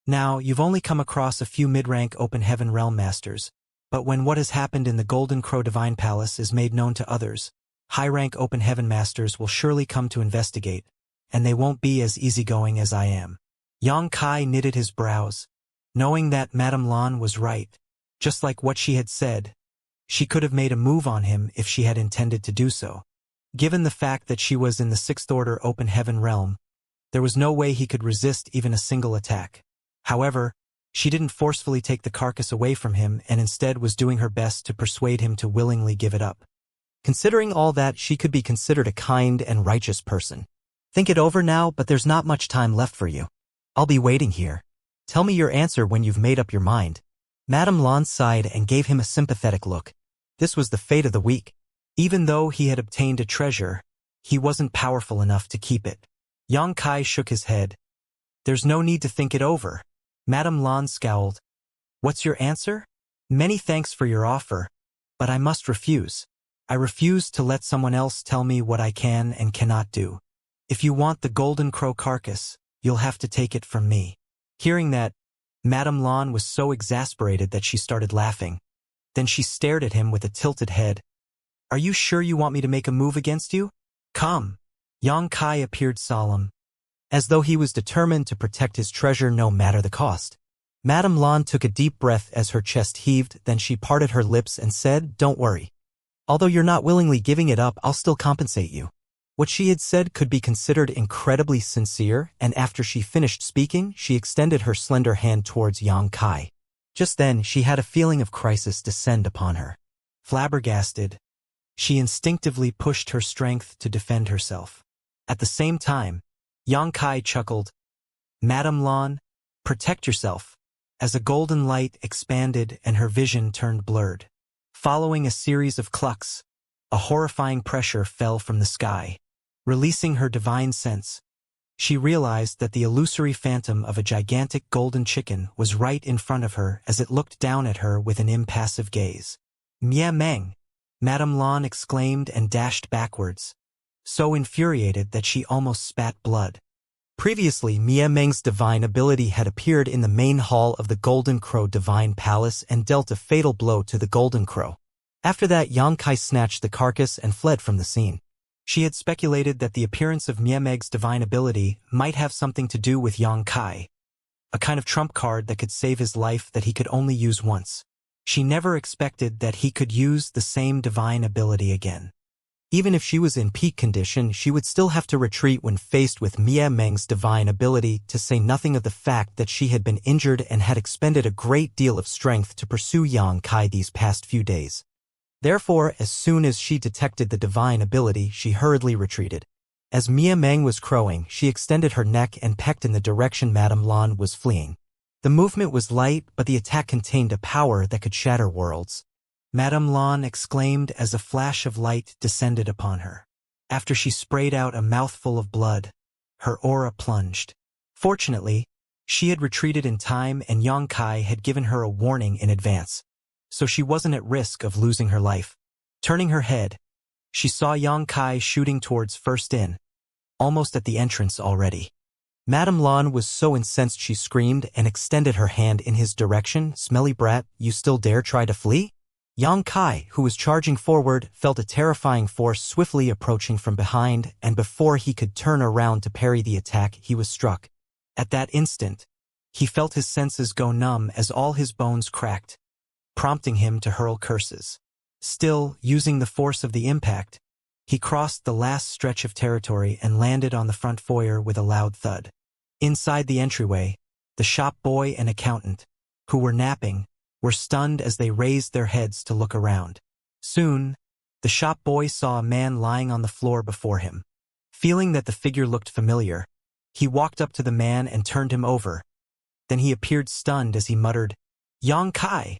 Now, you've only come across a few mid-rank open heaven realm masters, But when what has happened in the Golden Crow Divine Palace is made known to others, high-rank open heaven masters will surely come to investigate, and they won't be as easygoing as I am. Yang Kai knitted his brows, knowing that Madame Lan was right. Just like what she had said, she could have made a move on him if she had intended to do so. Given the fact that she was in the Sixth Order open heaven realm, there was no way he could resist even a single attack. However, she didn't forcefully take the carcass away from him and instead was doing her best to persuade him to willingly give it up. Considering all that, she could be considered a kind and righteous person. Think it over now, but there's not much time left for you. I'll be waiting here. Tell me your answer when you've made up your mind. Madame Lan sighed and gave him a sympathetic look. This was the fate of the weak. Even though he had obtained a treasure, he wasn't powerful enough to keep it. Yang Kai shook his head. There's no need to think it over. Madame Lan scowled. What's your answer? Many thanks for your offer, but I must refuse. I refuse to let someone else tell me what I can and cannot do. If you want the Golden Crow carcass, you'll have to take it from me. Hearing that, Madame Lan was so exasperated that she started laughing. Then she stared at him with a tilted head. Are you sure you want me to make a move against you? Come. Yang Kai appeared solemn, as though he was determined to protect his treasure no matter the cost. Madame Lan took a deep breath as her chest heaved, then she parted her lips and said, Don't worry. Although you're not willingly giving it up, I'll still compensate you. What she had said could be considered incredibly sincere, and after she finished speaking, she extended her slender hand towards Yang Kai. Just then, she had a feeling of crisis descend upon her. Flabbergasted, she instinctively pushed her strength to defend herself. At the same time, Yang Kai chuckled. Madame Lan, protect yourself. As a golden light expanded and her vision turned blurred. Following a series of clucks, a horrifying pressure fell from the sky. Releasing her divine sense, she realized that the illusory phantom of a gigantic golden chicken was right in front of her as it looked down at her with an impassive gaze. Mia Meng, Madame Lan exclaimed and dashed backwards, so infuriated that she almost spat blood. Previously, Mia Meng's divine ability had appeared in the main hall of the Golden Crow Divine Palace and dealt a fatal blow to the Golden Crow. After that, Yang Kai snatched the carcass and fled from the scene. She had speculated that the appearance of Mia Meg's divine ability might have something to do with Yang Kai, a kind of trump card that could save his life that he could only use once. She never expected that he could use the same divine ability again. Even if she was in peak condition, she would still have to retreat when faced with Mia Meng's divine ability, to say nothing of the fact that she had been injured and had expended a great deal of strength to pursue Yang Kai these past few days. Therefore, as soon as she detected the divine ability, she hurriedly retreated. As Mia Meng was crowing, she extended her neck and pecked in the direction Madame Lan was fleeing. The movement was light, but the attack contained a power that could shatter worlds. Madame Lan exclaimed as a flash of light descended upon her. After she sprayed out a mouthful of blood, her aura plunged. Fortunately, she had retreated in time and Yang Kai had given her a warning in advance, so she wasn't at risk of losing her life. Turning her head, she saw Yang Kai shooting towards First Inn, almost at the entrance already. Madame Lan was so incensed she screamed and extended her hand in his direction. Smelly brat, you still dare try to flee? Yang Kai, who was charging forward, felt a terrifying force swiftly approaching from behind, and before he could turn around to parry the attack, he was struck. At that instant, he felt his senses go numb as all his bones cracked, prompting him to hurl curses. Still, using the force of the impact, he crossed the last stretch of territory and landed on the front foyer with a loud thud. Inside the entryway, the shop boy and accountant, who were napping, were stunned as they raised their heads to look around. Soon, the shop boy saw a man lying on the floor before him. Feeling that the figure looked familiar, he walked up to the man and turned him over. Then he appeared stunned as he muttered, Yang Kai!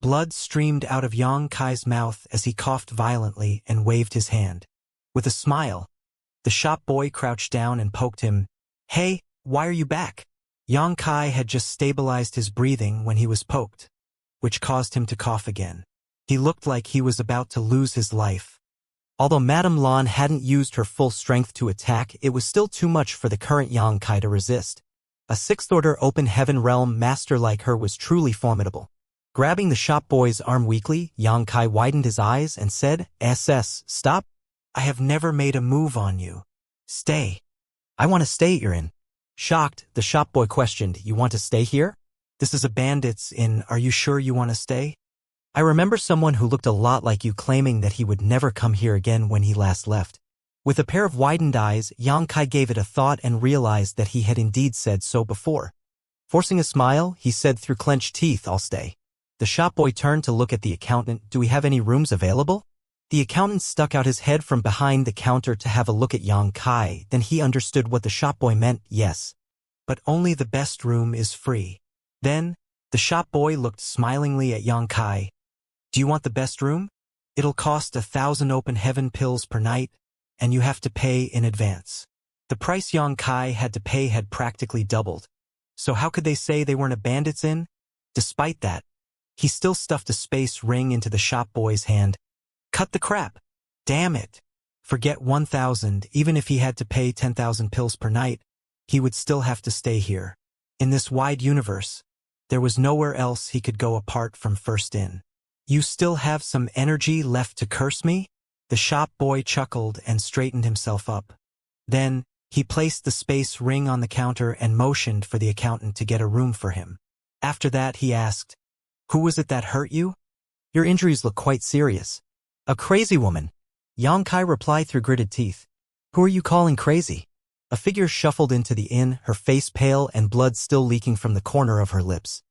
Blood streamed out of Yang Kai's mouth as he coughed violently and waved his hand. With a smile, the shop boy crouched down and poked him. Hey, why are you back? Yang Kai had just stabilized his breathing when he was poked, which caused him to cough again. He looked like he was about to lose his life. Although Madame Lan hadn't used her full strength to attack, it was still too much for the current Yang Kai to resist. A Sixth Order open heaven realm master like her was truly formidable. Grabbing the shop boy's arm weakly, Yang Kai widened his eyes and said, Stop. I have never made a move on you. Stay. I want to stay, you're in. Shocked, the shop boy questioned, You want to stay here? This is a bandits inn. Are you sure you want to stay? I remember someone who looked a lot like you claiming that he would never come here again when he last left. With a pair of widened eyes, Yang Kai gave it a thought and realized that he had indeed said so before. Forcing a smile, he said through clenched teeth, I'll stay. The shop boy turned to look at the accountant. Do we have any rooms available? The accountant stuck out his head from behind the counter to have a look at Yang Kai, then he understood what the shop boy meant, yes. But only the best room is free. Then, the shop boy looked smilingly at Yang Kai. Do you want the best room? It'll cost 1,000 open heaven pills per night, and you have to pay in advance. The price Yang Kai had to pay had practically doubled. So how could they say they weren't a bandits inn? Despite that, he still stuffed a space ring into the shop boy's hand. Cut the crap. Damn it. Forget 1,000, even if he had to pay 10,000 pills per night, he would still have to stay here. In this wide universe, there was nowhere else he could go apart from First Inn. You still have some energy left to curse me? The shop boy chuckled and straightened himself up. Then, he placed the space ring on the counter and motioned for the accountant to get a room for him. After that, he asked, Who was it that hurt you? Your injuries look quite serious. A crazy woman. Yang Kai replied through gritted teeth. Who are you calling crazy? A figure shuffled into the inn, her face pale and blood still leaking from the corner of her lips.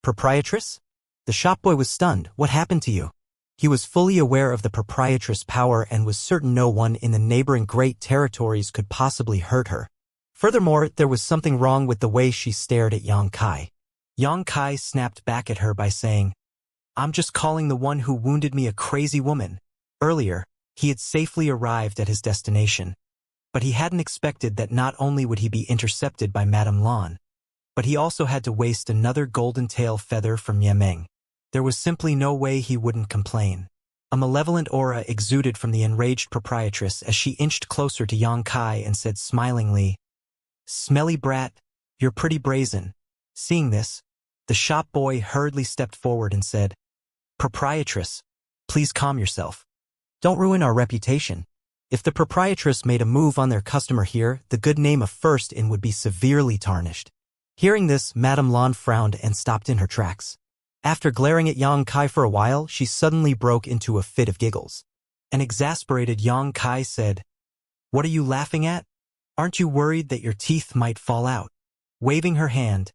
Proprietress? The shop boy was stunned. What happened to you? He was fully aware of the proprietress' power and was certain no one in the neighboring great territories could possibly hurt her. Furthermore, there was something wrong with the way she stared at Yang Kai. Yang Kai snapped back at her by saying, I'm just calling the one who wounded me a crazy woman. Earlier, he had safely arrived at his destination. But he hadn't expected that not only would he be intercepted by Madame Lan, but he also had to waste another golden tail feather from Yemeng. There was simply no way he wouldn't complain. A malevolent aura exuded from the enraged proprietress as she inched closer to Yang Kai and said smilingly, Smelly brat, you're pretty brazen. Seeing this, the shop boy hurriedly stepped forward and said, Proprietress, please calm yourself. Don't ruin our reputation. If the proprietress made a move on their customer here, the good name of First Inn would be severely tarnished. Hearing this, Madame Lan frowned and stopped in her tracks. After glaring at Yang Kai for a while, she suddenly broke into a fit of giggles. An exasperated Yang Kai said, What are you laughing at? Aren't you worried that your teeth might fall out? Waving her hand,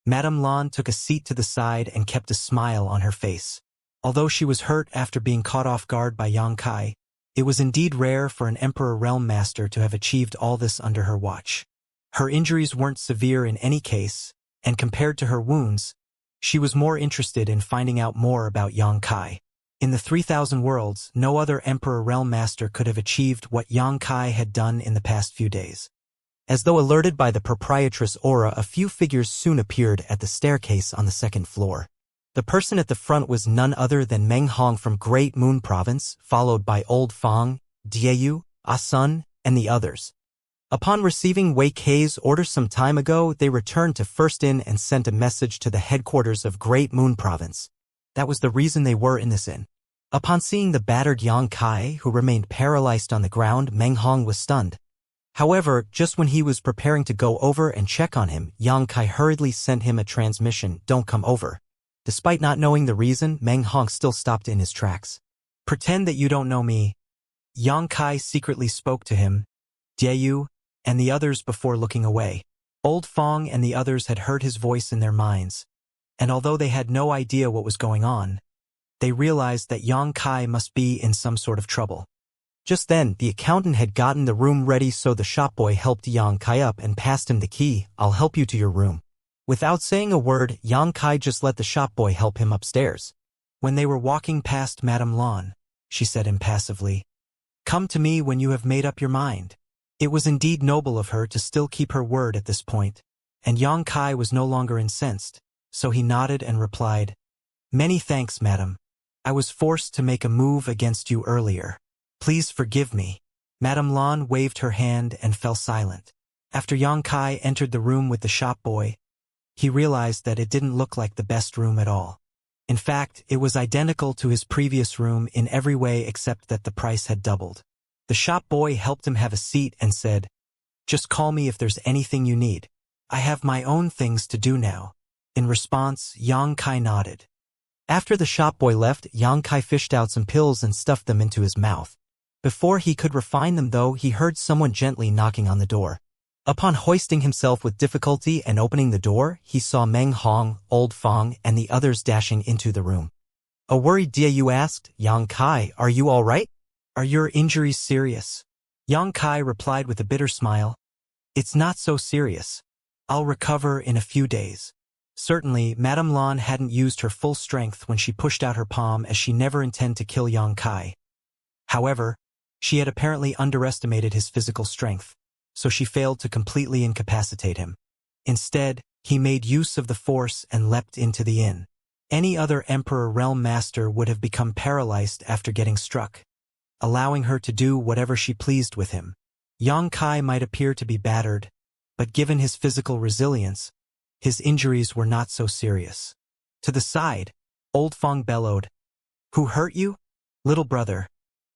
Madame Lan took a seat to the side and kept a smile on her face. Although she was hurt after being caught off guard by Yang Kai, it was indeed rare for an Emperor Realm Master to have achieved all this under her watch. Her injuries weren't severe in any case, and compared to her wounds, she was more interested in finding out more about Yang Kai. In the 3,000 worlds, no other Emperor Realm Master could have achieved what Yang Kai had done in the past few days. As though alerted by the proprietress aura, a few figures soon appeared at the staircase on the second floor. The person at the front was none other than Meng Hong from Great Moon Province, followed by Old Fang, Dieu, Sun, and the others. Upon receiving Wei Kei's order some time ago, they returned to First Inn and sent a message to the headquarters of Great Moon Province. That was the reason they were in this inn. Upon seeing the battered Yang Kai, who remained paralyzed on the ground, Meng Hong was stunned. However, just when he was preparing to go over and check on him, Yang Kai hurriedly sent him a transmission, Don't come over. Despite not knowing the reason, Meng Hong still stopped in his tracks. Pretend that you don't know me. Yang Kai secretly spoke to him, Dieu, and the others before looking away. Old Fang and the others had heard his voice in their minds, and although they had no idea what was going on, they realized that Yang Kai must be in some sort of trouble. Just then, the accountant had gotten the room ready, so the shop boy helped Yang Kai up and passed him the key. I'll help you to your room. Without saying a word, Yang Kai just let the shop boy help him upstairs. When they were walking past Madame Lan, she said impassively, Come to me when you have made up your mind. It was indeed noble of her to still keep her word at this point, and Yang Kai was no longer incensed, so he nodded and replied, Many thanks, madam. I was forced to make a move against you earlier. Please forgive me. Madame Lan waved her hand and fell silent. After Yang Kai entered the room with the shop boy, he realized that it didn't look like the best room at all. In fact, it was identical to his previous room in every way except that the price had doubled. The shop boy helped him have a seat and said, "Just call me if there's anything you need. I have my own things to do now." In response, Yang Kai nodded. After the shop boy left, Yang Kai fished out some pills and stuffed them into his mouth. Before he could refine them though, he heard someone gently knocking on the door. Upon hoisting himself with difficulty and opening the door, he saw Meng Hong, Old Fong, and the others dashing into the room. "A worried Dieu asked, 'Yang Kai, are you all right? Are your injuries serious?' Yang Kai replied with a bitter smile, 'It's not so serious. I'll recover in a few days.' Certainly, Madame Lan hadn't used her full strength when she pushed out her palm, as she never intended to kill Yang Kai. However, she had apparently underestimated his physical strength, so she failed to completely incapacitate him. Instead, he made use of the force and leapt into the inn. Any other Emperor Realm Master would have become paralyzed after getting struck, allowing her to do whatever she pleased with him. Yang Kai might appear to be battered, but given his physical resilience, his injuries were not so serious. To the side, Old Fong bellowed, "Who hurt you? Little brother.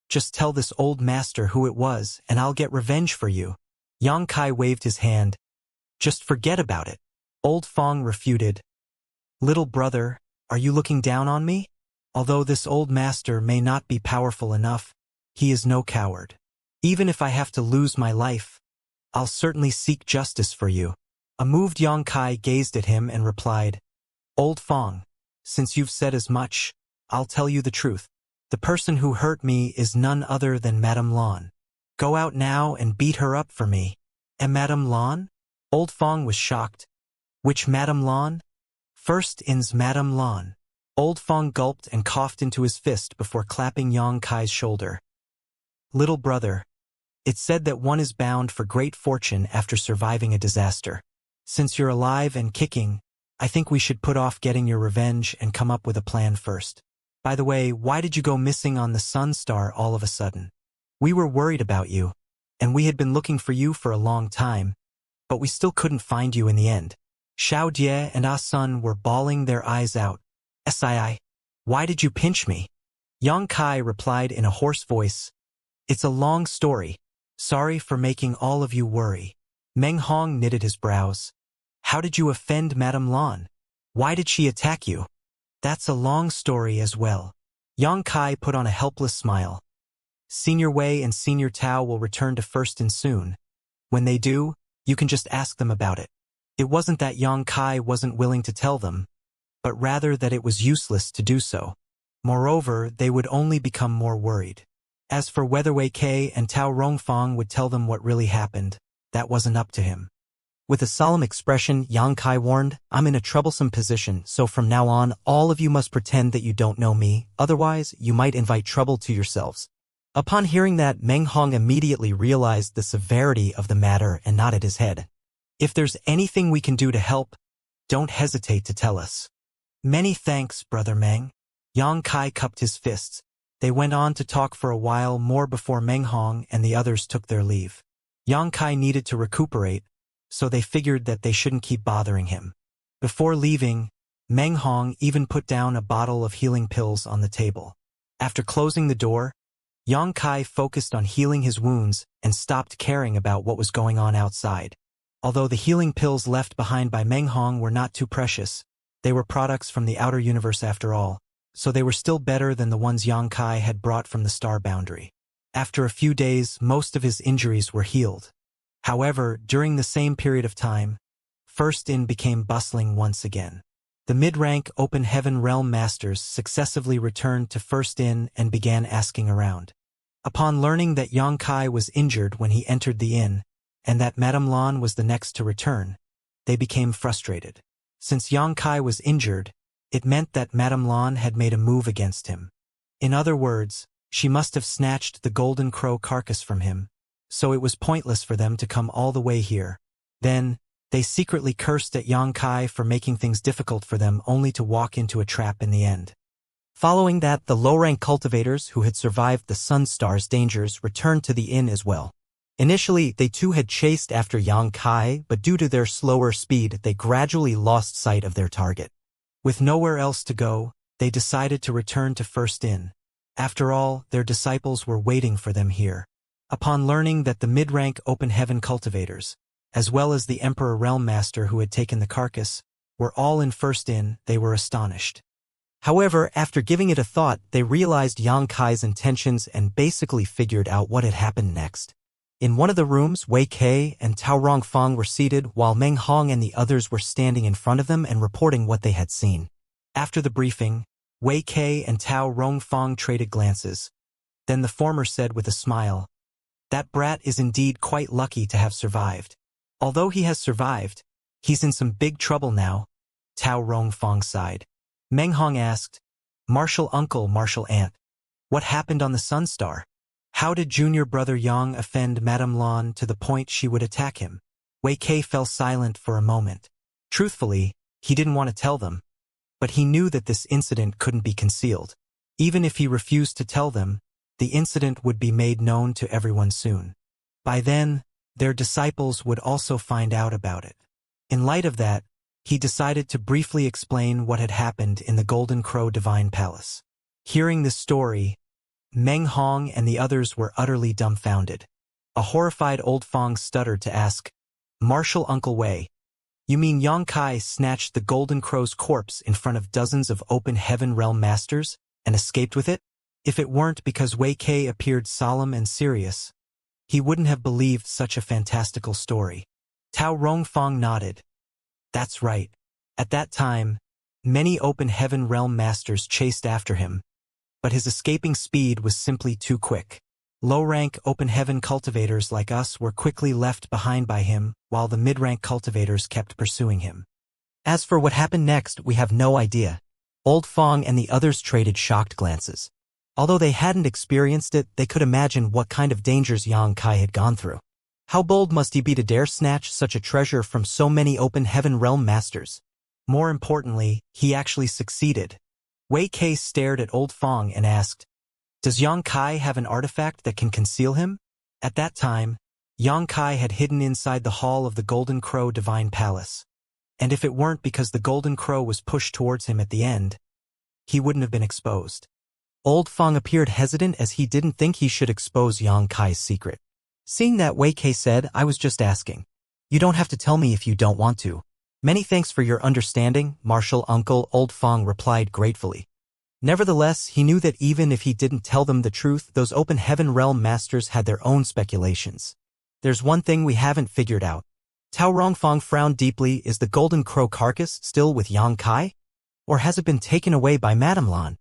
Just tell this old master who it was, and I'll get revenge for you." Yang Kai waved his hand. "Just forget about it." Old Fong refuted. "Little brother, are you looking down on me? Although this old master may not be powerful enough, he is no coward. Even if I have to lose my life, I'll certainly seek justice for you." A moved Yang Kai gazed at him and replied, "Old Fong, since you've said as much, I'll tell you the truth. The person who hurt me is none other than Madame Lan. Go out now and beat her up for me." "And Madame Lan?" Old Fong was shocked. "Which Madame Lan?" "First in's Madame Lan." Old Fong gulped and coughed into his fist before clapping Yang Kai's shoulder. "Little brother, it's said that one is bound for great fortune after surviving a disaster. Since you're alive and kicking, I think we should put off getting your revenge and come up with a plan first. By the way, why did you go missing on the Sun Star all of a sudden? We were worried about you, and we had been looking for you for a long time, but we still couldn't find you in the end." Xiao Jie and Ah Sun were bawling their eyes out. "Sii, why did you pinch me?" Yang Kai replied in a hoarse voice, "It's a long story. Sorry for making all of you worry." Meng Hong knitted his brows. "How did you offend Madame Lan? Why did she attack you?" "That's a long story as well." Yang Kai put on a helpless smile. "Senior Wei and Senior Tao will return to First In soon. When they do, you can just ask them about it." It wasn't that Yang Kai wasn't willing to tell them, but rather that it was useless to do so. Moreover, they would only become more worried. As for whether Wei Kei and Tao Rongfang would tell them what really happened, that wasn't up to him. With a solemn expression, Yang Kai warned, "I'm in a troublesome position, so from now on, all of you must pretend that you don't know me, otherwise you might invite trouble to yourselves." Upon hearing that, Meng Hong immediately realized the severity of the matter and nodded his head. "If there's anything we can do to help, don't hesitate to tell us." "Many thanks, Brother Meng." Yang Kai cupped his fists. They went on to talk for a while more before Meng Hong and the others took their leave. Yang Kai needed to recuperate, so they figured that they shouldn't keep bothering him. Before leaving, Meng Hong even put down a bottle of healing pills on the table. After closing the door, Yang Kai focused on healing his wounds and stopped caring about what was going on outside. Although the healing pills left behind by Meng Hong were not too precious, they were products from the outer universe after all, so they were still better than the ones Yang Kai had brought from the star boundary. After a few days, most of his injuries were healed. However, during the same period of time, First In became bustling once again. The mid-rank Open Heaven Realm Masters successively returned to First In and began asking around. Upon learning that Yang Kai was injured when he entered the inn, and that Madame Lan was the next to return, they became frustrated. Since Yang Kai was injured, it meant that Madame Lan had made a move against him. In other words, she must have snatched the golden crow carcass from him, so it was pointless for them to come all the way here. Then, they secretly cursed at Yang Kai for making things difficult for them only to walk into a trap in the end. Following that, the low-rank cultivators who had survived the Sun Star's dangers returned to the inn as well. Initially, they too had chased after Yang Kai, but due to their slower speed, they gradually lost sight of their target. With nowhere else to go, they decided to return to First Inn. After all, their disciples were waiting for them here. Upon learning that the mid-rank open heaven cultivators, as well as the Emperor Realm Master who had taken the carcass, were all in First Inn, they were astonished. However, after giving it a thought, they realized Yang Kai's intentions and basically figured out what had happened next. In one of the rooms, Wei Kai and Tao Rongfang were seated while Meng Hong and the others were standing in front of them and reporting what they had seen. After the briefing, Wei Kai and Tao Rongfang traded glances. Then the former said with a smile, "That brat is indeed quite lucky to have survived. Although he has survived, he's in some big trouble now." Tao Rongfang sighed. Meng Hong asked, "Martial uncle, martial aunt, what happened on the Sun Star? How did junior brother Yang offend Madame Lan to the point she would attack him?" Wei Kai fell silent for a moment. Truthfully, he didn't want to tell them, but he knew that this incident couldn't be concealed. Even if he refused to tell them, the incident would be made known to everyone soon. By then, their disciples would also find out about it. In light of that, he decided to briefly explain what had happened in the Golden Crow Divine Palace. Hearing this story, Meng Hong and the others were utterly dumbfounded. A horrified old Fong stuttered to ask, "Martial Uncle Wei, you mean Yang Kai snatched the Golden Crow's corpse in front of dozens of open heaven realm masters and escaped with it?" If it weren't because Wei Kai appeared solemn and serious, he wouldn't have believed such a fantastical story. Tao Rongfang nodded. "That's right. At that time, many open heaven realm masters chased after him, but his escaping speed was simply too quick. Low-rank open heaven cultivators like us were quickly left behind by him, while the mid-rank cultivators kept pursuing him. As for what happened next, we have no idea." Old Fong and the others traded shocked glances. Although they hadn't experienced it, they could imagine what kind of dangers Yang Kai had gone through. How bold must he be to dare snatch such a treasure from so many open heaven realm masters? More importantly, he actually succeeded. Wei Kai stared at Old Fong and asked, "Does Yang Kai have an artifact that can conceal him?" At that time, Yang Kai had hidden inside the hall of the Golden Crow Divine Palace. And if it weren't because the Golden Crow was pushed towards him at the end, he wouldn't have been exposed. Old Fong appeared hesitant as he didn't think he should expose Yang Kai's secret. Seeing that, Wei Kai said, "I was just asking. You don't have to tell me if you don't want to." "Many thanks for your understanding, Martial Uncle," Old Fong replied gratefully. Nevertheless, he knew that even if he didn't tell them the truth, those open heaven realm masters had their own speculations. "There's one thing we haven't figured out." Tao Rongfang frowned deeply. "Is the Golden Crow carcass still with Yang Kai? Or has it been taken away by Madame Lan?"